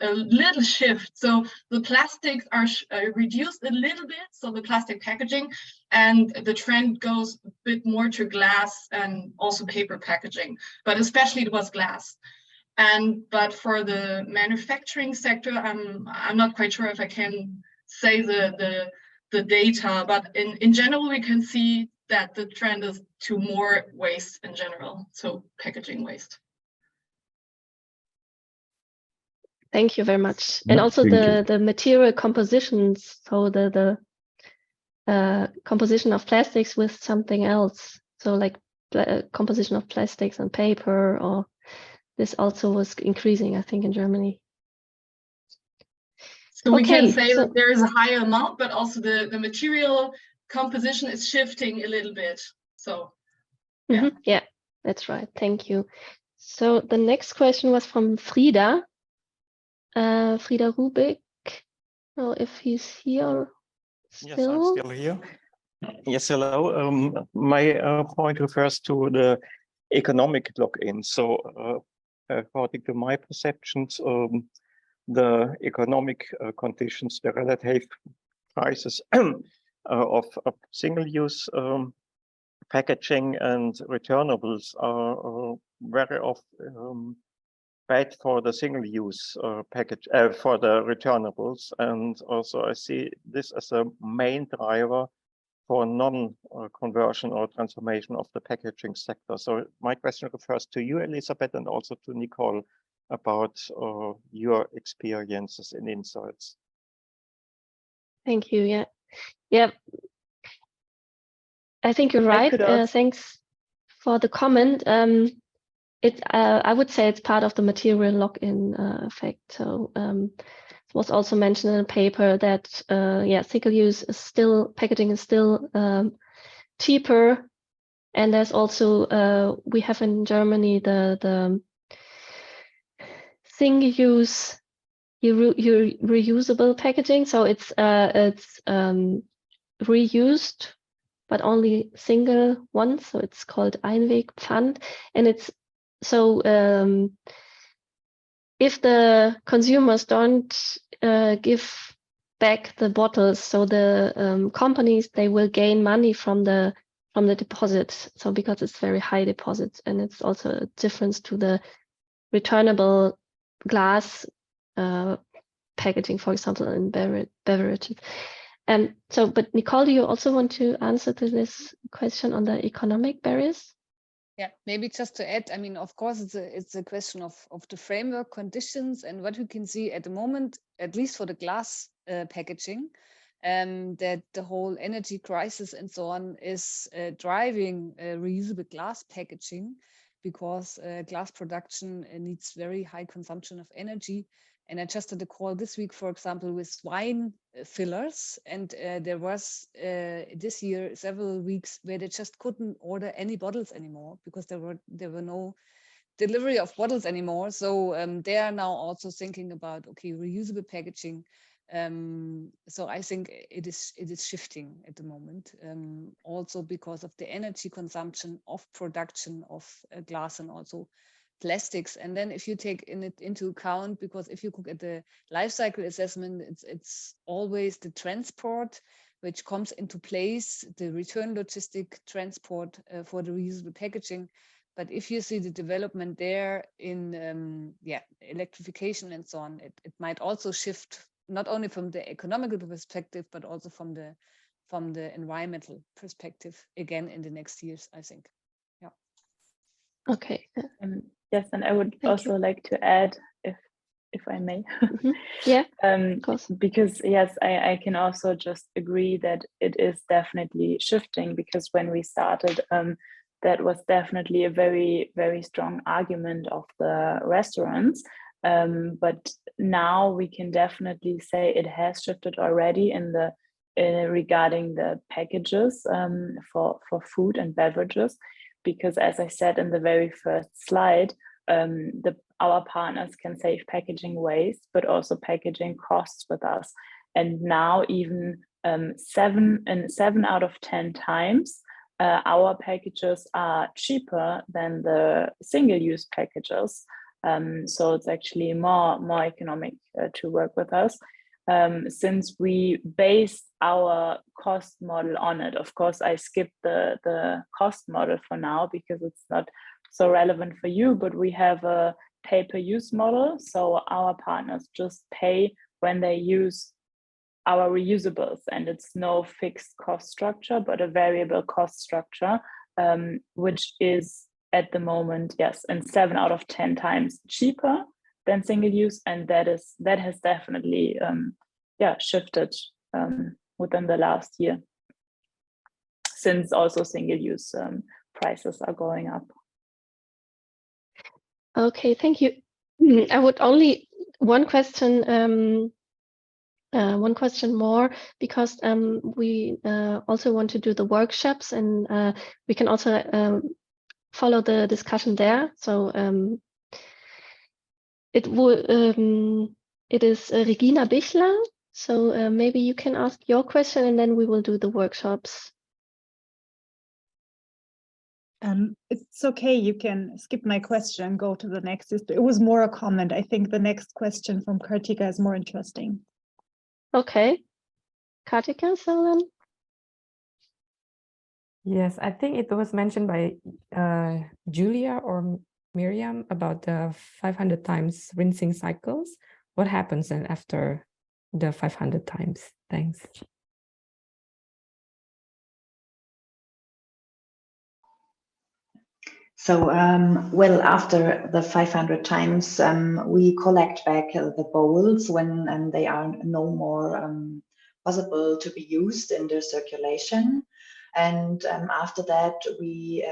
little shift. So the plastics are reduced a little bit, so the plastic packaging, and the trend goes a bit more to glass and also paper packaging, but especially it was glass. But for the manufacturing sector, I'm not quite sure if I can say the data, but in general, we can see that the trend is to more waste in general, so packaging waste. Thank you very much. And also the material compositions, so the composition of plastics with something else. So like composition of plastics and paper, or this also was increasing, I think, in Germany. So we can say that there is a higher amount, but also the material composition is shifting a little bit. So yeah. Yeah, that's right. Thank you. So the next question was from Frida. Frida Rubik. Well, if he's here still. Yes, I'm still here. Yes, hello. My point refers to the economic lock-in. So according to my perceptions, the economic conditions, the relative prices of single-use packaging and returnables are very often bad for the single-use package, for the returnables. And also I see this as a main driver for non-conversion or transformation of the packaging sector. So my question refers to you, Elisabeth, and also to Nicole about your experiences and insights. Thank you. Yeah. I think you're right. Thanks for the comment. I would say it's part of the material lock-in effect. So it was also mentioned in the paper that single-use packaging is still cheaper, and there's also we have in Germany the single-use reusable packaging. So it's reused, but only single ones. So it's called Einwegpfand, and it's so if the consumers don't give back the bottles, so the companies, they will gain money from the deposit. So because it's very high deposit, and it's also a difference to the returnable glass packaging, for example, in beverages. But Nicole, do you also want to answer to this question on the economic barriers? Yeah, maybe just to add, I mean, of course, it's a question of the framework conditions, and what we can see at the moment, at least for the glass packaging, that the whole energy crisis and so on is driving reusable glass packaging. because glass production needs very high consumption of energy. And I just had a call this week, for example, with wine fillers, and there was this year several weeks where they just couldn't order any bottles anymore because there were no delivery of bottles anymore. So they are now also thinking about, okay, reusable packaging. So I think it is shifting at the moment, also because of the energy consumption of production of glass and also plastics. And then if you take into account, because if you look at the life cycle assessment, it's always the transport which comes into place, the return logistic transport for the reusable packaging. But if you see the development there in electrification and so on, it might also shift not only from the economical perspective, but also from the environmental perspective again in the next years, I think. Yeah. Okay. Yes, and I would also like to add, if I may. Yeah, of course. Because yes, I can also just agree that it is definitely shifting, because when we started, that was definitely a very, very strong argument of the restaurants. But now we can definitely say it has shifted already regarding the packages for food and beverages, because as I said in the very first slide, our partners can save packaging waste, but also packaging costs with us. And now even 7 out of 10 times, our packages are cheaper than the single-use packages. So it's actually more economic to work with us, since we base our cost model on it. Of course, I skipped the cost model for now because it's not so relevant for you, but we have a pay-per-use model. So our partners just pay when they use our reusables, and it's no fixed cost structure, but a variable cost structure, which is at the moment, yes, and 7 out of 10 times cheaper than single use, and that has definitely shifted within the last year, since also single use prices are going up. Okay, thank you. I would only one question more, because we also want to do the workshops, and we can also follow the discussion there. So it is Regina Bichler. So maybe you can ask your question, and then we will do the workshops. It's okay, you can skip my question and go to the next. It was more a comment. I think the next question from Kartika is more interesting. Okay, Kartika, so then. Yes, I think it was mentioned by Julia or Miriam about the 500 times rinsing cycles. What happens then after the 500 times? Thanks. So, well, after the 500 times, we collect back the bowls when they are no more possible to be used in the circulation. And after that, we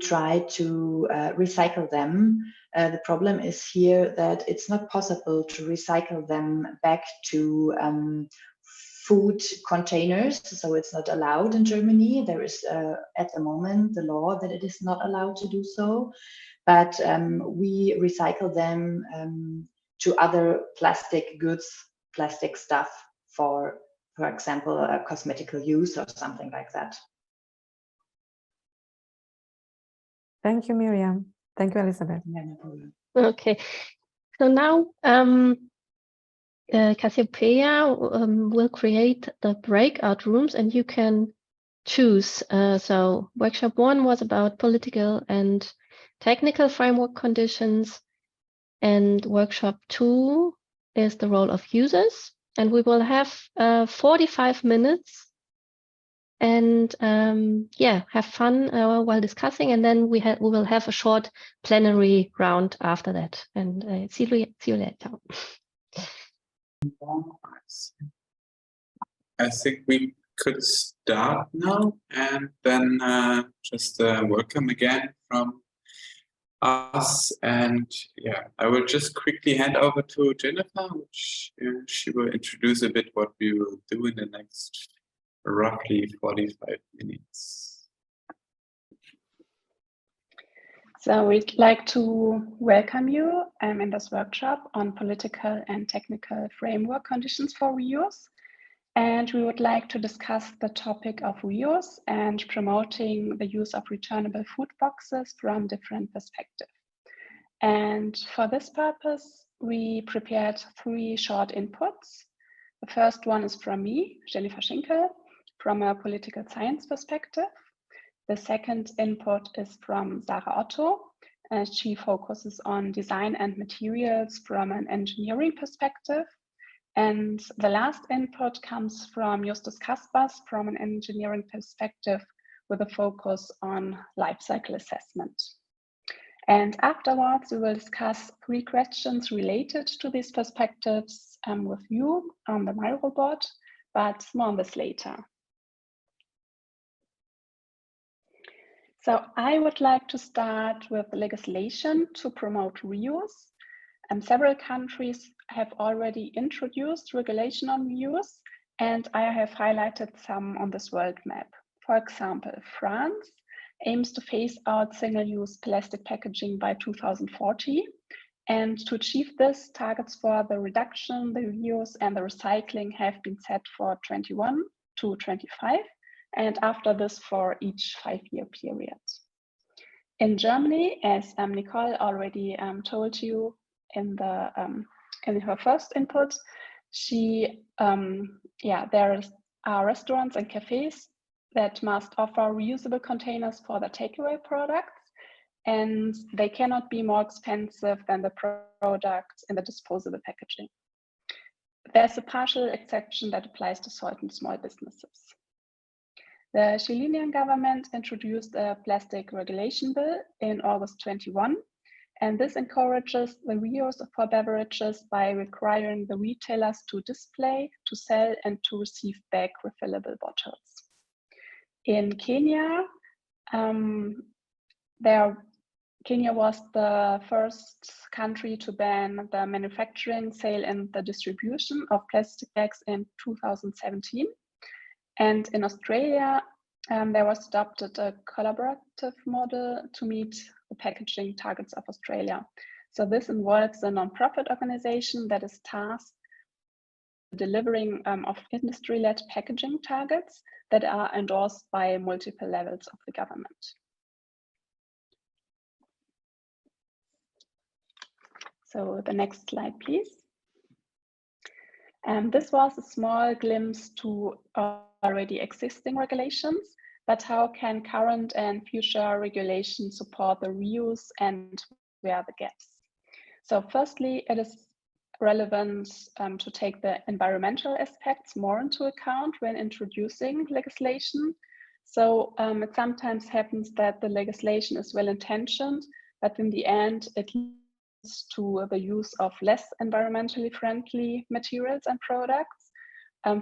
try to recycle them. The problem is here that it's not possible to recycle them back to food containers, so it's not allowed in Germany. There is at the moment the law that it is not allowed to do so, but we recycle them to other plastic goods, plastic stuff for example, cosmetical use or something like that. Thank you, Miriam. Thank you, Elisabeth. No problem. Okay, so now Cassiopeia will create the breakout rooms, and you can choose. So workshop 1 was about political and technical framework conditions, and workshop 2 is the role of users, and we will have 45 minutes and have fun while discussing, and then we will have a short plenary round after that, and see you later. I think we could start now, and then just welcome again from us. And yeah, I will just quickly hand over to Jennifer, which she will introduce a bit what we will do in the next roughly 45 minutes. So we'd like to welcome you in this workshop on political and technical framework conditions for reuse. And we would like to discuss the topic of reuse and promoting the use of returnable food boxes from different perspectives. And for this purpose, we prepared 3 short inputs. The first one is from me, Jennifer Schinkel, from a political science perspective. The second input is from Sarah Otto, and she focuses on design and materials from an engineering perspective. And the last input comes from Justus Kaspers from an engineering perspective with a focus on life cycle assessment. And afterwards, we will discuss 3 questions related to these perspectives with you on the Miro board, but more on this later. So I would like to start with legislation to promote reuse. Several countries have already introduced regulation on reuse, and I have highlighted some on this world map. For example, France aims to phase out single-use plastic packaging by 2040. And to achieve this, targets for the reduction, the reuse, and the recycling have been set for 21 to 25. And after this for each 5-year period. In Germany, as Nicole already told you in her first input, there are restaurants and cafes that must offer reusable containers for their takeaway products, and they cannot be more expensive than the products in the disposable packaging. There's a partial exception that applies to certain small businesses. The Chilean government introduced a plastic regulation bill in August 21, and this encourages the reuse for beverages by requiring the retailers to display, to sell, and to receive back refillable bottles. In Kenya, Kenya was the first country to ban the manufacturing, sale, and the distribution of plastic bags in 2017. And in Australia, there was adopted a collaborative model to meet the packaging targets of Australia. So this involves a non-profit organization that is tasked with delivering of industry-led packaging targets that are endorsed by multiple levels of the government. So the next slide, please. This was a small glimpse to already existing regulations, but how can current and future regulations support the reuse and where are the gaps? So firstly, it is relevant to take the environmental aspects more into account when introducing legislation. So it sometimes happens that the legislation is well-intentioned, but in the end, it leads to the use of less environmentally friendly materials and products.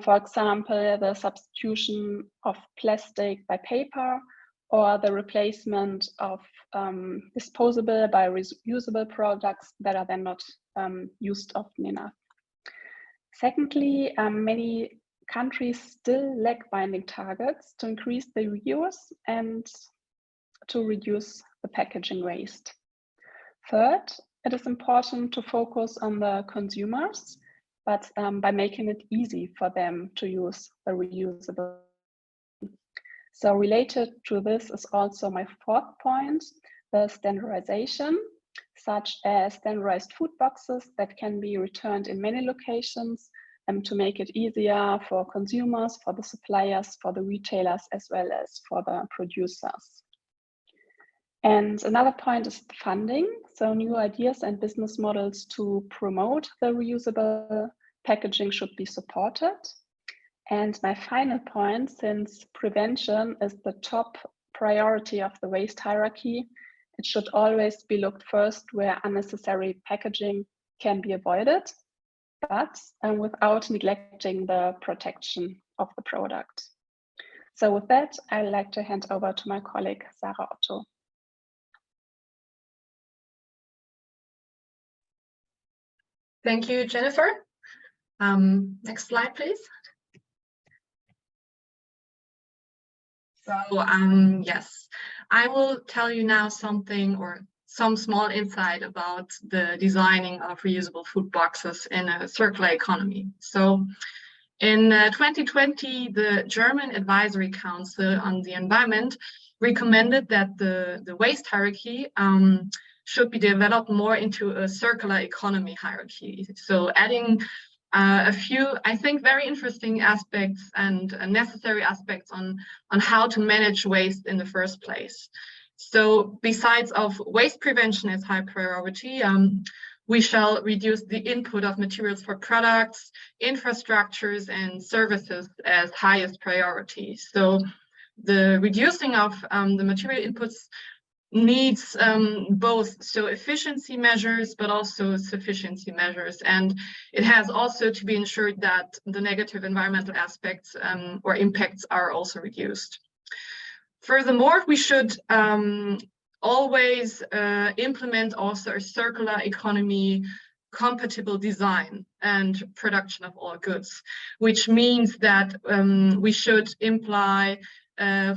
For example, the substitution of plastic by paper, or the replacement of disposable by reusable products that are then not used often enough. Secondly, many countries still lack binding targets to increase the reuse and to reduce the packaging waste. Third, it is important to focus on the consumers, but by making it easy for them to use the reusable. So related to this is also my fourth point, the standardization, such as standardized food boxes that can be returned in many locations to make it easier for consumers, for the suppliers, for the retailers, as well as for the producers. And another point is funding. So new ideas and business models to promote the reusable packaging should be supported. And my final point, since prevention is the top priority of the waste hierarchy, it should always be looked first where unnecessary packaging can be avoided, but without neglecting the protection of the product. So with that, I'd like to hand over to my colleague, Sarah Otto. Thank you, Jennifer. Next slide, please. So yes, I will tell you now something or some small insight about the designing of reusable food boxes in a circular economy. So in 2020, the German Advisory Council on the Environment recommended that the waste hierarchy should be developed more into a circular economy hierarchy. So adding a few, I think, very interesting aspects and necessary aspects on how to manage waste in the first place. So besides of waste prevention as high priority, we shall reduce the input of materials for products, infrastructures, and services as highest priority. So the reducing of the material inputs needs both efficiency measures, but also sufficiency measures. And it has also to be ensured that the negative environmental aspects or impacts are also reduced. Furthermore, we should always implement also a circular economy compatible design and production of all goods, which means that we should imply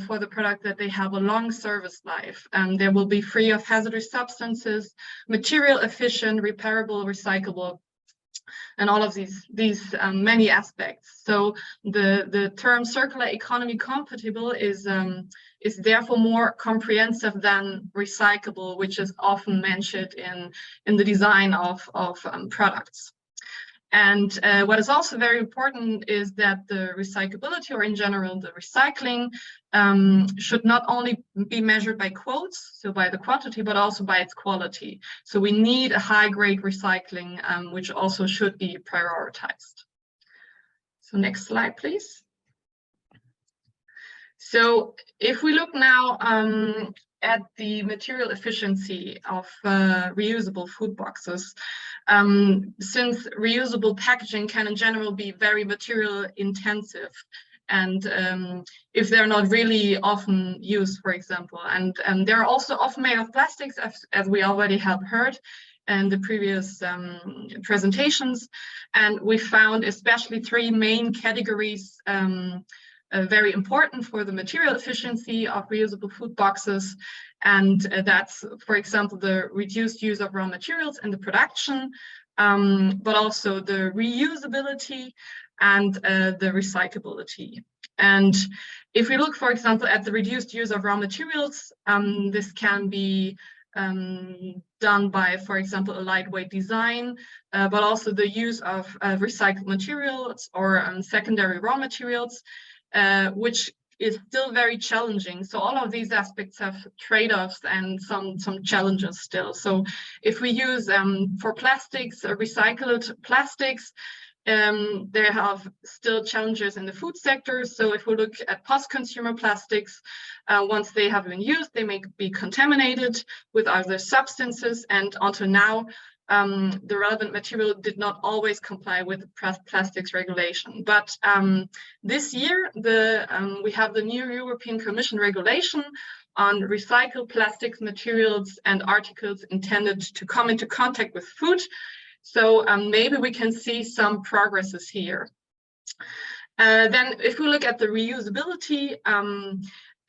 for the product that they have a long service life. They will be free of hazardous substances, material efficient, repairable, recyclable, and all of these many aspects. So the term circular economy compatible is therefore more comprehensive than recyclable, which is often mentioned in the design of products. And what is also very important is that the recyclability, or in general the recycling, should not only be measured by quotes, so by the quantity, but also by its quality. So we need a high-grade recycling, which also should be prioritized. So next slide, please. So if we look now at the material efficiency of reusable food boxes, since reusable packaging can in general be very material intensive, and if they're not really often used, for example, and they're also often made of plastics, as we already have heard in the previous presentations, and we found especially three main categories very important for the material efficiency of reusable food boxes. And that's, for example, the reduced use of raw materials in the production, but also the reusability and the recyclability. And if we look, for example, at the reduced use of raw materials, this can be done by, for example, a lightweight design, but also the use of recycled materials or secondary raw materials, which is still very challenging. So all of these aspects have trade-offs and some challenges still. So if we use for plastics, recycled plastics, they have still challenges in the food sector. So if we look at post-consumer plastics, once they have been used, they may be contaminated with other substances, and until now, the relevant material did not always comply with the plastics regulation. But this year, we have the new European Commission regulation on recycled plastics materials and articles intended to come into contact with food. So maybe we can see some progresses here. Then if we look at the reusability,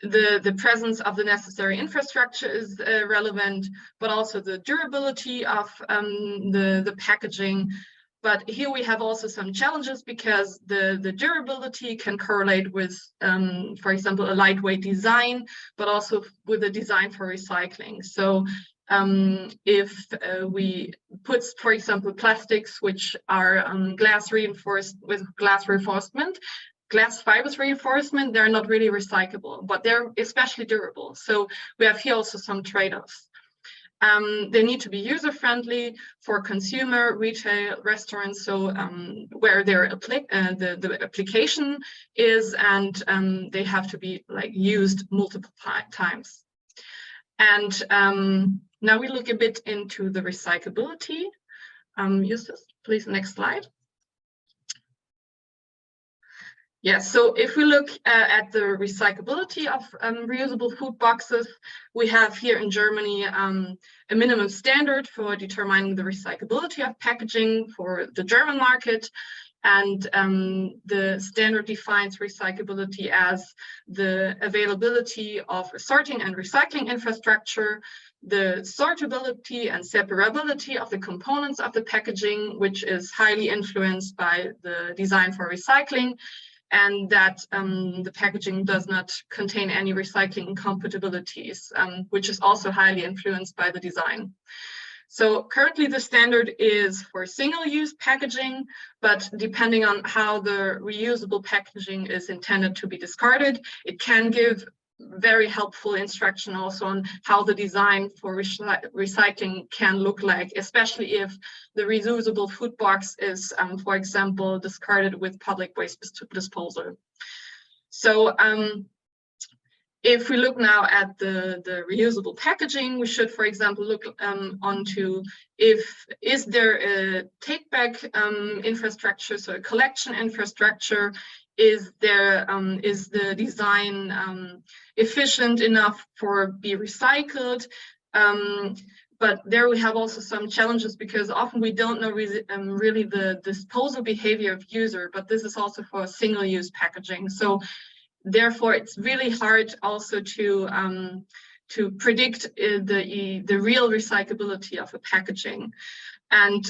the presence of the necessary infrastructure is relevant, but also the durability of the packaging. But here we have also some challenges, because the durability can correlate with, for example, a lightweight design, but also with a design for recycling. So if we put, for example, plastics which are glass reinforced with glass reinforcement, glass fibers reinforcement, they're not really recyclable, but they're especially durable. So we have here also some trade-offs. They need to be user-friendly for consumer, retail, restaurants, so where the application is, and they have to be used multiple times. And now we look a bit into the recyclability. Justus, please, next slide. Yeah, so if we look at the recyclability of reusable food boxes, we have here in Germany a minimum standard for determining the recyclability of packaging for the German market. And the standard defines recyclability as the availability of sorting and recycling infrastructure, the sortability and separability of the components of the packaging, which is highly influenced by the design for recycling, and that the packaging does not contain any recycling incompatibilities, which is also highly influenced by the design. So currently the standard is for single-use packaging, but depending on how the reusable packaging is intended to be discarded, it can give very helpful instruction also on how the design for recycling can look like, especially if the reusable food box is, for example, discarded with public waste disposal. So if we look now at the reusable packaging, we should, for example, look onto is there a take-back infrastructure, so a collection infrastructure. Is the design efficient enough for be recycled? But there we have also some challenges because often we don't know really the disposal behavior of user, but this is also for single-use packaging. So therefore, it's really hard also to predict the real recyclability of a packaging. And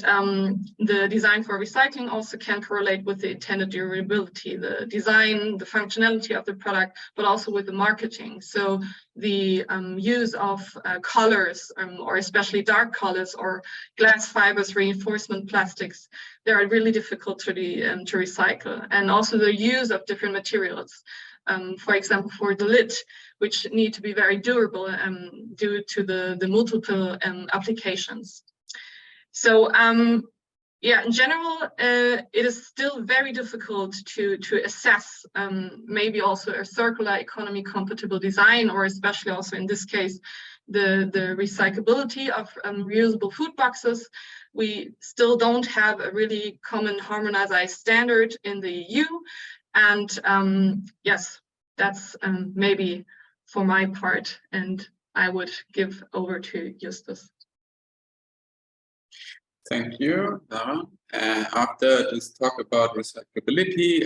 the design for recycling also can correlate with the intended durability, the design, the functionality of the product, but also with the marketing. So the use of colors, or especially dark colors or glass fibers, reinforcement plastics, they are really difficult to recycle. And also the use of different materials. For example, for the lid, which need to be very durable due to the multiple applications. So yeah, in general, it is still very difficult to assess maybe also a circular economy compatible design, or especially also in this case, the recyclability of reusable food boxes. We still don't have a really common harmonized standard in the EU. And yes, that's maybe for my part, and I would give over to Justus. Thank you, Lara. After this talk about recyclability,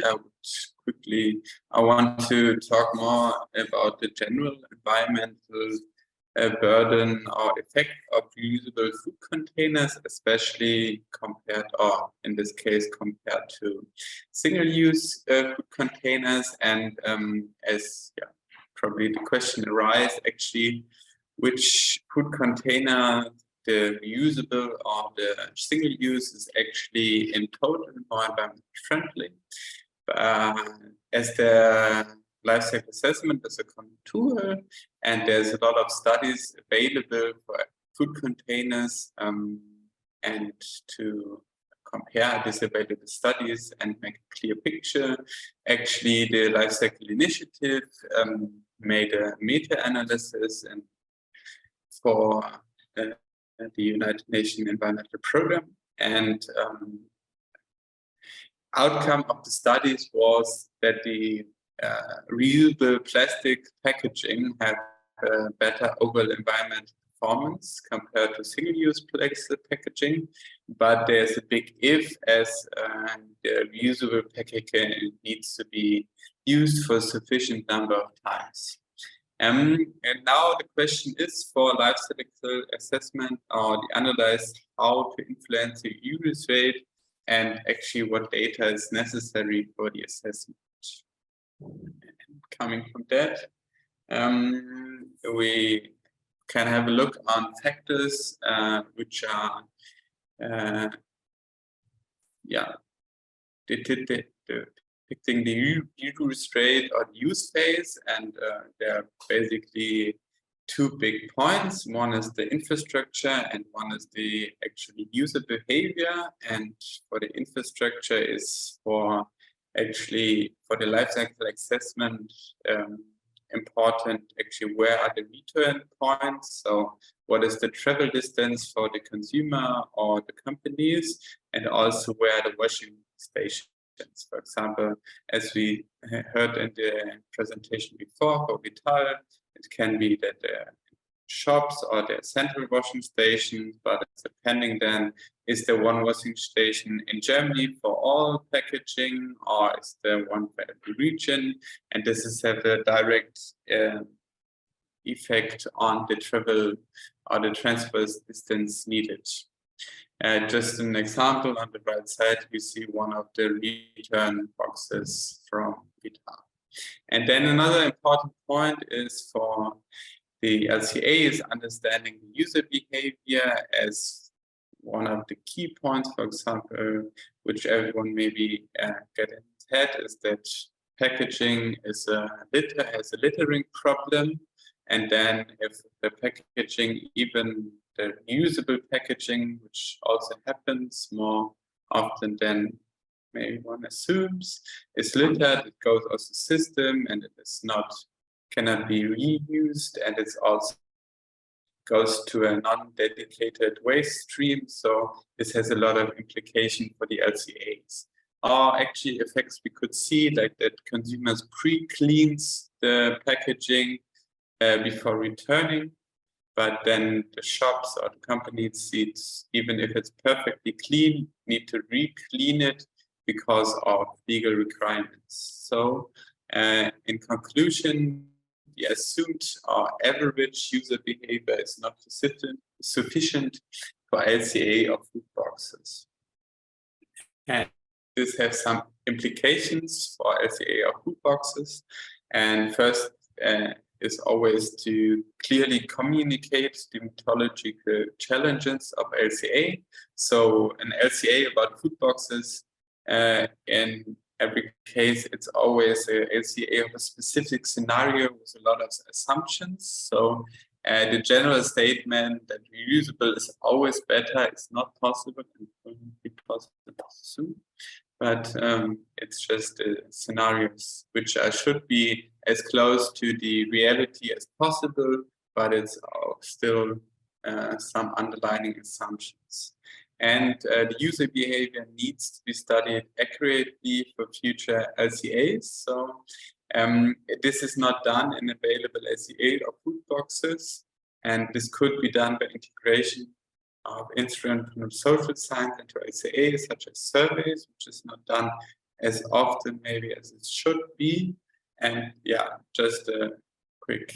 I want to talk more about the general environmental burden or effect of reusable food containers, especially compared, or in this case, compared to single-use food containers. And as probably the question arises, actually, which food container, the reusable or the single use, is actually in total more environmentally friendly. As the life cycle assessment is a common tool, and there's a lot of studies available for food containers, and to compare these available studies and make a clear picture, actually the Life Cycle Initiative made a meta-analysis and for the United Nations Environmental Program, and outcome of the studies was that the reusable plastic packaging had better overall environmental performance compared to single-use plastic packaging, but there's a big if, as the reusable packaging needs to be used for a sufficient number of times. And now the question is for life cycle assessment or the analyze how to influence the use rate and actually what data is necessary for the assessment. And coming from that, we can have a look on factors which are depicting the use rate or the use phase, and there are basically two big points. One is the infrastructure and one is the actually user behavior. And for the infrastructure is for the life cycle assessment important actually where are the return points, so what is the travel distance for the consumer or the companies, and also where are the washing stations. For example, as we heard in the presentation before, for Wuppertal, it can be that shops or the central washing stations, but it's depending then, is there one washing station in Germany for all packaging, or is there one for every region? And this is have a direct effect on the travel or the transfer distance needed. Just an example, on the right side, we see one of the return boxes from Wuppertal. And then another important point is for the LCA is understanding the user behavior as one of the key points, for example, which everyone maybe get in his head, is that packaging is has a littering problem. And then if the packaging, even the usable packaging, which also happens more often than maybe one assumes, is littered, it goes off the system and it is not, cannot be reused, and it also goes to a non-dedicated waste stream. So this has a lot of implication for the LCAs. Or actually effects we could see, like that consumers pre-cleans the packaging before returning, but then the shops or the companies, even if it's perfectly clean, need to re-clean it because of legal requirements. So in conclusion, the assumed or average user behavior is not sufficient for LCA of food boxes. And this has some implications for LCA of food boxes. And first is always to clearly communicate the methodological challenges of LCA. So an LCA about food boxes, in every case, it's always a LCA of a specific scenario with a lot of assumptions. So the general statement that reusable is always better is not possible and won't be possible soon. But it's just scenarios which should be as close to the reality as possible, but it's still some underlying assumptions. And the user behavior needs to be studied accurately for future LCAs. So this is not done in available LCA of food boxes, and this could be done by integration of instruments from social science into LCA, such as surveys, which is not done as often maybe as it should be. And yeah, just a quick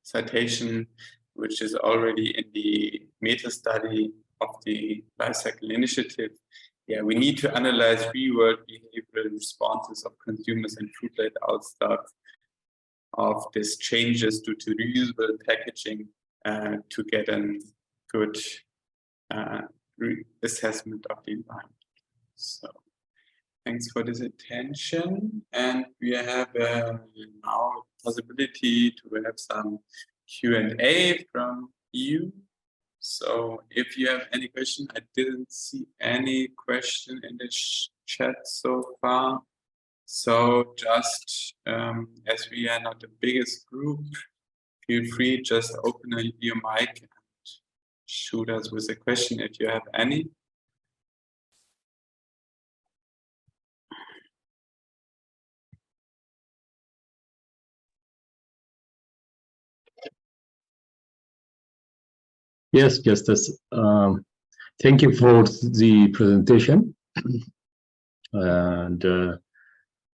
citation, which is already in the meta-study of the Lifecycle Initiative. Yeah, we need to analyze real-world behavioral responses of consumers and food layout stuff of these changes due to reusable packaging to get a good assessment of the environment. So thanks for this attention. And we have now possibility to have some Q&A from you. So if you have any question, I didn't see any question in the chat so far. So just as we are not the biggest group, feel free just open your mic and shoot us with a question if you have any. Yes, Justice. Thank you for the presentation. And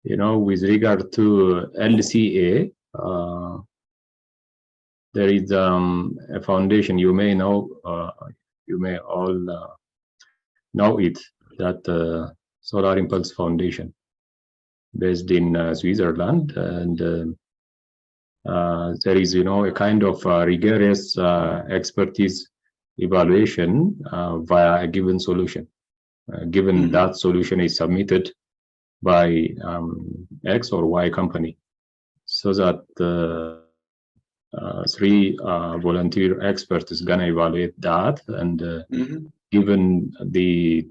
you know, with regard to LCA, there is a foundation you may know, you may all know it, that Solar Impulse Foundation, based in Switzerland, and there is, you know, a kind of rigorous expertise evaluation via a given solution. Given that solution is submitted by X or Y company, so that 3 volunteer experts is gonna evaluate that, and given the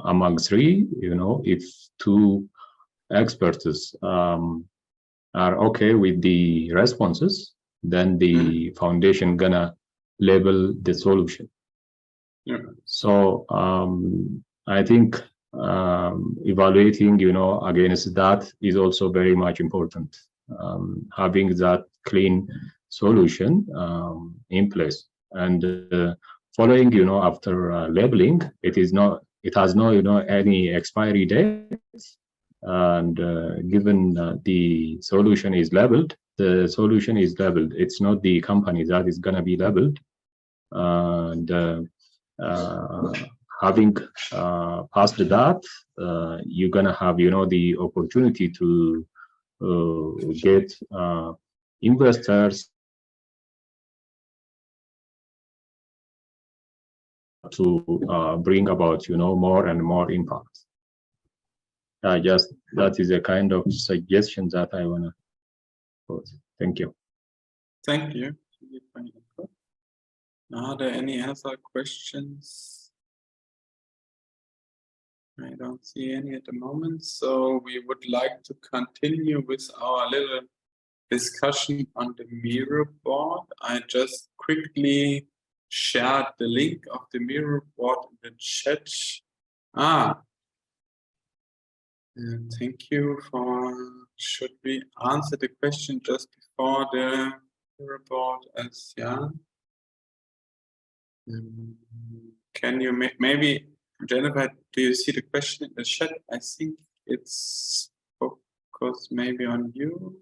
among 3, you know, if 2 experts are okay with the responses, then the foundation gonna label the solution. So I think evaluating, against that is also very much important. Having that clean solution in place, and following, after labeling, it has no, any expiry date, and given the solution is labeled, the solution is labeled. It's not the company that is going to be labeled, and having passed that, you're going to have, the opportunity to get investors to bring about, more and more impact. Just that is a kind of suggestion that I want to put. Thank you. Thank you. Are there any other questions? I don't see any at the moment, so we would like to continue with our little discussion on the mirror board. I just quickly shared the link of the mirror board in the chat. Thank you for, should we answer the question just before the mirror board as Jan? Can you maybe, Jennifer, do you see the question in the chat? I think it's focused maybe on you.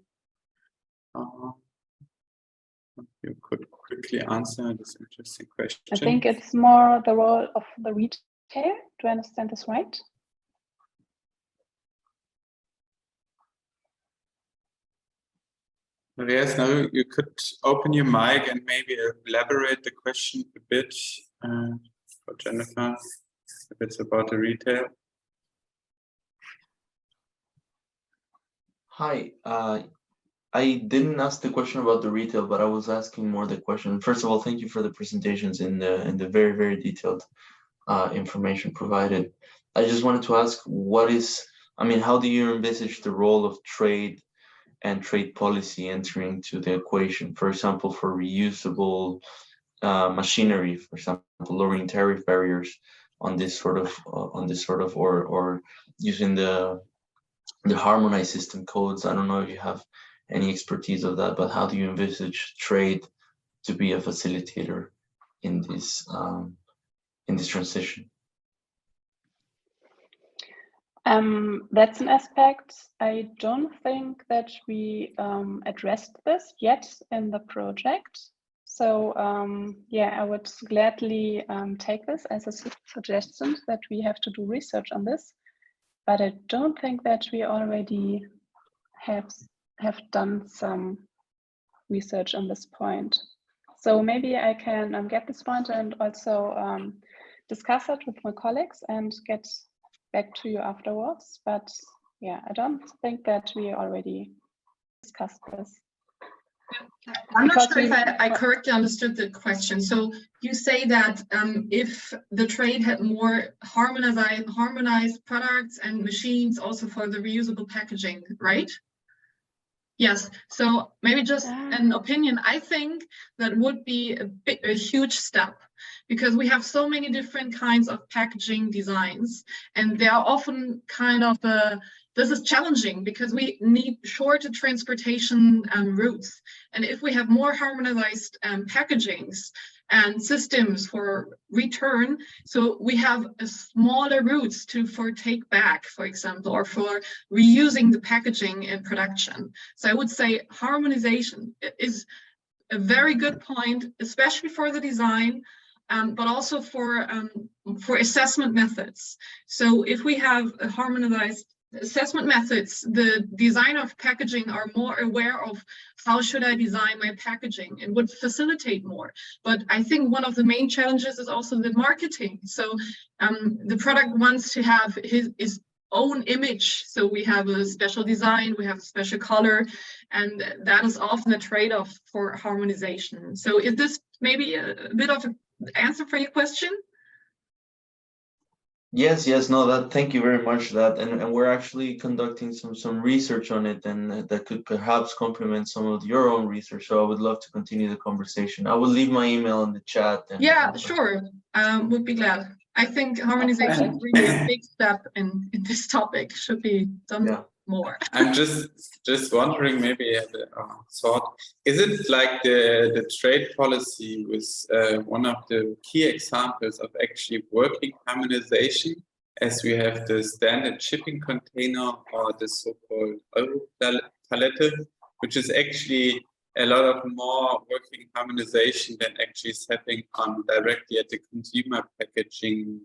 You could quickly answer this interesting question. I think it's more the role of the retail. Do I understand this right? Yes, now you could open your mic and maybe elaborate the question a bit for Jennifer, if it's about the retail. Hi, I didn't ask the question about the retail, but I was asking more the question. First of all, thank you for the presentations and the very, very detailed information provided. I just wanted to ask, how do you envisage the role of trade and trade policy entering into the equation? For example, for reusable machinery, for example, lowering tariff barriers on this sort of, or using the harmonized system codes. I don't know if you have any expertise of that, but how do you envisage trade to be a facilitator in this transition? That's an aspect. I don't think that we addressed this yet in the project. So yeah, I would gladly take this as a suggestion that we have to do research on this. But I don't think that we already have done some research on this point. So maybe I can get this point and also discuss it with my colleagues and get back to you afterwards. But yeah, I don't think that we already discussed this. I'm not sure if I correctly understood the question. So you say that if the trade had more harmonized products and machines also for the reusable packaging, right? Yes, so maybe just an opinion. I think that would be a huge step, because we have so many different kinds of packaging designs, and they are often kind of this is challenging because we need shorter transportation routes. And if we have more harmonized packagings and systems for return, so we have a smaller routes for take back, for example, or for reusing the packaging in production. So I would say harmonization is a very good point, especially for the design, but also for assessment methods. So if we have a harmonized assessment methods, the designer of packaging are more aware of how should I design my packaging and would facilitate more. But I think one of the main challenges is also the marketing. So the product wants to have his own image. So we have a special design, we have a special color, and that is often a trade-off for harmonization. So is this maybe a bit of an answer for your question? Yes, no, thank you very much for that. And we're actually conducting some research on it, and that could perhaps complement some of your own research. So I would love to continue the conversation. I will leave my email in the chat. Yeah, sure. Would be glad. I think harmonization is really a big step in this topic, should be done more. I'm just wondering, maybe as a thought, is it like the trade policy was one of the key examples of actually working harmonization, as we have the standard shipping container or the so-called Euro palette, which is actually a lot of more working harmonization than actually setting on directly at the consumer packaging.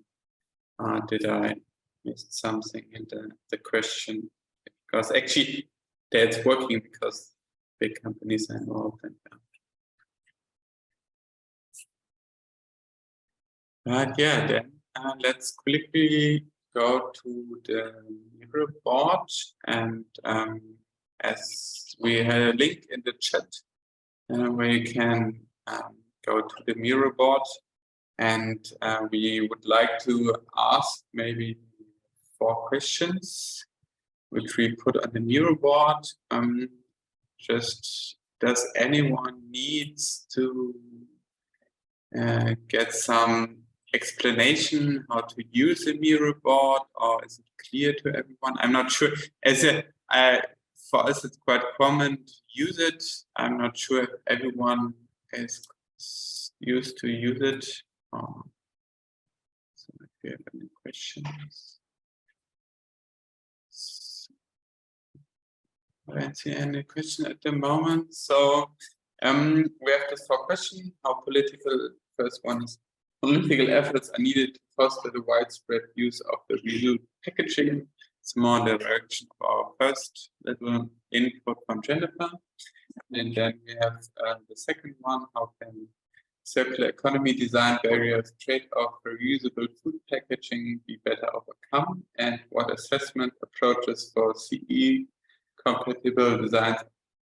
Did I miss something in the question? Because actually that's working because big companies are involved in that. But yeah, then let's quickly go to the mirror board, and as we had a link in the chat where you can go to the mirror board, and we would like to ask maybe 4 questions which we put on the mirror board. Just, does anyone needs to get some explanation how to use a mirror board, or is it clear to everyone? I'm not sure. For us, it's quite common to use it. I'm not sure if everyone is used to use it. So if you have any questions. I don't see any question at the moment. So we have this 4 questions. First one is, political efforts are needed to foster the widespread use of the reusable packaging. It's more the direction of our first little input from Jennifer. And then we have the second one, how can circular economy design barriers trade-off reusable food packaging be better overcome? And what assessment approaches for CE compatible designs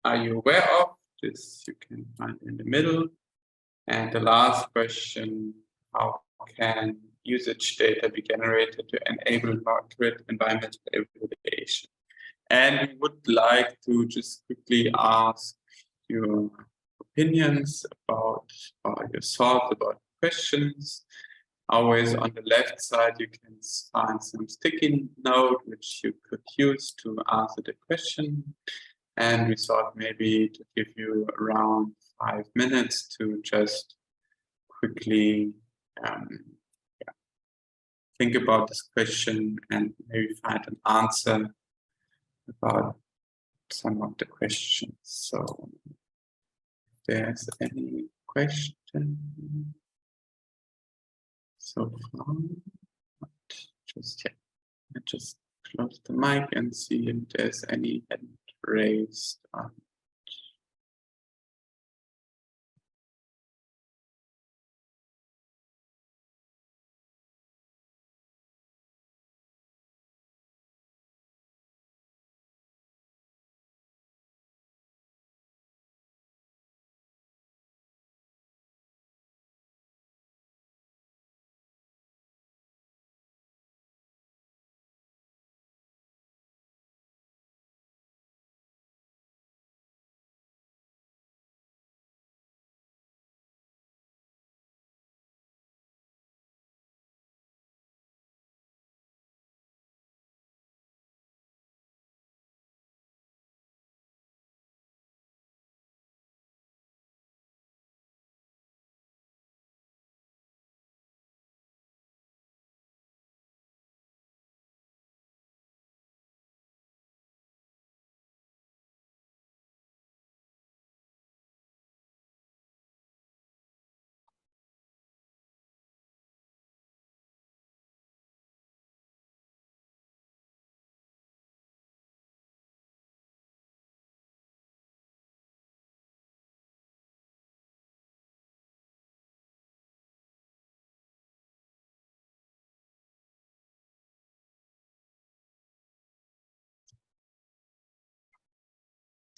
are you aware of? This you can find in the middle. And the last question, how can usage data be generated to enable more accurate environmental evaluation? And we would like to just quickly ask your opinions about, or your thoughts about questions. Always on the left side, you can find some sticky note which you could use to answer the question. And we thought maybe to give you around 5 minutes to just quickly think about this question and maybe find an answer about some of the questions. So if there's any question so far, just yet. I just close the mic and see if there's any hand raised.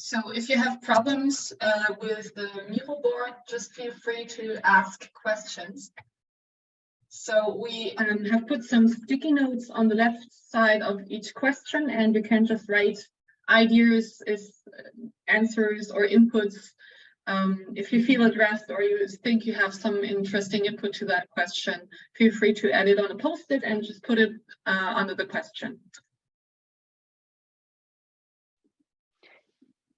So if you have problems with the Miro board, just feel free to ask questions. So we have put some sticky notes on the left side of each question, and you can just write ideas, answers or inputs If you feel addressed or you think you have some interesting input to that question, feel free to add it on a post-it and just put it under the question.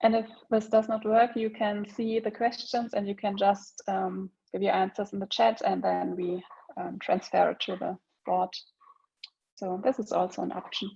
And if this does not work, you can see the questions and you can just give your answers in the chat, and then we transfer it to the board. So this is also an option.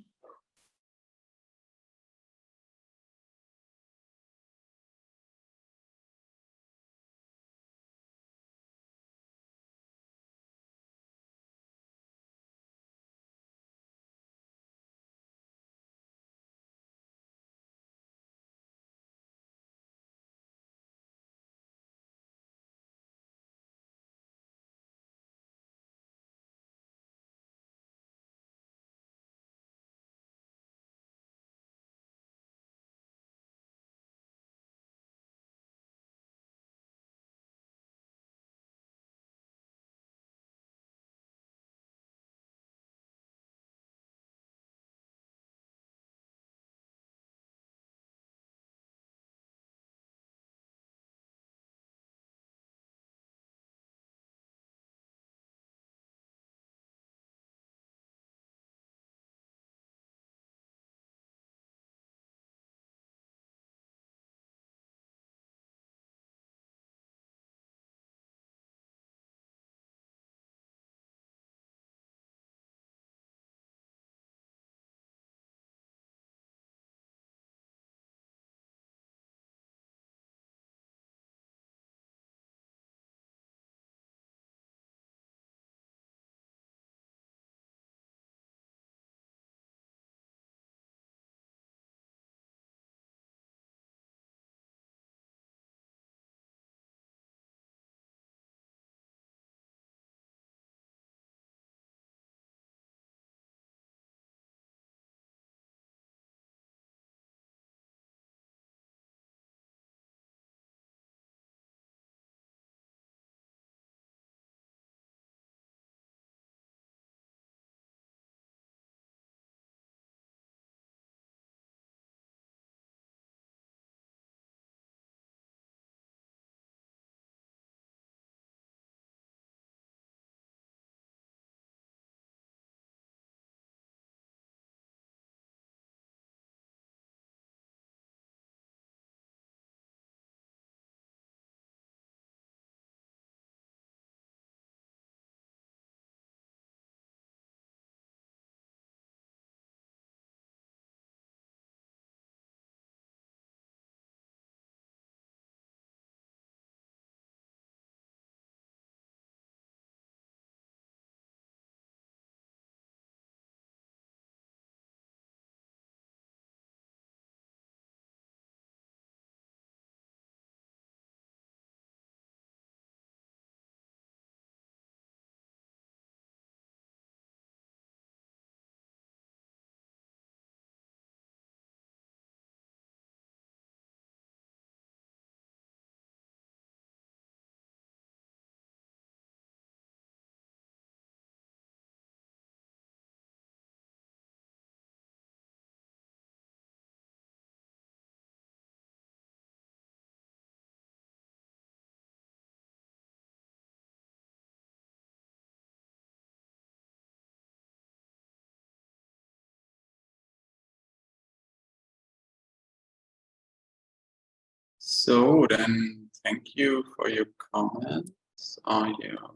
So then, thank you for your comments on your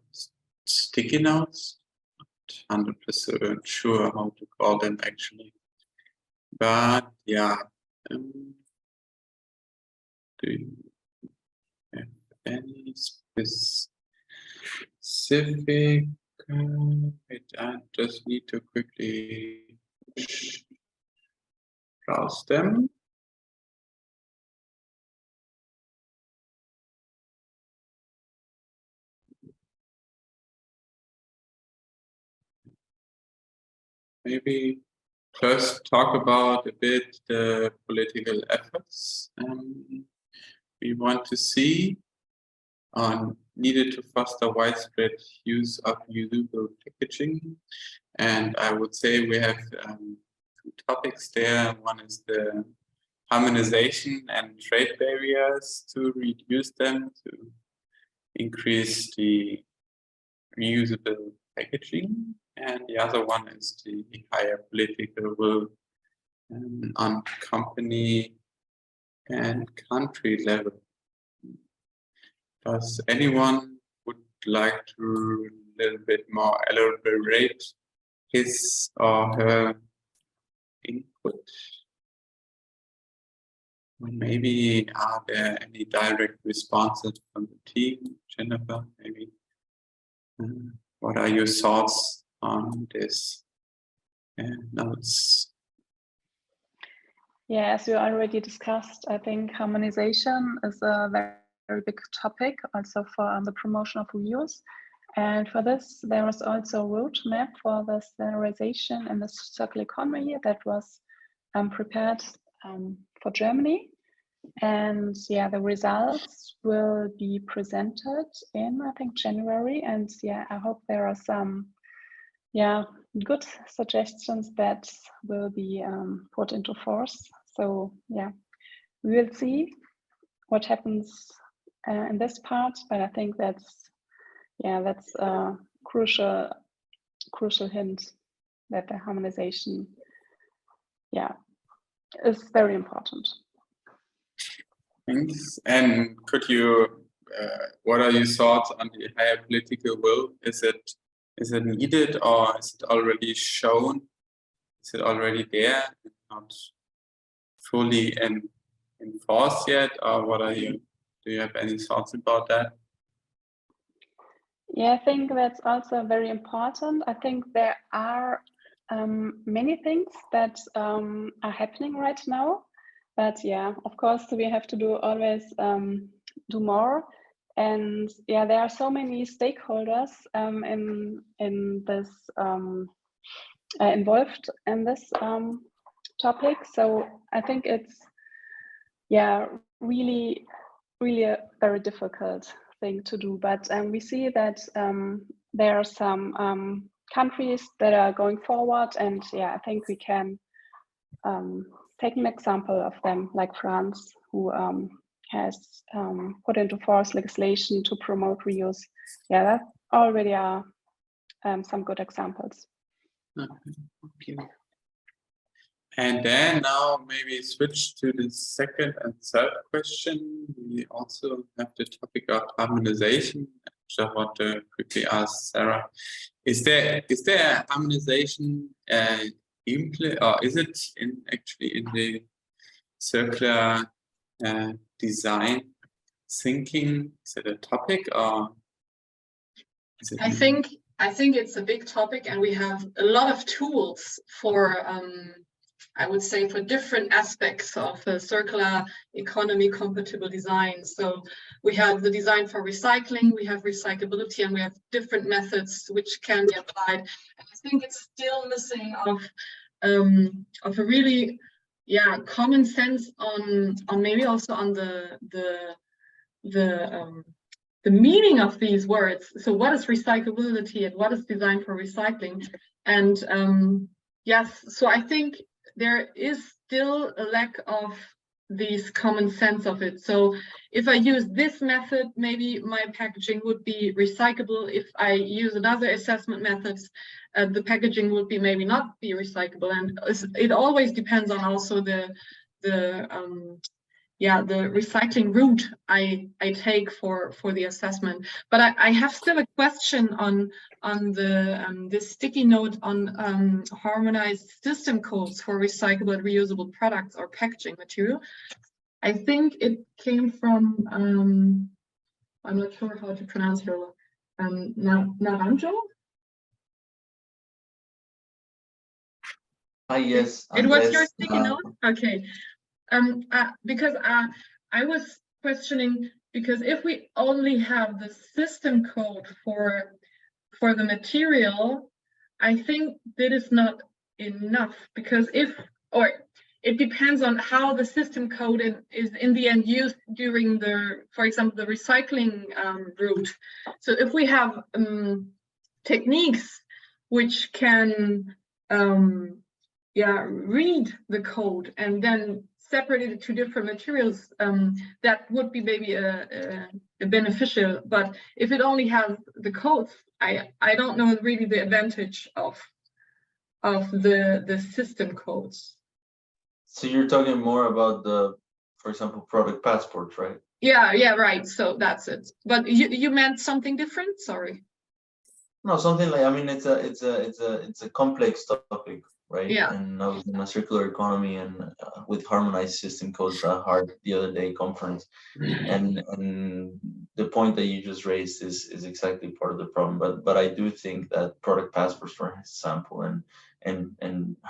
sticky notes. Not 100% sure how to call them actually, but yeah. Do you have any specific? Wait, I just need to quickly browse them. Maybe first talk about a bit the political efforts we want to see needed to foster widespread use of reusable packaging. And I would say we have two topics there. One is the harmonization and trade barriers to reduce them, to increase the reusable packaging. And the other one is the higher political will on company and country level. Does anyone would like to a little bit more elaborate his or her input? Maybe are there any direct responses from the team? Jennifer, maybe. What are your thoughts on this notes? Yeah, as we already discussed, I think harmonization is a very big topic also for the promotion of reuse. And for this, there was also a roadmap for the standardization in the circular economy that was prepared for Germany. And yeah, the results will be presented in, I think, January. And yeah, I hope there are some good suggestions that will be put into force. So yeah, we will see what happens in this part, but I think that's a crucial hint that the harmonization is very important. Thanks. And could you, what are your thoughts on the higher political will? Is it needed, or is it already shown? Is it already there and not fully enforced yet? Or what are you? Do you have any thoughts about that? Yeah, I think that's also very important. I think there are many things that are happening right now, but yeah, of course we have to always do more. And yeah, there are so many stakeholders in this involved in this topic. So I think it's really a very difficult thing to do. But we see that there are some countries that are going forward, and yeah, I think we can take an example of them, like France, who has put into force legislation to promote reuse. Yeah, that already are some good examples. Okay. And then now maybe switch to the second and third question. We also have the topic of harmonization. So I want to quickly ask Sarah, is there harmonization or is it actually in the circular design thinking? Is it a topic, or is it? I think it's a big topic, and we have a lot of tools for I would say for different aspects of circular economy compatible design. So we have the design for recycling, we have recyclability, and we have different methods which can be applied. And I think it's still missing of a really common sense on maybe also on the meaning of these words. So what is recyclability and what is design for recycling? And yes, so I think there is still a lack of this common sense of it. So if I use this method, maybe my packaging would be recyclable. If I use another assessment methods, the packaging would be maybe not be recyclable. And it always depends on also the recycling route I take for the assessment. But I have still a question on this sticky note on harmonized system codes for recyclable and reusable products or packaging material. I think it came from I'm not sure how to pronounce her. Naranjo. Yes. It was your sticky note. Okay. Because I was questioning, because if we only have the system code for the material, I think that is not enough, because it depends on how the system code is in the end used during for example, the recycling route. So if we have techniques which can read the code and then separate it to different materials, that would be maybe a beneficial. But if it only has the codes, I don't know really the advantage of the system codes. So you're talking more about the, for example, product passports, right? Yeah, right. So that's it. But you meant something different? Sorry. No, something like, I mean, it's a complex topic, right? Yeah. And I was in a circular economy and with harmonized system codes hard the other day conference, and the point that you just raised is exactly part of the problem. But I do think that product passports, for example, and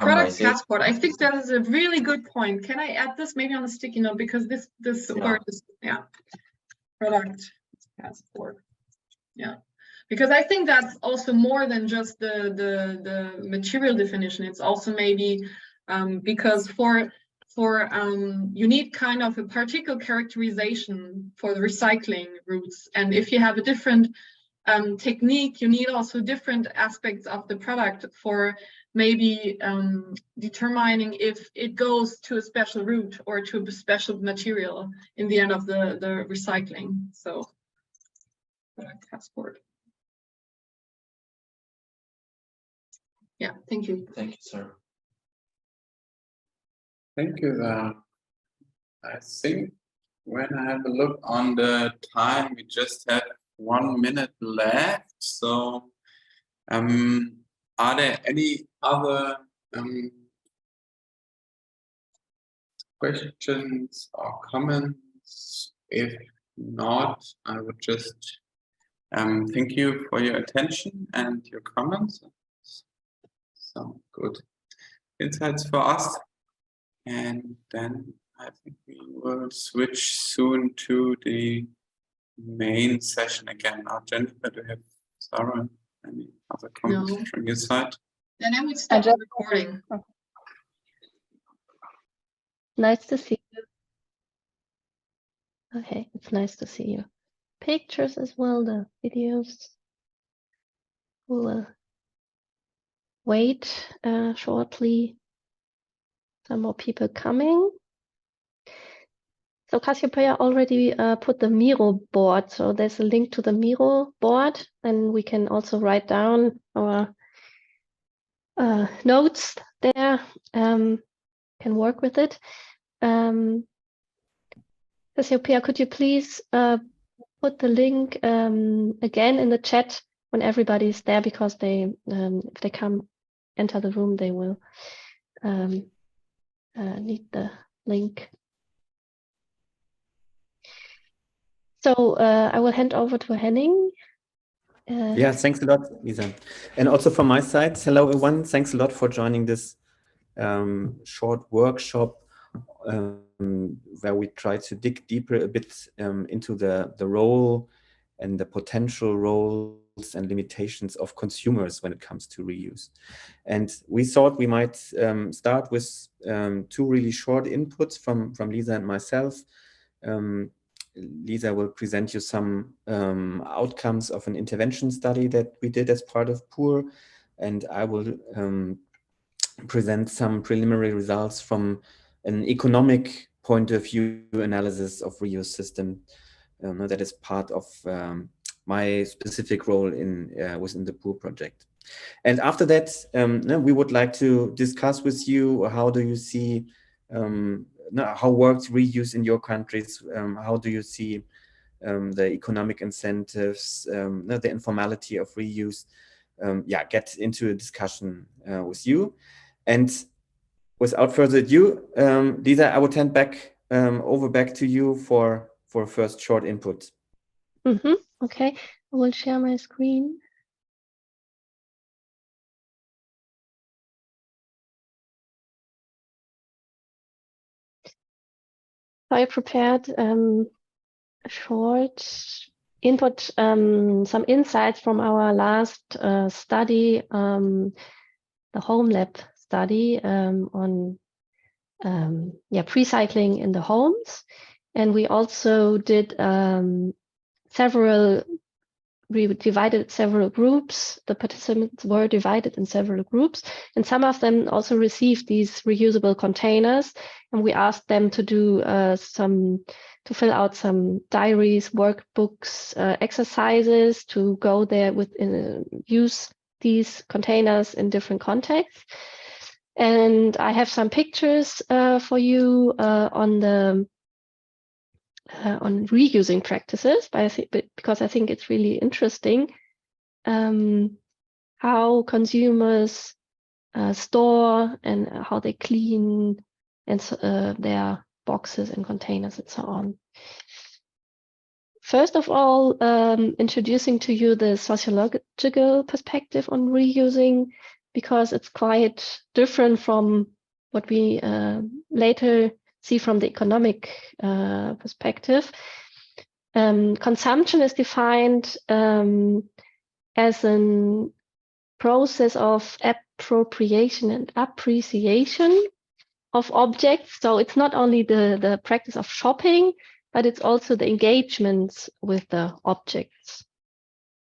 Product passport. I think that is a really good point. Can I add this maybe on a sticky note, because this word is product passport. Yeah. Because I think that's also more than just the material definition. It's also maybe because for you need kind of a particle characterization for the recycling routes, and if you have a different technique, you need also different aspects of the product for maybe determining if it goes to a special route or to a special material in the end of the recycling. So product passport. Yeah, thank you. Thank you, sir. Thank you. I think when I have a look on the time, we just have 1 minute left. So, are there any other questions or comments? If not, I would just thank you for your attention and your comments. Some good insights for us. And then I think we will switch soon to the main session again. Now, Jennifer, do you have, Sarah, any other comments from your side? Then I would stop the recording. Nice to see you. Okay, it's nice to see you. Pictures as well, the videos. We'll wait shortly. Some more people coming. So Cassiopeia already put the Miro board. So there's a link to the Miro board, and we can also write down our notes there. Can work with it. Cassiopeia, could you please put the link again in the chat when everybody's there, because they if they enter the room, they will need the link. So I will hand over to Henning. Yeah, thanks a lot, Lisa. And also from my side, hello everyone. Thanks a lot for joining this short workshop where we try to dig deeper a bit into the role and the potential roles and limitations of consumers when it comes to reuse. And we thought we might start with 2 really short inputs from Lisa and myself. Lisa will present you some outcomes of an intervention study that we did as part of PUR, and I will present some preliminary results from an economic point of view analysis of reuse system that is part of my specific role in within the PUR project. And after that, we would like to discuss with you, how do you see how works reuse in your countries? How do you see the economic incentives, the informality of reuse? Get into a discussion with you. And without further ado, Lisa, I would hand back back to you for first short input. Okay, I will share my screen. I prepared a short input, some insights from our last study, the home lab study on pre-cycling in the homes. And we also did several we divided several groups. The participants were divided in several groups, and some of them also received these reusable containers. And we asked them to do to fill out some diaries, workbooks, exercises, to go there use these containers in different contexts. And I have some pictures for you on reusing practices, because I think it's really interesting how consumers store and how they clean and their boxes and containers and so on. First of all, introducing to you the sociological perspective on reusing, because it's quite different from what we later see from the economic perspective. Consumption is defined as a process of appropriation and appreciation of objects. So it's not only the practice of shopping, but it's also the engagements with the objects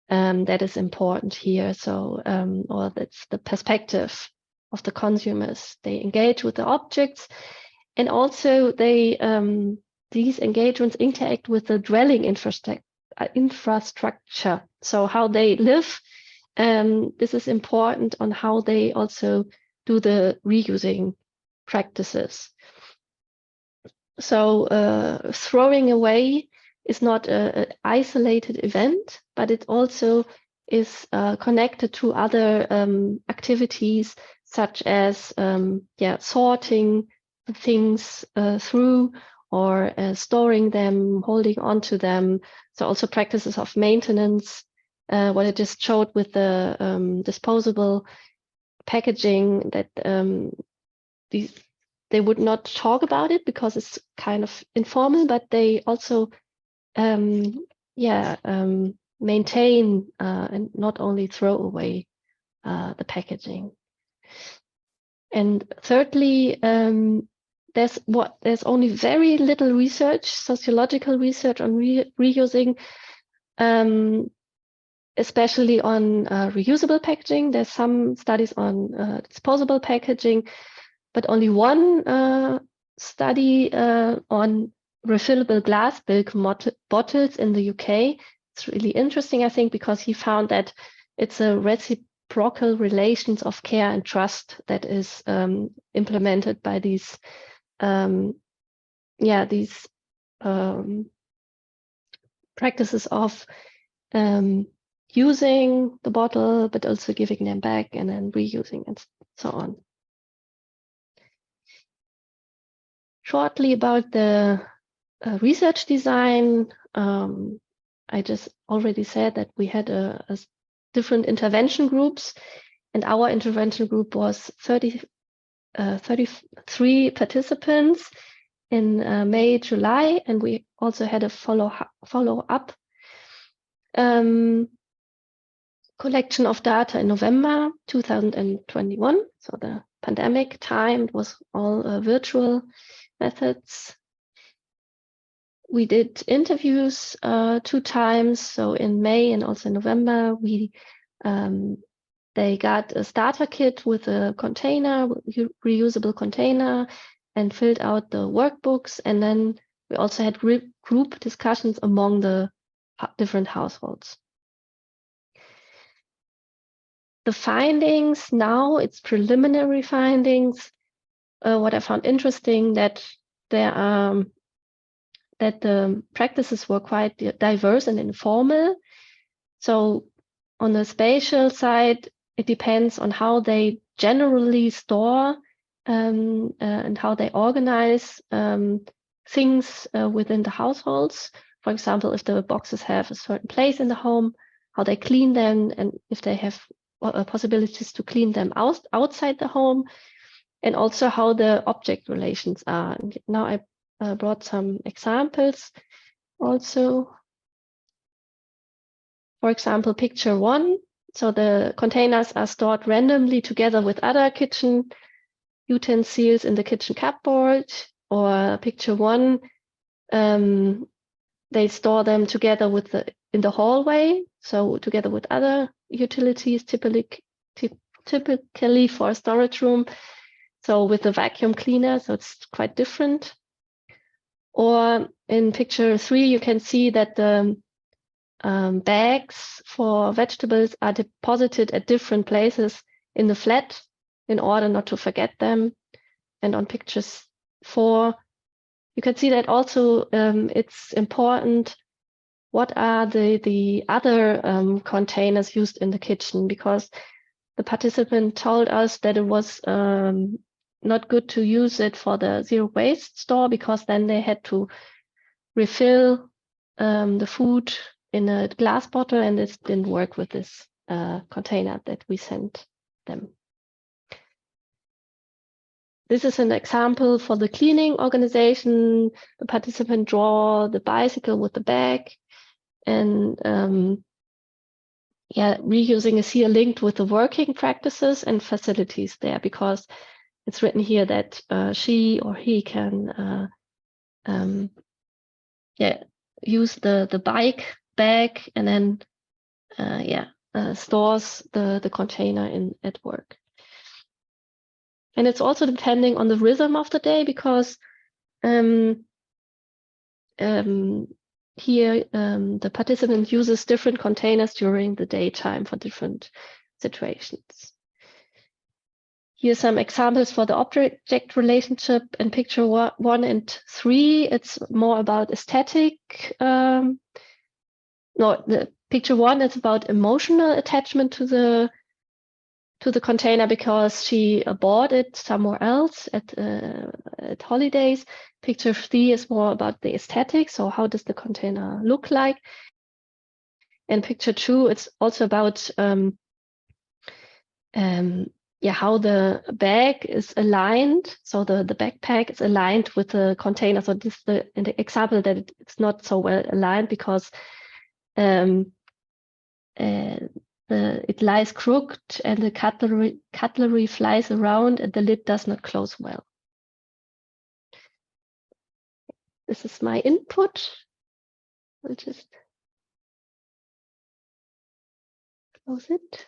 that is important here. So, or that's the perspective of the consumers. They engage with the objects, and also they these engagements interact with the dwelling infrastructure. So how they live, this is important on how they also do the reusing practices. So throwing away is not an isolated event, but it also is connected to other activities, such as sorting things through, or storing them, holding on to them. So also practices of maintenance, what I just showed with the disposable packaging, that they would not talk about it because it's kind of informal, but they also maintain and not only throw away the packaging. And thirdly, there's only very little research, sociological research on reusing, especially on reusable packaging. There's some studies on disposable packaging, but only one study on refillable glass milk bottles in the UK. It's really interesting, I think, because he found that it's a reciprocal relations of care and trust that is implemented by these practices of using the bottle, but also giving them back and then reusing and so on. Shortly about the research design, I just already said that we had a different intervention groups, and our intervention group was 33 participants in May, July, and we also had a follow-up collection of data in November 2021. So the pandemic time, it was all virtual methods. We did interviews 2 times, so in May and also in November. They got a starter kit with a container, reusable container, and filled out the workbooks. And then we also had group discussions among the different households. The findings now, it's preliminary findings. What I found interesting, that the practices were quite diverse and informal. So on the spatial side, it depends on how they generally store and how they organize things within the households. For example, if the boxes have a certain place in the home, how they clean them, and if they have possibilities to clean them outside the home, and also how the object relations are. And now I brought some examples also. For example, picture 1. So the containers are stored randomly together with other kitchen utensils in the kitchen cupboard. Or picture 1, they store them together with the in the hallway, so together with other utilities, typically for a storage room, so with a vacuum cleaner, so it's quite different. Or in picture 3, you can see that the bags for vegetables are deposited at different places in the flat in order not to forget them. And on pictures 4, you can see that also it's important what are the other containers used in the kitchen, because the participant told us that it was not good to use it for the zero waste store, because then they had to refill the food in a glass bottle, and it didn't work with this container that we sent them. This is an example for the cleaning organization. The participant draw the bicycle with the bag, and reusing is here linked with the working practices and facilities there, because it's written here that she or he can use the bike bag and then stores the container at work. And it's also depending on the rhythm of the day, because here the participant uses different containers during the daytime for different situations. Here's some examples for the object relationship in picture 1 and 3. It's more about aesthetic. The picture 1 is about emotional attachment to the container, because she bought it somewhere else at holidays. Picture 3 is more about the aesthetics, so how does the container look like? And picture 2, it's also about how the bag is aligned. So the backpack is aligned with the container. So this is in the example that it's not so well aligned, because it lies crooked and the cutlery flies around and the lid does not close well. This is my input. I'll just close it.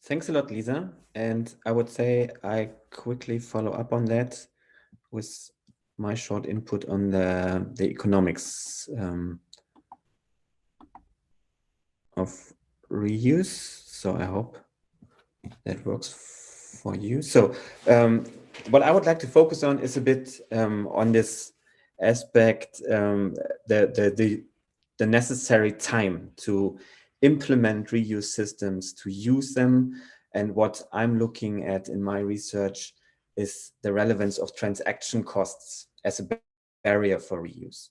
Thanks a lot, Lisa. And I would say I quickly follow up on that with my short input on the economics of reuse. So I hope that works for you. So what I would like to focus on is a bit on this aspect, the necessary time to implement reuse systems, to use them. And what I'm looking at in my research is the relevance of transaction costs as a barrier for reuse.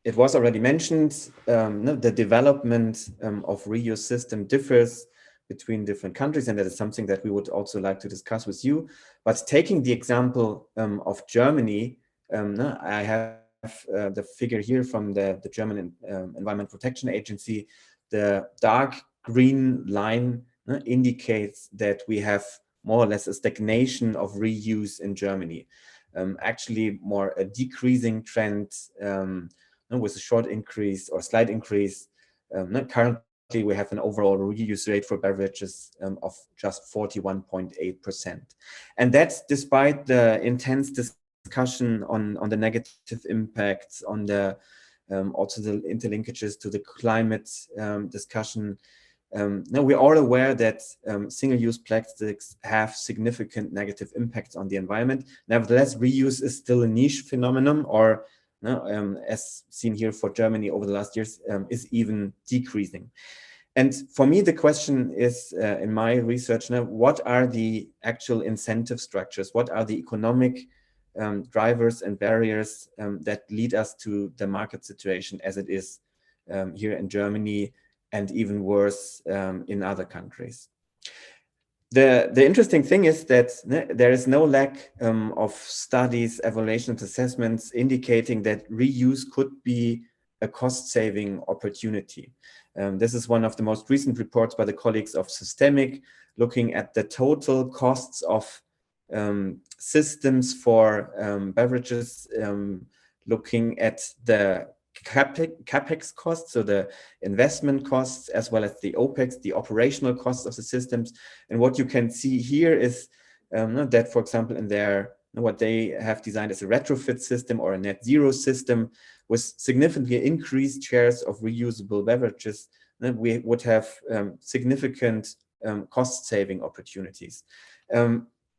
It was already mentioned, the development of reuse system differs between different countries, and that is something that we would also like to discuss with you. But taking the example of Germany, I have the figure here from the German Environment Protection Agency. The dark green line indicates that we have more or less a stagnation of reuse in Germany. Actually, more a decreasing trend with a short increase or slight increase. Currently, we have an overall reuse rate for beverages of just 41.8%. And that's despite the intense discussion on the negative impacts, on the also the interlinkages to the climate discussion. Now we're all aware that single-use plastics have significant negative impacts on the environment. Nevertheless, reuse is still a niche phenomenon, or as seen here for Germany over the last years, is even decreasing. And for me, the question is, in my research now, what are the actual incentive structures? What are the economic drivers and barriers that lead us to the market situation as it is here in Germany, and even worse in other countries? The interesting thing is that there is no lack of studies, evaluations, assessments indicating that reuse could be a cost-saving opportunity. This is one of the most recent reports by the colleagues of Systemic, looking at the total costs of systems for beverages looking at the CapEx costs, so the investment costs, as well as the OpEx, the operational costs of the systems. And what you can see here is that, for example, in their what they have designed as a retrofit system or a net zero system with significantly increased shares of reusable beverages, we would have significant cost saving opportunities.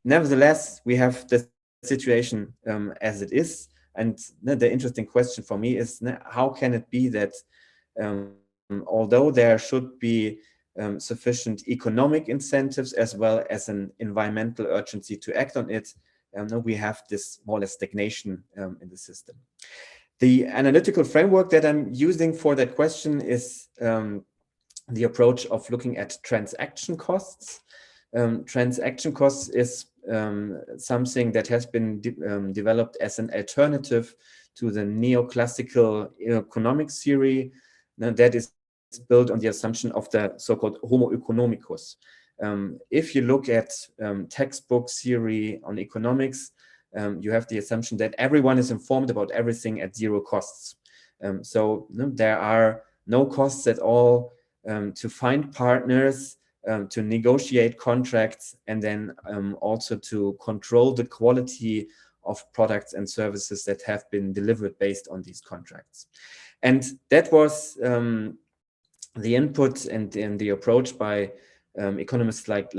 Nevertheless, we have the situation as it is. And the interesting question for me is, how can it be that although there should be sufficient economic incentives as well as an environmental urgency to act on it, we have this more or less stagnation in the system. The analytical framework that I'm using for that question is the approach of looking at transaction costs. Transaction costs is something that has been developed as an alternative to the neoclassical economics theory that is built on the assumption of the so-called homo economicus. If you look at textbook theory on economics, you have the assumption that everyone is informed about everything at zero costs. So there are no costs at all to find partners, to negotiate contracts, and then also to control the quality of products and services that have been delivered based on these contracts. And that was the input and the approach by economists like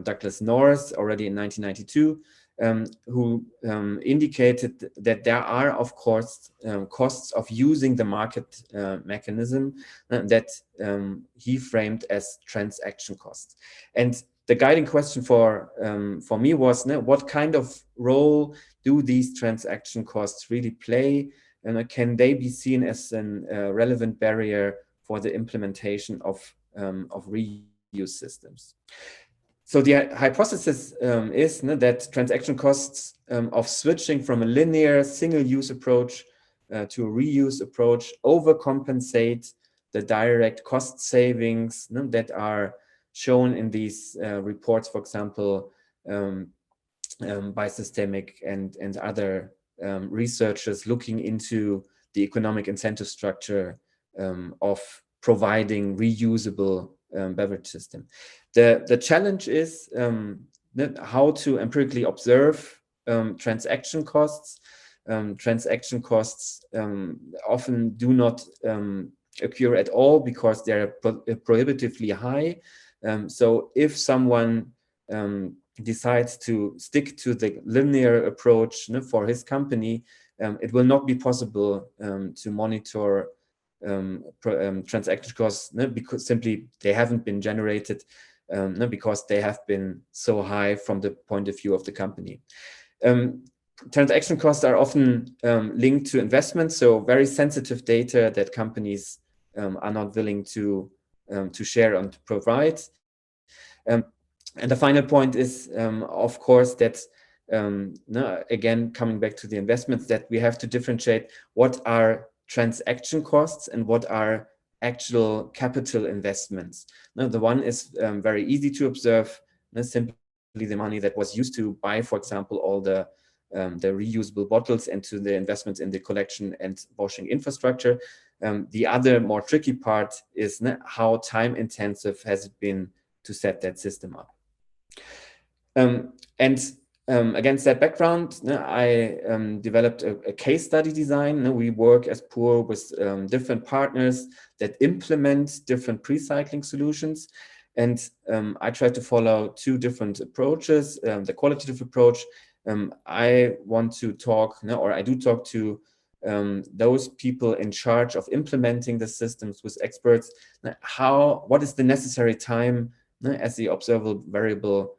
Douglas Norris already in 1992, who indicated that there are, of course, costs of using the market mechanism that he framed as transaction costs. And the guiding question for me was, what kind of role do these transaction costs really play? And can they be seen as a relevant barrier for the implementation of reuse systems? So the hypothesis is that transaction costs of switching from a linear single-use approach to a reuse approach overcompensate the direct cost savings that are shown in these reports, for example, by Systemic and other researchers looking into the economic incentive structure of providing reusable beverage system. The challenge is how to empirically observe transaction costs. Transaction costs often do not occur at all because they're prohibitively high. So if someone decides to stick to the linear approach for his company, it will not be possible to monitor transaction costs because simply they haven't been generated because they have been so high from the point of view of the company. Transaction costs are often linked to investments, so very sensitive data that companies are not willing to share and to provide. And the final point is, of course, that again, coming back to the investments, that we have to differentiate what are transaction costs and what are actual capital investments. Now, the one is very easy to observe, simply the money that was used to buy, for example, all the reusable bottles and to the investments in the collection and washing infrastructure. The other more tricky part is how time intensive has it been to set that system up. Against that background, I developed a case study design. We work as PUR with different partners that implement different pre-cycling solutions. And I try to follow two different approaches. The qualitative approach, I want to talk, or I do talk to those people in charge of implementing the systems with experts. What is the necessary time as the observable variable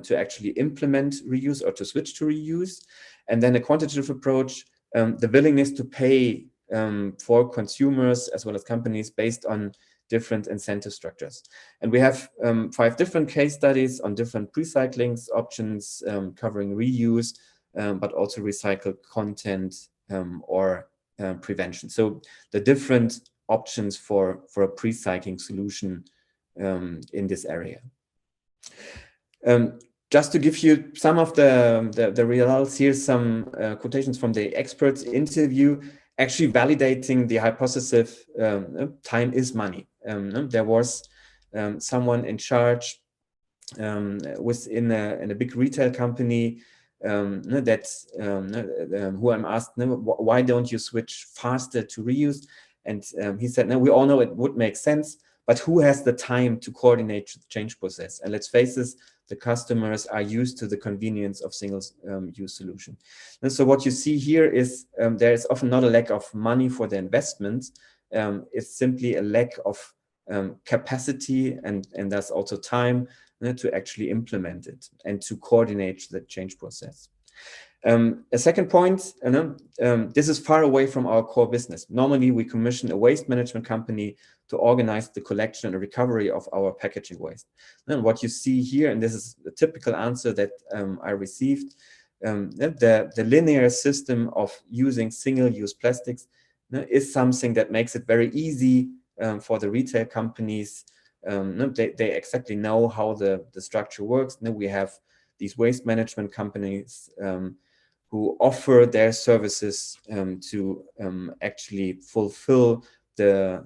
to actually implement reuse or to switch to reuse? And then a quantitative approach, the willingness to pay for consumers as well as companies based on different incentive structures. And we have 5 different case studies on different pre-cycling options covering reuse, but also recycled content or prevention. So the different options for a pre-cycling solution in this area. just to give you some of the results, here's some quotations from the experts interview, actually validating the hypothesis, time is money. There was someone in charge within a big retail company who I'm asked, why don't you switch faster to reuse? And he said, no, we all know it would make sense, but who has the time to coordinate the change process? And let's face it, the customers are used to the convenience of single-use solution. And so what you see here is there is often not a lack of money for the investment. It's simply a lack of capacity and thus also time to actually implement it and to coordinate the change process. A second point, this is far away from our core business. Normally, we commission a waste management company to organize the collection and recovery of our packaging waste. And what you see here, and this is the typical answer that I received, the linear system of using single-use plastics is something that makes it very easy for the retail companies. They exactly know how the structure works. Now we have these waste management companies who offer their services to actually fulfill the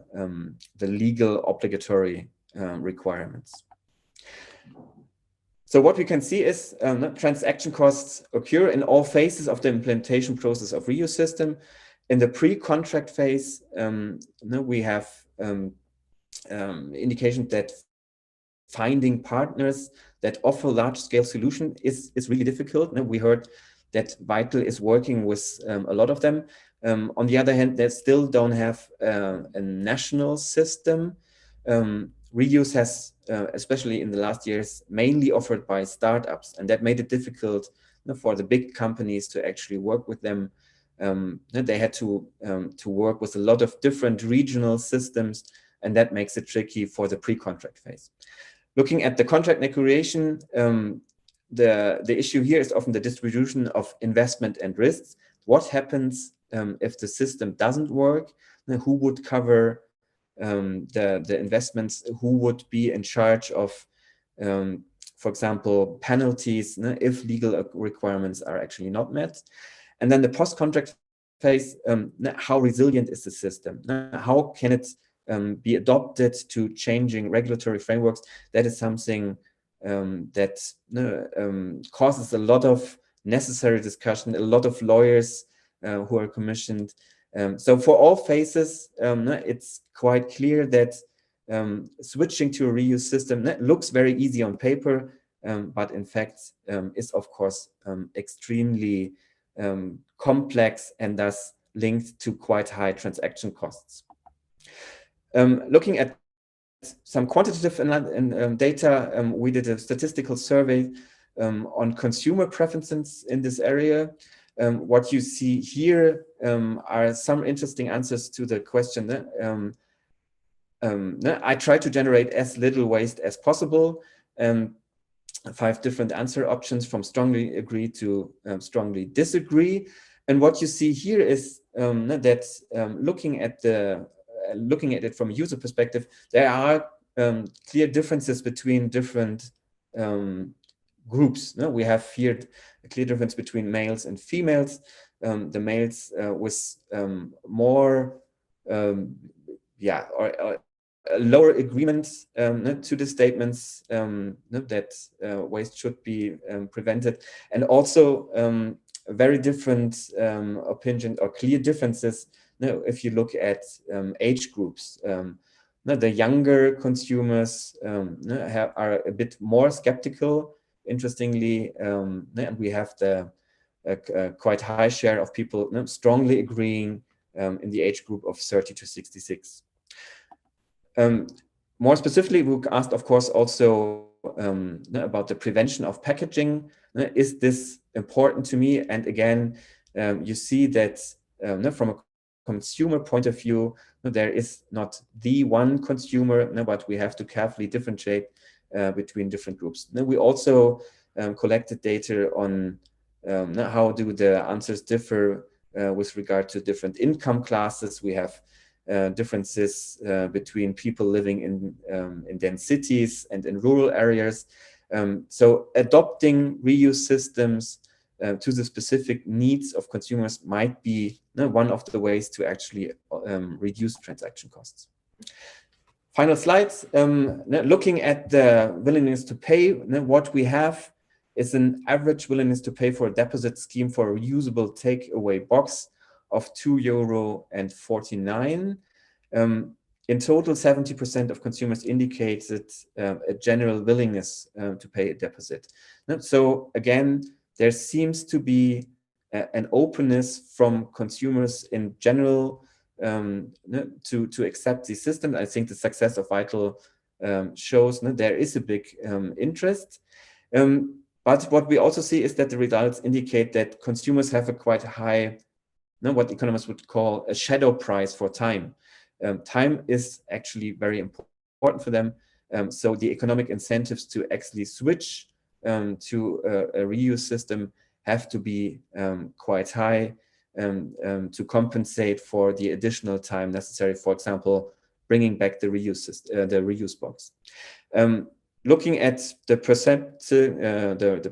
legal obligatory requirements. So what we can see is transaction costs occur in all phases of the implementation process of reuse system. In the pre-contract phase, we have indication that finding partners that offer large-scale solution is really difficult. And we heard that Vital is working with a lot of them. On the other hand, they still don't have a national system. Reuse has, especially in the last years, mainly offered by startups, and that made it difficult for the big companies to actually work with them. They had to work with a lot of different regional systems, and that makes it tricky for the pre-contract phase. Looking at the contract negotiation, the issue here is often the distribution of investment and risks. What happens if the system doesn't work? Who would cover the investments? Who would be in charge of, for example, penalties if legal requirements are actually not met? And then the post-contract phase, how resilient is the system? How can it be adopted to changing regulatory frameworks? That is something that causes a lot of necessary discussion, a lot of lawyers who are commissioned. So for all phases, it's quite clear that switching to a reuse system looks very easy on paper, but in fact is of course extremely complex and thus linked to quite high transaction costs. Looking at some quantitative data, we did a statistical survey on consumer preferences in this area. What you see here are some interesting answers to the question. I try to generate as little waste as possible. 5 different answer options from strongly agree to strongly disagree. And what you see here is that looking at it from a user perspective, there are clear differences between different groups. We have here a clear difference between males and females. The males with more, or lower agreement to the statements that waste should be prevented, and also very different opinion or clear differences if you look at age groups. The younger consumers are a bit more skeptical, interestingly, and we have the quite high share of people strongly agreeing in the age group of 30 to 66. More specifically, we asked, of course, also about the prevention of packaging. Is this important to me? And again, you see that from a consumer point of view, there is not the one consumer, but we have to carefully differentiate between different groups. We also collected data on how do the answers differ with regard to different income classes. We have differences between people living in dense cities and in rural areas. So adopting reuse systems to the specific needs of consumers might be one of the ways to actually reduce transaction costs. Final slides, looking at the willingness to pay, what we have is an average willingness to pay for a deposit scheme for a reusable takeaway box of €2.49. In total, 70% of consumers indicated a general willingness to pay a deposit. So again, there seems to be an openness from consumers in general to accept the system. I think the success of Vital shows there is a big interest. But what we also see is that the results indicate that consumers have a quite high, what economists would call a shadow price for time. Time is actually very important for them. So the economic incentives to actually switch to a reuse system have to be quite high to compensate for the additional time necessary, for example, bringing back the reuse box. Looking at the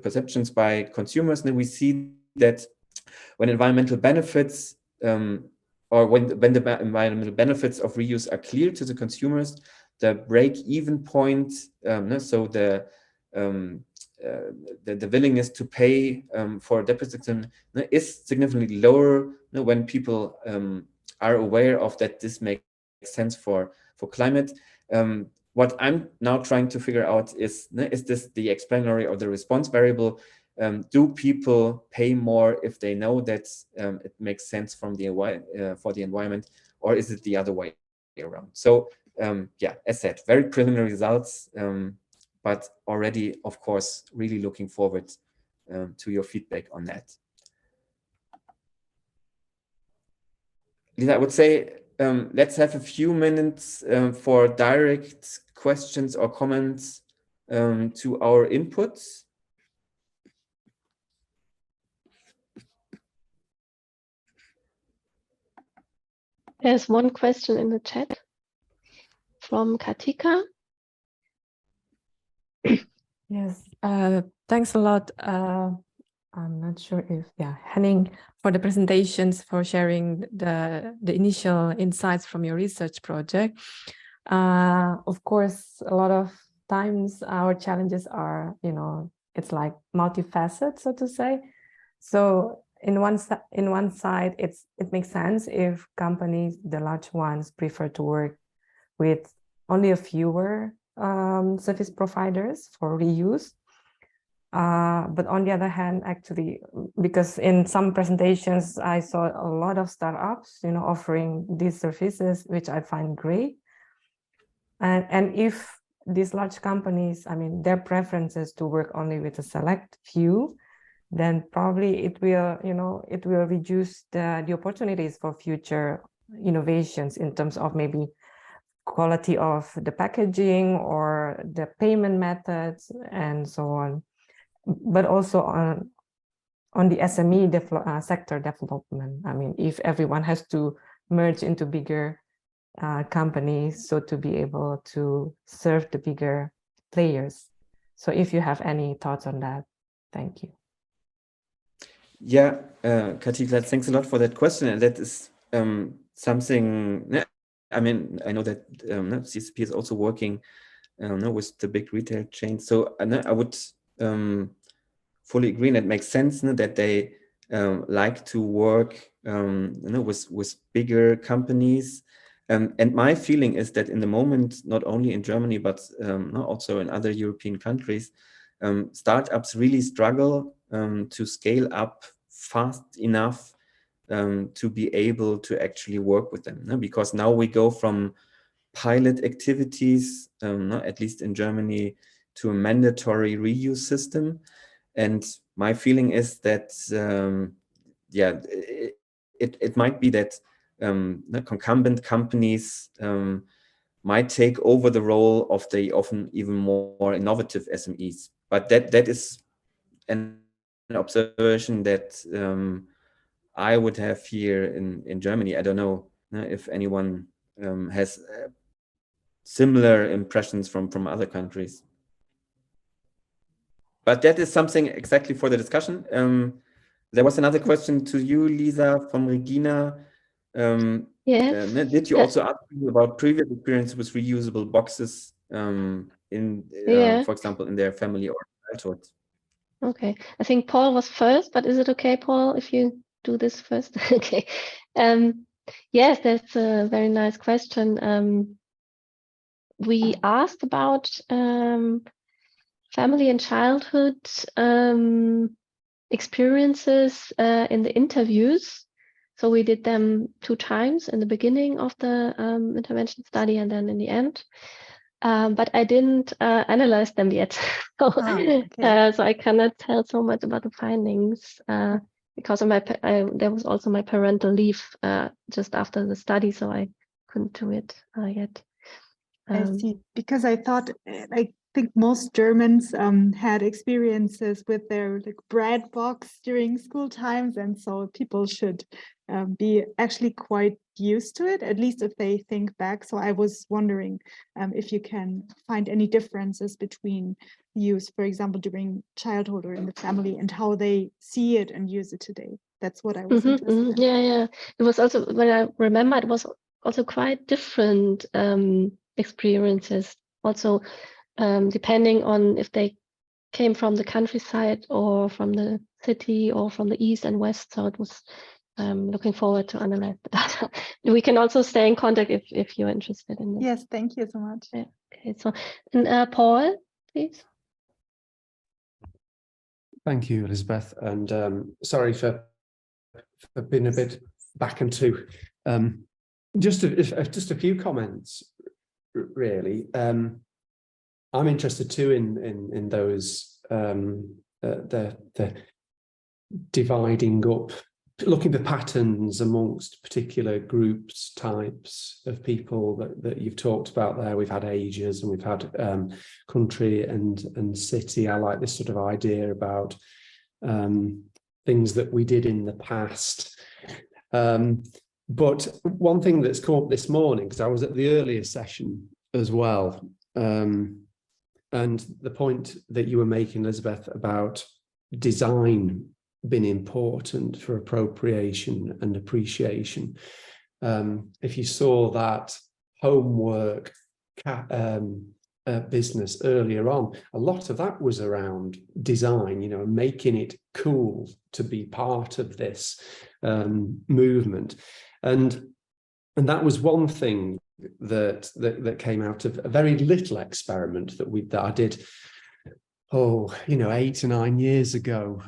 perceptions by consumers, then we see that when environmental benefits or when the environmental benefits of reuse are clear to the consumers, the break-even point, so the willingness to pay for a deposit system is significantly lower when people are aware of that this makes sense for climate. What I'm now trying to figure out is this the explanatory or the response variable? Do people pay more if they know that it makes sense for the environment, or is it the other way around? So yeah, as said, very preliminary results, but already, of course, really looking forward to your feedback on that. Lisa, I would say let's have a few minutes for direct questions or comments to our inputs. There's one question in the chat from Katika. Yes, thanks a lot. I'm not sure if, Henning, for the presentations, for sharing the initial insights from your research project. Of course, a lot of times our challenges are, it's like multifaceted, so to say. So in one side, it makes sense if companies, the large ones, prefer to work with only a fewer service providers for reuse. But on the other hand, actually, because in some presentations, I saw a lot of startups, offering these services, which I find great. And if these large companies, their preference is to work only with a select few, then probably it will, it will reduce the opportunities for future innovations in terms of maybe quality of the packaging or the payment methods and so on. But also on the SME sector development. If everyone has to merge into bigger companies, so to be able to serve the bigger players. So if you have any thoughts on that, thank you. Yeah, Katika, thanks a lot for that question. And that is something, I know that CSP is also working with the big retail chains. So I would fully agree, and it makes sense that they like to work with bigger companies. And my feeling is that in the moment, not only in Germany, but also in other European countries, startups really struggle to scale up fast enough to be able to actually work with them. Because now we go from pilot activities, at least in Germany, to a mandatory reuse system. And my feeling is that, it might be that concumbent companies might take over the role of the often even more innovative SMEs. But that is an observation that I would have here in Germany. I don't know if anyone has similar impressions from other countries. but that is something exactly for the discussion. There was another question to you, Lisa, from Regina. Yes. Did you also ask about previous experience with reusable boxes for example, in their family or childhood? Okay, I think Paul was first, but is it okay, Paul, if you do this first? Okay. Yes, that's a very nice question. We asked about family and childhood experiences in the interviews. So we did them 2 times in the beginning of the intervention study and then in the end. But I didn't analyze them yet. So, so I cannot tell so much about the findings because of there was also my parental leave just after the study, so I couldn't do it yet. I see, because I thought, I think most Germans had experiences with their bread box during school times, and so people should be actually quite used to it, at least if they think back. So I was wondering if you can find any differences between use, for example, during childhood or in the family, and how they see it and use it today. That's what I was interested in. Yeah. It was also, when I remember, it was also quite different experiences, also depending on if they came from the countryside or from the city or from the east and west. So it was looking forward to analyze the data. We can also stay in contact if you're interested in this. Yes, thank you so much. Yeah. Okay, so Paul, please. Thank you, Elisabeth, and sorry for being a bit back into just a few comments, really. I'm interested too in those the dividing up, looking for patterns amongst particular groups, types of people that you've talked about there. We've had ages and we've had country and city. I like this sort of idea about things that we did in the past. But one thing that's come up this morning, because I was at the earlier session as well, and the point that you were making, Elisabeth, about design being important for appropriation and appreciation. If you saw that homework business earlier on, a lot of that was around design, making it cool to be part of this movement. And that was one thing that came out of a very little experiment that I did 8 to 9 years ago,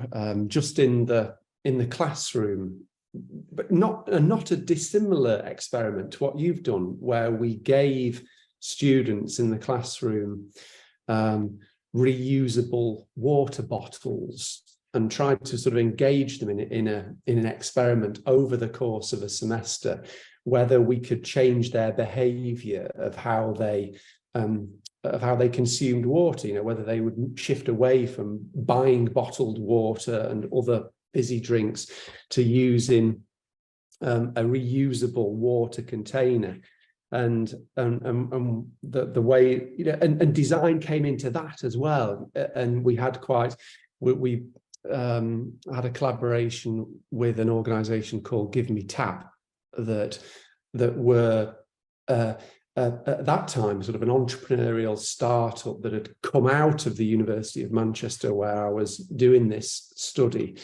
just in the classroom, but not a dissimilar experiment to what you've done, where we gave students in the classroom reusable water bottles and tried to sort of engage them in an experiment over the course of a semester, whether we could change their behavior of how they consumed water, whether they would shift away from buying bottled water and other fizzy drinks to using a reusable water container. And the way, and design came into that as well. And we had had a collaboration with an organization called Give Me Tap that were at that time sort of an entrepreneurial startup that had come out of the University of Manchester, where I was doing this study.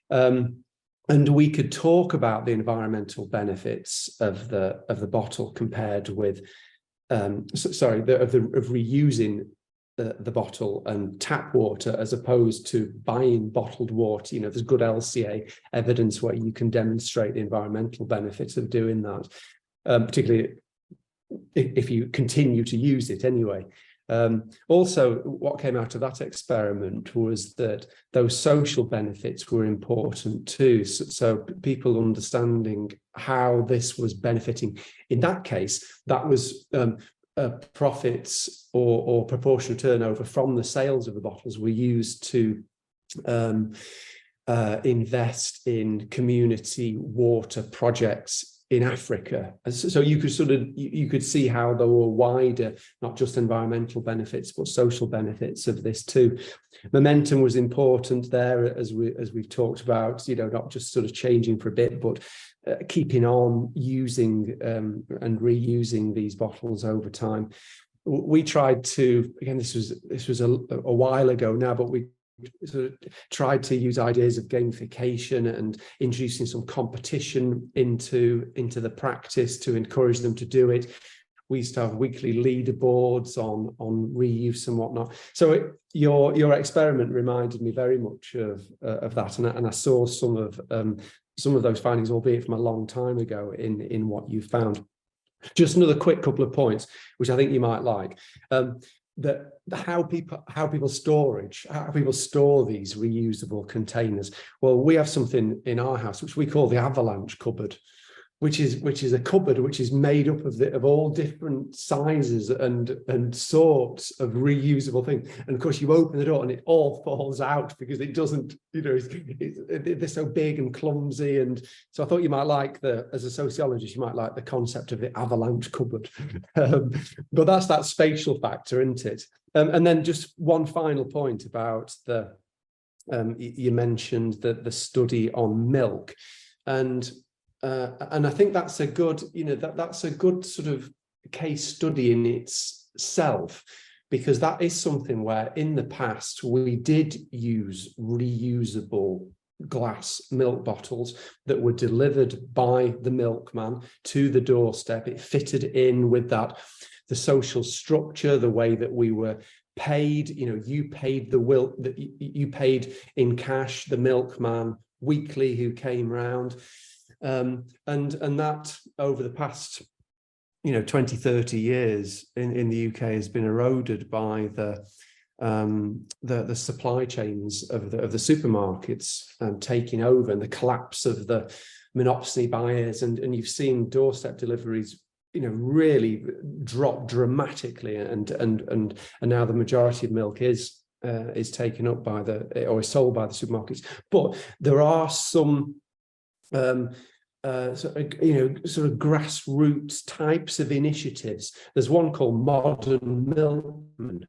And we could talk about the environmental benefits of the bottle compared with, of reusing the bottle and tap water as opposed to buying bottled water. There's good LCA evidence where you can demonstrate the environmental benefits of doing that, particularly if you continue to use it anyway. Also, what came out of that experiment was that those social benefits were important too. So people understanding how this was benefiting. In that case, that was profits or proportion of turnover from the sales of the bottles were used to invest in community water projects in Africa. So you could you could see how there were wider, not just environmental benefits, but social benefits of this too. Momentum was important there, as we've talked about, not just sort of changing for a bit, but keeping on using and reusing these bottles over time. We tried to, again, this was a while ago now, but we sort of tried to use ideas of gamification and introducing some competition into the practice to encourage them to do it. We used to have weekly leaderboards on reuse and whatnot. So your experiment reminded me very much of that, and I saw some of those findings, albeit from a long time ago, in what you found. Just another quick couple of points, which I think you might like. How people store these reusable containers. Well, we have something in our house which we call the avalanche cupboard, which is a cupboard which is made up of all different sizes and sorts of reusable things. And of course, you open the door and it all falls out because it doesn't, they're so big and clumsy. And so I thought you might like as a sociologist, you might like the concept of the avalanche cupboard. But that's that spatial factor, isn't it? And then just one final point about you mentioned the study on milk, and I think that's a good, that's a good sort of case study in itself, because that is something where in the past we did use reusable glass milk bottles that were delivered by the milkman to the doorstep. It fitted in with the social structure, the way that we were paid. You paid you paid in cash the milkman weekly who came round. And that over the past 20, 30 years in the UK has been eroded by the supply chains of the supermarkets taking over, and the collapse of the monopoly buyers, and you've seen doorstep deliveries really drop dramatically, and now the majority of milk is taken up by or is sold by the supermarkets. But there are some sort of grassroots types of initiatives. There's one called Modern Milkman,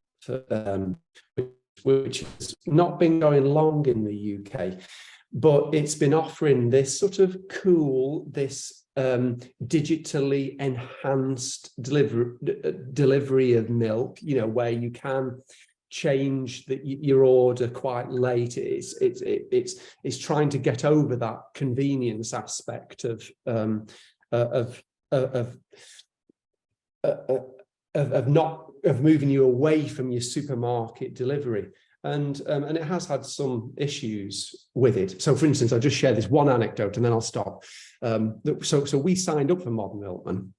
which has not been going long in the UK, but it's been offering this sort of cool, digitally enhanced delivery of milk, where you can change your order quite late. It's trying to get over that convenience aspect of moving you away from your supermarket delivery. And it has had some issues with it. So, for instance, I'll just share this one anecdote and then I'll stop. So we signed up for Modern Milkman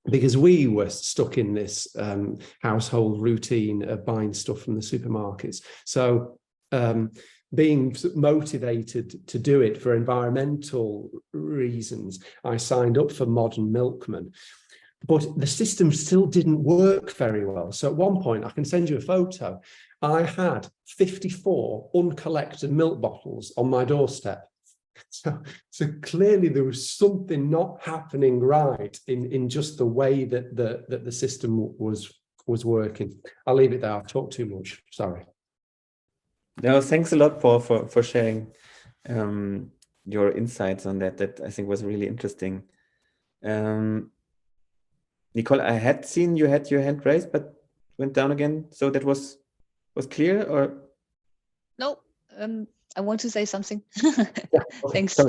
because we were stuck in this household routine of buying stuff from the supermarkets. So being motivated to do it for environmental reasons, I signed up for Modern Milkman. But the system still didn't work very well. So at one point, I can send you a photo, I had 54 uncollected milk bottles on my doorstep. So clearly there was something not happening right in just the way that the system was working. I'll leave it there. I've talked too much. Sorry. No, thanks a lot for sharing your insights on that. That I think was really interesting. Nicole, I had seen you had your hand raised, but went down again. So that was clear, or? No, I want to say something. Thanks.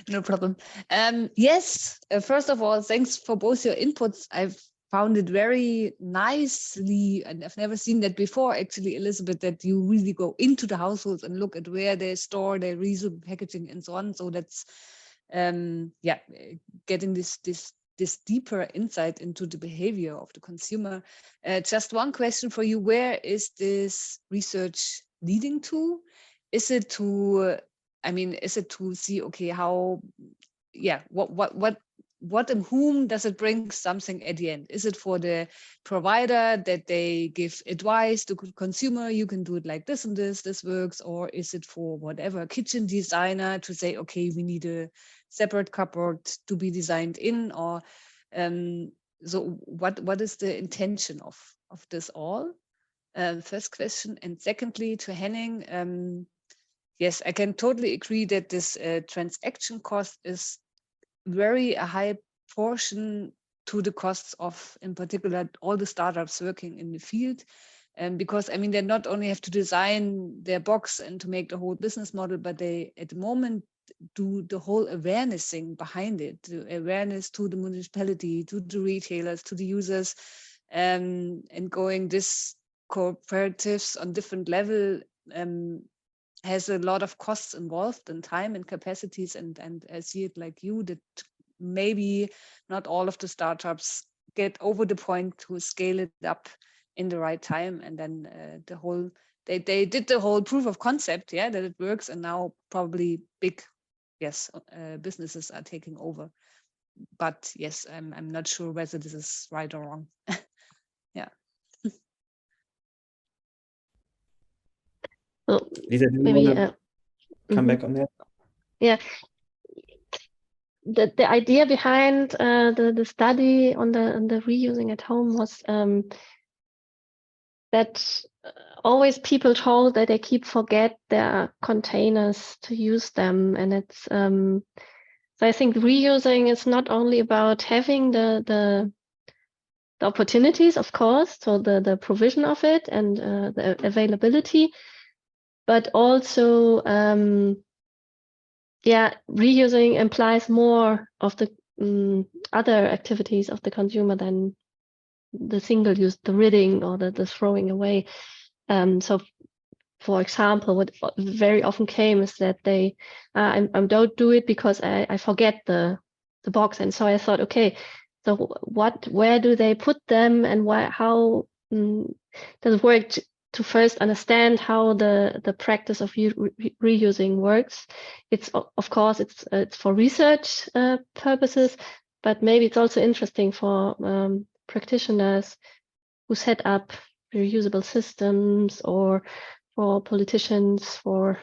No problem. Yes, first of all, thanks for both your inputs. I've found it very nicely, and I've never seen that before, actually, Elisabeth, that you really go into the households and look at where they store their reusable packaging and so on. So that's, getting this deeper insight into the behavior of the consumer. Just one question for you: where is this research leading to? Is it to see, okay, how, what and whom does it bring something at the end? Is it for the provider that they give advice to consumer, you can do it like this and this works? Or is it for whatever kitchen designer to say, okay, we need a separate cupboard to be designed in, or so what is the intention of this all? First question. And secondly, to Henning, yes, I can totally agree that this transaction cost is very a high portion to the costs of, in particular, all the startups working in the field. Because I mean, they not only have to design their box and to make the whole business model, but they at the moment do the whole awareness thing behind it, the awareness to the municipality, to the retailers, to the users, and going this cooperatives on different level has a lot of costs involved in time and capacities, and I see it like you, that maybe not all of the startups get over the point to scale it up in the right time, and then the whole they did the whole proof of concept, yeah, that it works, and now probably big businesses are taking over. But yes, I'm not sure whether this is right or wrong. Yeah. Well, Lisa, do you maybe want to come back on that? Yeah. The idea behind the study on the reusing at home was that always people told that they keep forget their containers to use them, and it's so I think reusing is not only about having the opportunities, of course, so the provision of it and the availability, but also reusing implies more of the other activities of the consumer than the single use, the ridding or the throwing away. So for example, what very often came is that they I don't do it because I forget the box, and so I thought, okay, so where do they put them, and how does it work to first understand how the practice of reusing works. It's of course it's for research purposes, but maybe it's also interesting for practitioners who set up reusable systems, or for politicians, for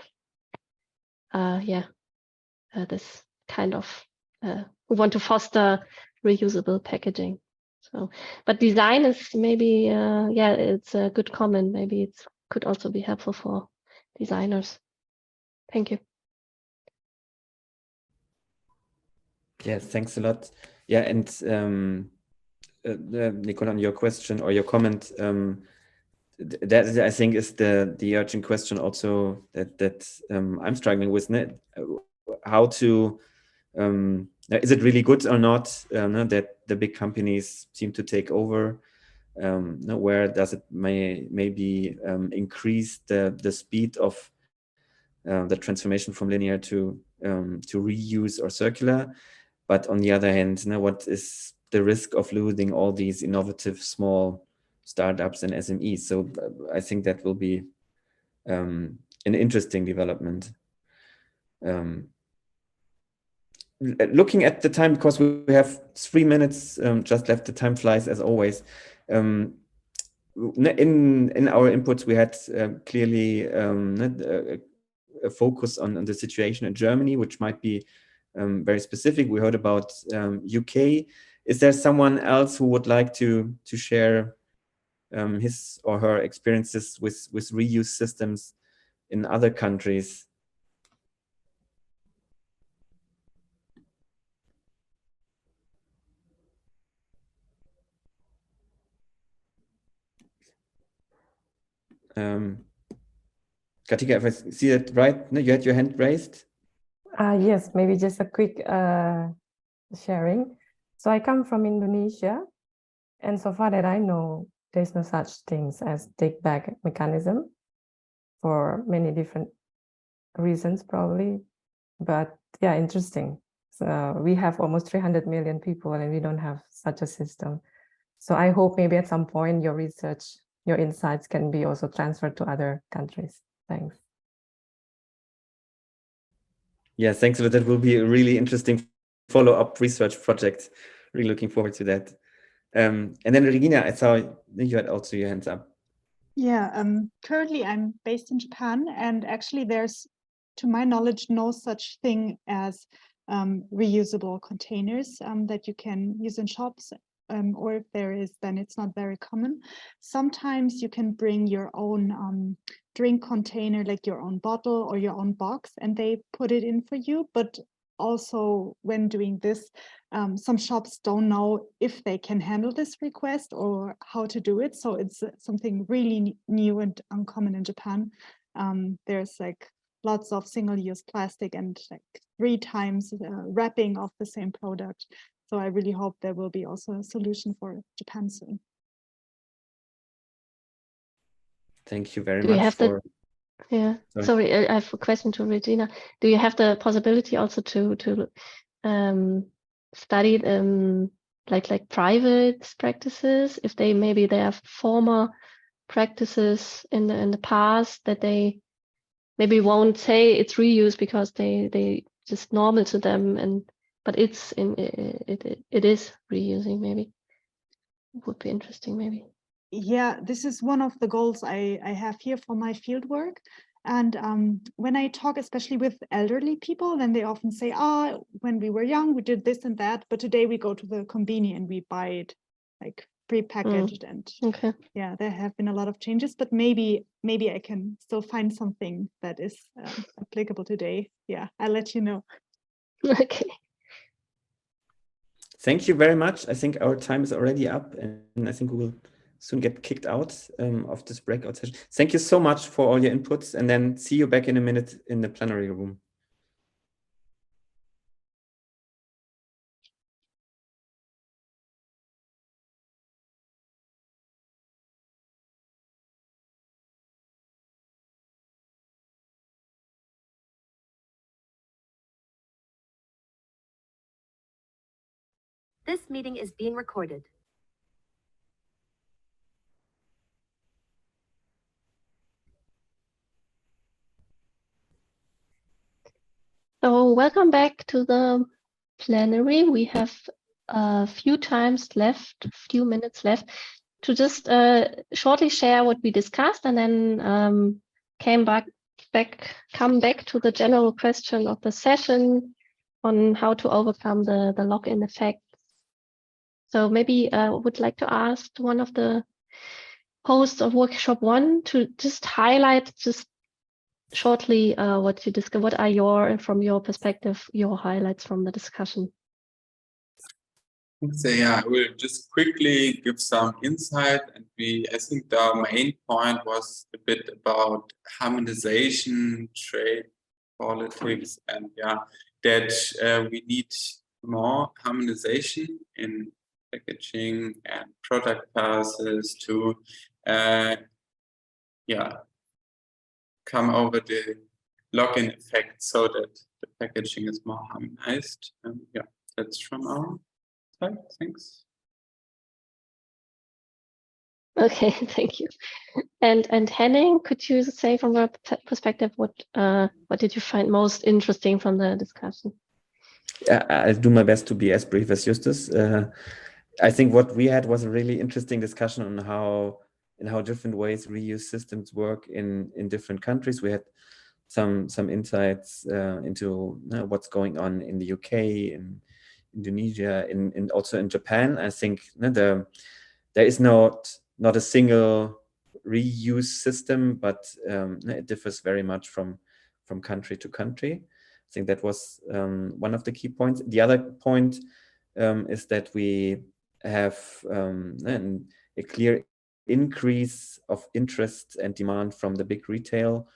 this kind of who want to foster reusable packaging. So, but design is maybe it's a good comment. Maybe it could also be helpful for designers. Thank you. Yeah, thanks a lot. Yeah, and Nicola, on your question or your comment, that I think is the urgent question also that I'm struggling with. How to is it really good or not that the big companies seem to take over? Where does it maybe increase the speed of the transformation from linear to reuse or circular? But on the other hand, what is the risk of losing all these innovative small startups and SMEs? So I think that will be an interesting development. Looking at the time, because we have 3 minutes just left, the time flies as always. In our inputs, we had clearly a focus on the situation in Germany, which might be very specific. We heard about UK. Is there someone else who would like to share his or her experiences with reuse systems in other countries? Katika, if I see it right, no, you had your hand raised? Yes, maybe just a quick sharing. So I come from Indonesia, and so far that I know, there's no such things as take-back mechanism for many different reasons, probably. But yeah, interesting. So we have almost 300 million people, and we don't have such a system. So I hope maybe at some point your research, your insights can be also transferred to other countries. Thanks. Yeah, thanks a lot. That will be a really interesting follow-up research project. Really looking forward to that. And then Regina, I saw you had also your hands up. Yeah, currently I'm based in Japan, and actually there's, to my knowledge, no such thing as reusable containers that you can use in shops, or if there is, then it's not very common. Sometimes you can bring your own drink container, like your own bottle or your own box, and they put it in for you. But also when doing this, some shops don't know if they can handle this request or how to do it. So it's something really new and uncommon in Japan. There's like lots of single-use plastic and like 3 times wrapping of the same product. So I really hope there will be also a solution for Japan soon. Thank you very Do you much have for. Sorry, I have a question to Regina. Do you have the possibility also to study like private practices, if they maybe they have former practices in the past that they maybe won't say it's reuse because they just normal to them, but it is reusing, maybe? Would be interesting, maybe. Yeah, this is one of the goals I have here for my field work. And when I talk, especially with elderly people, then they often say, when we were young, we did this and that, but today we go to the combini and we buy it like pre-packaged. And yeah, there have been a lot of changes, but maybe I can still find something that is applicable today. Yeah, I'll let you know. Okay. Thank you very much. I think our time is already up, and I think we will soon get kicked out of this breakout session. Thank you so much for all your inputs, and then see you back in a minute in the plenary room. This meeting is being recorded. So welcome back to the plenary. We have a few minutes left to just shortly share what we discussed, and then come back to the general question of the session on how to overcome the lock-in effect. So maybe I would like to ask one of the hosts of workshop 1 to just highlight shortly what you discussed. What are from your perspective, your highlights from the discussion? So yeah, I will just quickly give some insight, and I think the main point was a bit about harmonization, trade politics, and yeah, that we need more harmonization in packaging and product passes to come over the lock-in effect so that the packaging is more harmonized. Yeah, that's from our side. Thanks. Okay, thank you. And Henning, could you say from your perspective what did you find most interesting from the discussion? Yeah, I'll do my best to be as brief as Justus. I think what we had was a really interesting discussion on how different ways reuse systems work in different countries. We had some insights into what's going on in the UK, in Indonesia, and also in Japan. I think there is not a single reuse system, but it differs very much from country to country. I think that was one of the key points. The other point is that we have a clear increase of interest and demand from the big retail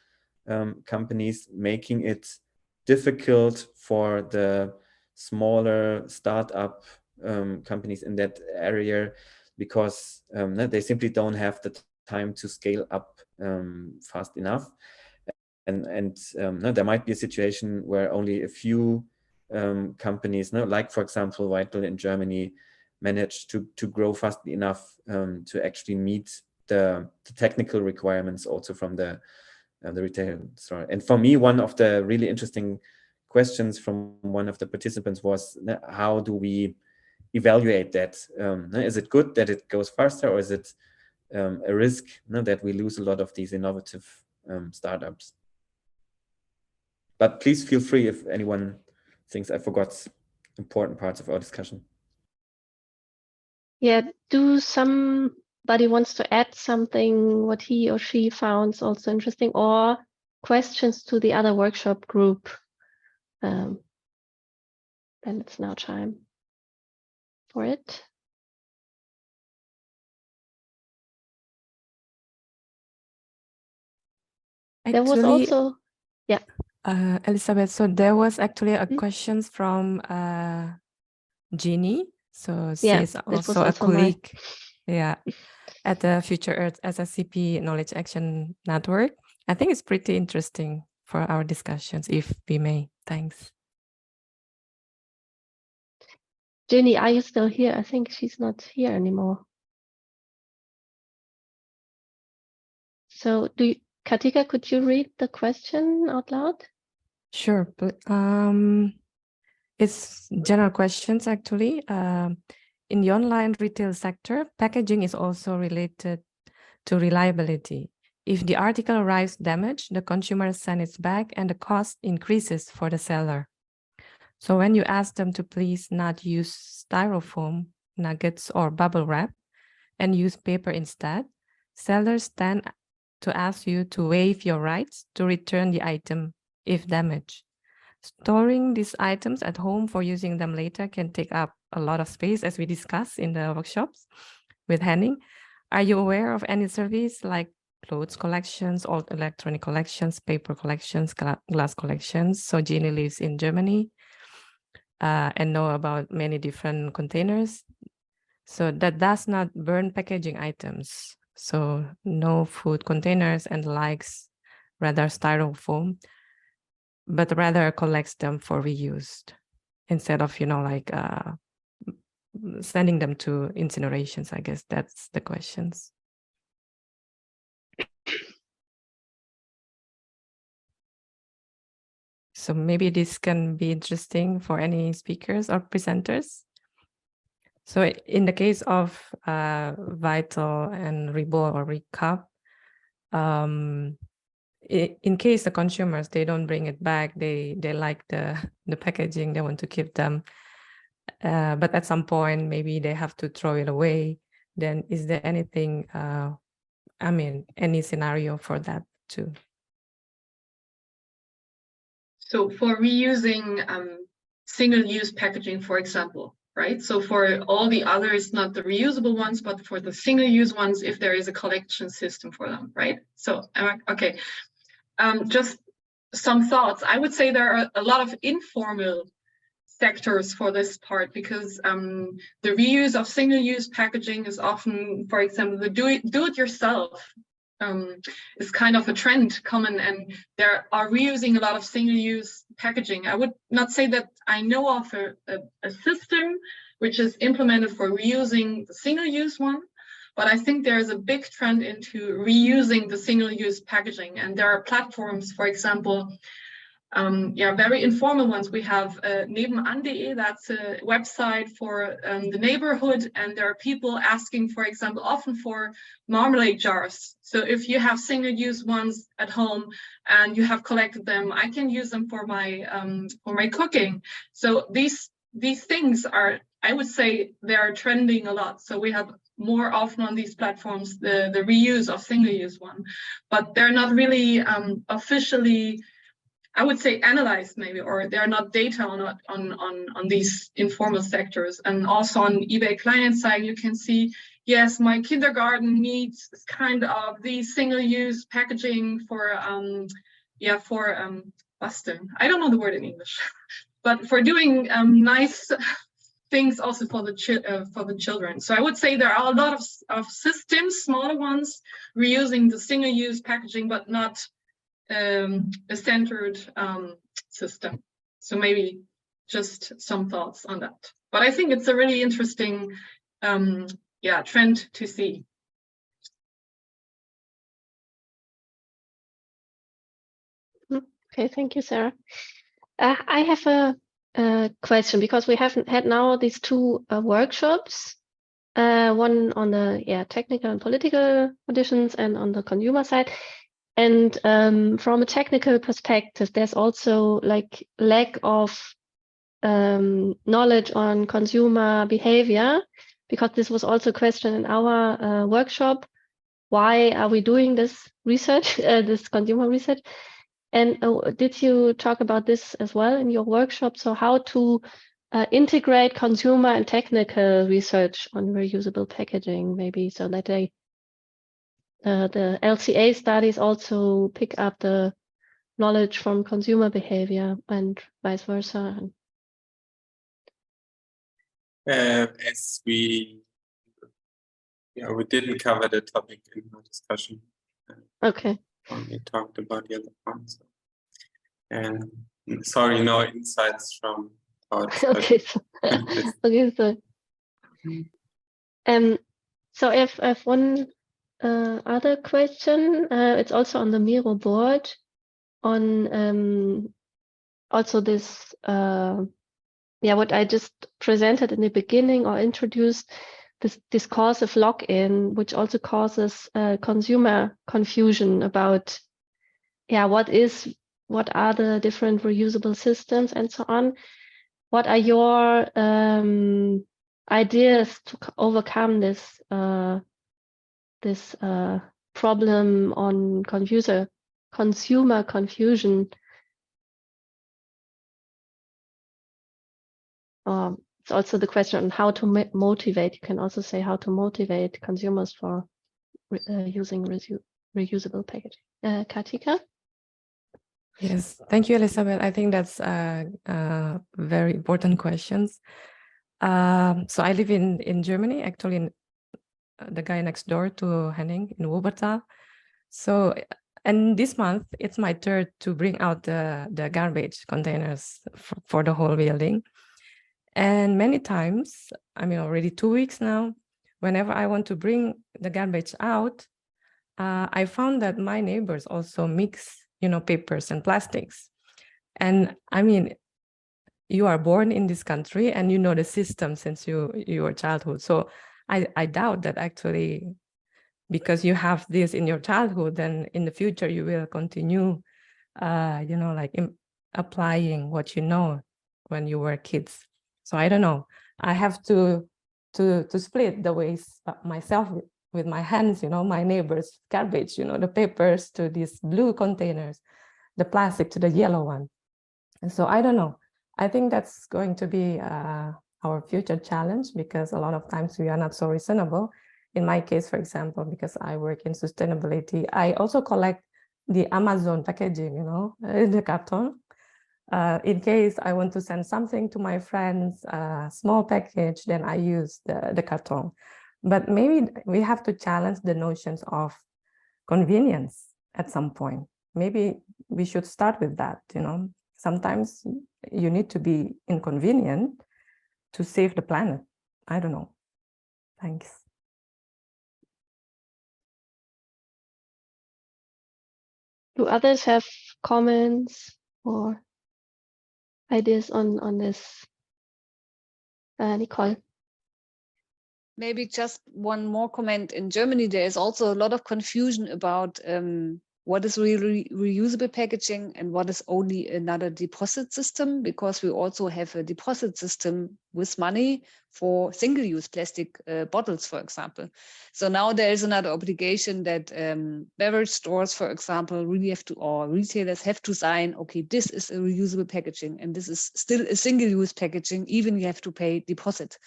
companies, making it difficult for the smaller startup companies in that area, because they simply don't have the time to scale up fast enough. And there might be a situation where only a few companies, like for example, Vital in Germany, managed to grow fast enough to actually meet the technical requirements also from the retail store. And for me, one of the really interesting questions from one of the participants was, how do we evaluate that? Is it good that it goes faster, or is it a risk that we lose a lot of these innovative startups? But please feel free if anyone things I forgot, important parts of our discussion. Yeah, do somebody wants to add something, what he or she found also interesting, or questions to the other workshop group? Then it's now time for it. Actually, there was also, yeah. Elisabeth, so there was actually a questions from Jeannie. So she's also a colleague, at the Future Earth SSCP Knowledge Action Network. I think it's pretty interesting for our discussions, if we may. Thanks. Jenny, are you still here? I think she's not here anymore. So Katika, could you read the question out loud? Sure. It's general questions, actually. In the online retail sector, packaging is also related to reliability. If the article arrives damaged, the consumer sends it back and the cost increases for the seller. So when you ask them to please not use styrofoam, nuggets, or bubble wrap and use paper instead, sellers tend to ask you to waive your rights to return the item if damaged. Storing these items at home for using them later can take up a lot of space, as we discussed in the workshops with Henning. Are you aware of any service like clothes collections, old electronic collections, paper collections, glass collections? So Jeannie lives in Germany and know about many different containers. So that does not burn packaging items. So no food containers and likes, rather styrofoam, but rather collects them for reuse instead of, like sending them to incinerations. I guess that's the questions. So maybe this can be interesting for any speakers or presenters. So in the case of Vital and Rebo or Recap, in case the consumers, they don't bring it back, they like the packaging, they want to keep them, but at some point maybe they have to throw it away, then is there anything, any scenario for that too? So for reusing single-use packaging, for example, right? So for all the others, not the reusable ones, but for the single-use ones, if there is a collection system for them, right? So, okay. Just some thoughts. I would say there are a lot of informal sectors for this part, because the reuse of single-use packaging is often, for example, the do-it-yourself is kind of a trend common, and there are reusing a lot of single-use packaging. I would not say that I know of a system which is implemented for reusing the single-use one, but I think there is a big trend into reusing the single-use packaging, and there are platforms, for example, very informal ones. We have nebenan.de, that's a website for the neighborhood, and there are people asking, for example, often for marmalade jars. So if you have single-use ones at home and you have collected them, I can use them for my cooking. So these things are, I would say, they are trending a lot. So we have more often on these platforms the reuse of single-use one, but they're not really officially, I would say, analyzed maybe, or there are not data on these informal sectors. And also on eBay Kleinanzeigen, you can see, yes, my kindergarten needs kind of these single-use packaging for basteln. I don't know the word in English, but for doing nice things also for the children. So I would say there are a lot of systems, smaller ones, reusing the single-use packaging, but not a centered system. So maybe just some thoughts on that. But I think it's a really interesting trend to see. Okay, thank you, Sarah. I have a question, because we haven't had now these two workshops, one on the technical and political conditions and on the consumer side. And from a technical perspective, there's also like lack of knowledge on consumer behavior, because this was also a question in our workshop. Why are we doing this research, this consumer research? And did you talk about this as well in your workshop? So how to integrate consumer and technical research on reusable packaging, maybe, so that they, the LCA studies also pick up the knowledge from consumer behavior and vice versa. As we didn't cover the topic in the discussion. Okay. Only talked about the other points. And sorry, no insights from our Okay, so, okay, so if I have one other question, it's also on the Miro board on also this what I just presented in the beginning or introduced, this discursive lock-in, which also causes consumer confusion about what are the different reusable systems and so on. What are your ideas to overcome this problem on consumer confusion? It's also the question on how to motivate. You can also say how to motivate consumers for using reusable packaging. Katika? Yes, thank you, Elisabeth. I think that's very important questions. So I live in Germany, actually, in the guy next door to Henning in Wuppertal. So, and this month, it's my turn to bring out the garbage containers for the whole building. And many times, I mean, already 2 weeks now, whenever I want to bring the garbage out, I found that my neighbors also mix, papers and plastics. And I mean, you are born in this country and you know the system since your childhood. So I doubt that actually, because you have this in your childhood, then in the future you will continue, applying what you know when you were kids. So I don't know. I have to split the waste myself with my hands, my neighbor's garbage, the papers to these blue containers, the plastic to the yellow one. And so I don't know. I think that's going to be our future challenge, because a lot of times we are not so reasonable. In my case, for example, because I work in sustainability, I also collect the Amazon packaging, the carton. In case I want to send something to my friends, a small package, then I use the carton. But maybe we have to challenge the notions of convenience at some point. Maybe we should start with that, Sometimes you need to be inconvenient to save the planet. I don't know. Thanks. Do others have comments or ideas on this? Nicole? Maybe just one more comment. In Germany, there is also a lot of confusion about what is really reusable packaging and what is only another deposit system, because we also have a deposit system with money for single-use plastic bottles, for example. So now there is another obligation that beverage stores, for example, really have to, or retailers have to sign, okay, this is a reusable packaging and this is still a single-use packaging, even you have to pay deposit.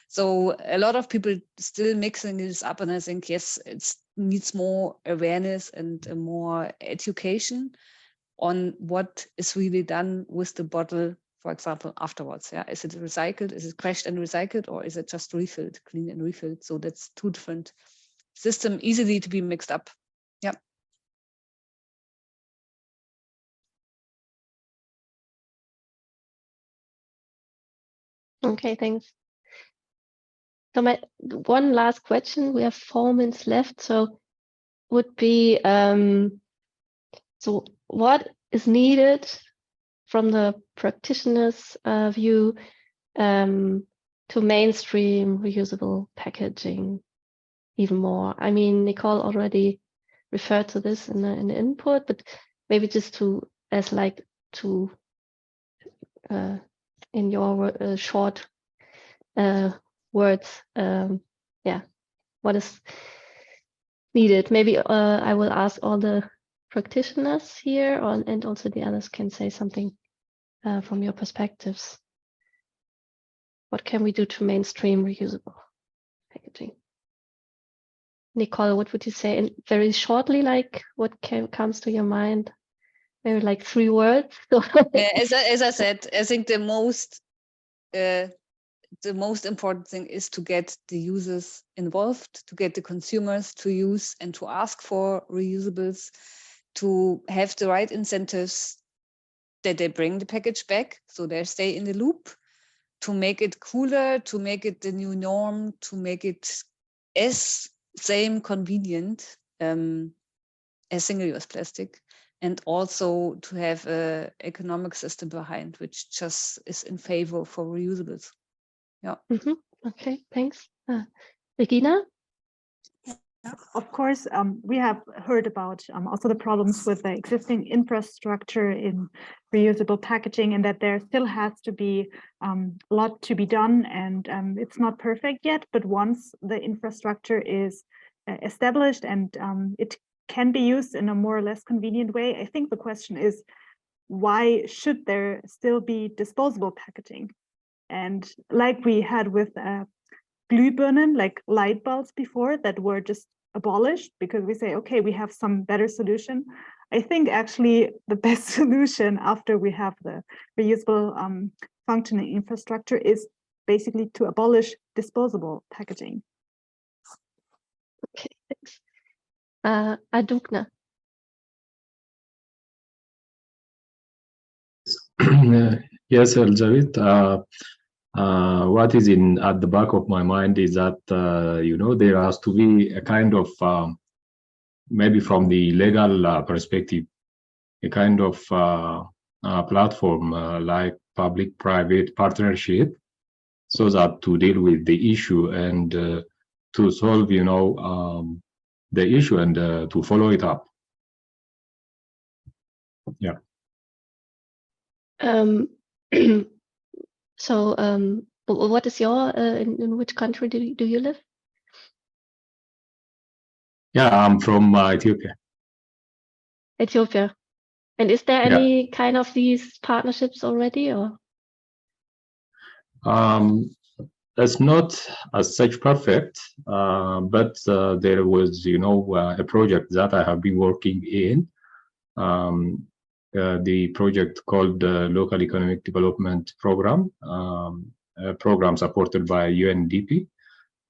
So a lot of people still mixing this up, and I think, yes, it needs more awareness and more education on what is really done with the bottle, for example, afterwards. Yeah, is it recycled? Is it crushed and recycled, or is it just refilled, clean and refilled? So that's two different systems, easily to be mixed up. Yeah. Okay, thanks. So my one last question, we have 4 minutes left, so would be, so what is needed from the practitioner's view to mainstream reusable packaging even more? I mean, Nicole already referred to this in the input, but maybe just to in your short words, yeah, what is needed? Maybe I will ask all the practitioners here, and also the others can say something from your perspectives. What can we do to mainstream reusable packaging? Nicole, what would you say? And very shortly, like what comes to your mind? Maybe like 3 words. As I said, I think the most important thing is to get the users involved, to get the consumers to use and to ask for reusables, to have the right incentives that they bring the package back so they stay in the loop, to make it cooler, to make it the new norm, to make it as same convenient as single-use plastic, and also to have an economic system behind which just is in favor for reusables. Yeah. Okay, thanks. Regina? Of course, we have heard about also the problems with the existing infrastructure in reusable packaging, and that there still has to be a lot to be done, and it's not perfect yet, but once the infrastructure is established and it can be used in a more or less convenient way, I think the question is, why should there still be disposable packaging? And like we had with Glühbirnen, like light bulbs before, that were just abolished because we say, okay, we have some better solution. I think actually the best solution after we have the reusable functioning infrastructure is basically to abolish disposable packaging. Okay, thanks. Adugna. Yes, Elisabeth. What is at the back of my mind is that there has to be a kind of maybe from the legal perspective, a kind of platform like public-private partnership, so that to deal with the issue and to solve, the issue and to follow it up. Yeah. So, what is your in which country do you live? Yeah, I'm from Ethiopia. Ethiopia. And is there any kind of these partnerships already, or? It's not as such perfect, but there was, a project that I have been working in. The project called the Local Economic Development Program, a program supported by UNDP.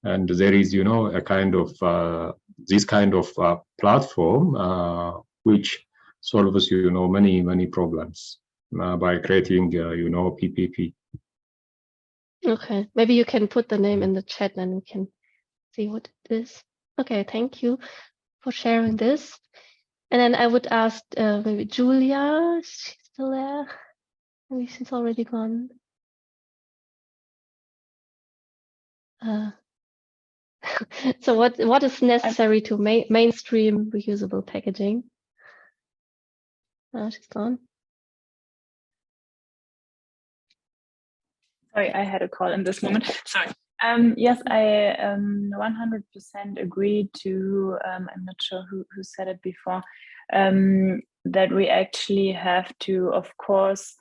And there is, a kind of this kind of platform which solves, many problems by creating, PPP. Okay, maybe you can put the name in the chat and we can see what it is. Okay, thank you for sharing this. And then I would ask maybe Julia, she's still there? Maybe she's already gone. So what is necessary to mainstream reusable packaging? She's gone. Sorry, I had a call in this moment. Sorry. Yes, I 100% agree to, I'm not sure who said it before, that we actually have to, of course,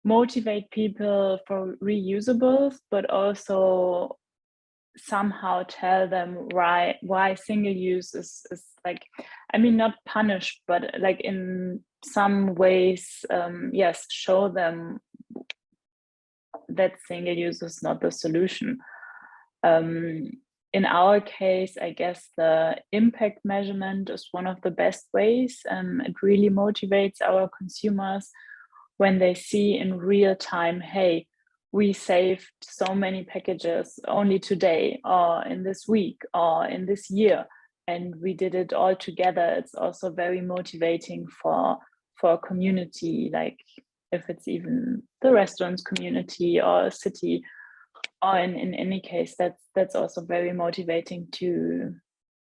motivate people for reusables, but also somehow tell them why single use is like, I mean, not punish, but like in some ways, yes, show them that single use is not the solution. In our case, I guess the impact measurement is one of the best ways. It really motivates our consumers when they see in real time, hey, we saved so many packages only today, or in this week, or in this year, and we did it all together. It's also very motivating for a community, like if it's even the restaurants community or a city, or in any case, that's also very motivating to,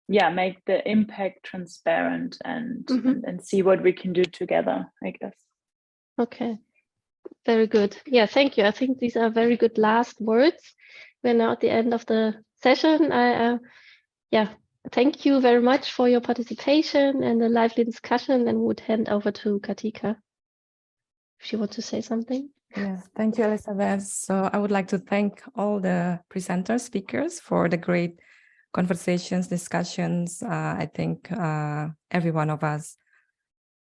make the impact transparent and see what we can do together, I guess. Okay. Very good. Yeah, thank you. I think these are very good last words. We're now at the end of the session. Yeah, thank you very much for your participation and the lively discussion, and would hand over to Katika if she wants to say something. Yes, thank you, Elisabeth. So I would like to thank all the presenters, speakers for the great conversations, discussions. I think every one of us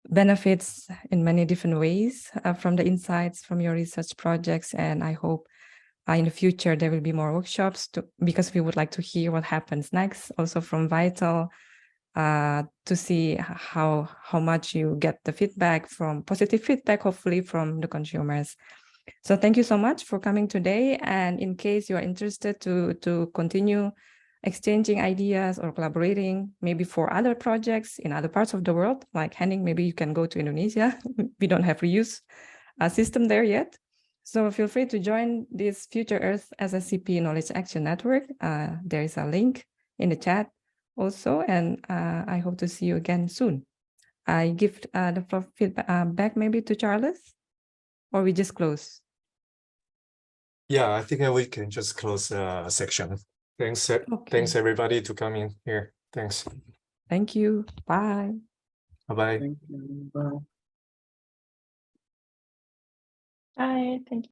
benefits in many different ways from the insights from your research projects. And I hope in the future there will be more workshops because we would like to hear what happens next, also from Vital, to see how much you get the feedback from positive feedback, hopefully from the consumers. So thank you so much for coming today. And in case you are interested to continue exchanging ideas or collaborating, maybe for other projects in other parts of the world, like Henning, maybe you can go to Indonesia. We don't have reuse system there yet. So feel free to join this Future Earth SSCP Knowledge Action Network. There is a link in the chat also, and I hope to see you again soon. I give the floor feedback back maybe to Charles, or we just close? Yeah, I think we can just close the section. Thanks, thanks everybody to come in here. Thanks. Thank you. Bye. Bye-bye. Bye. Thank you.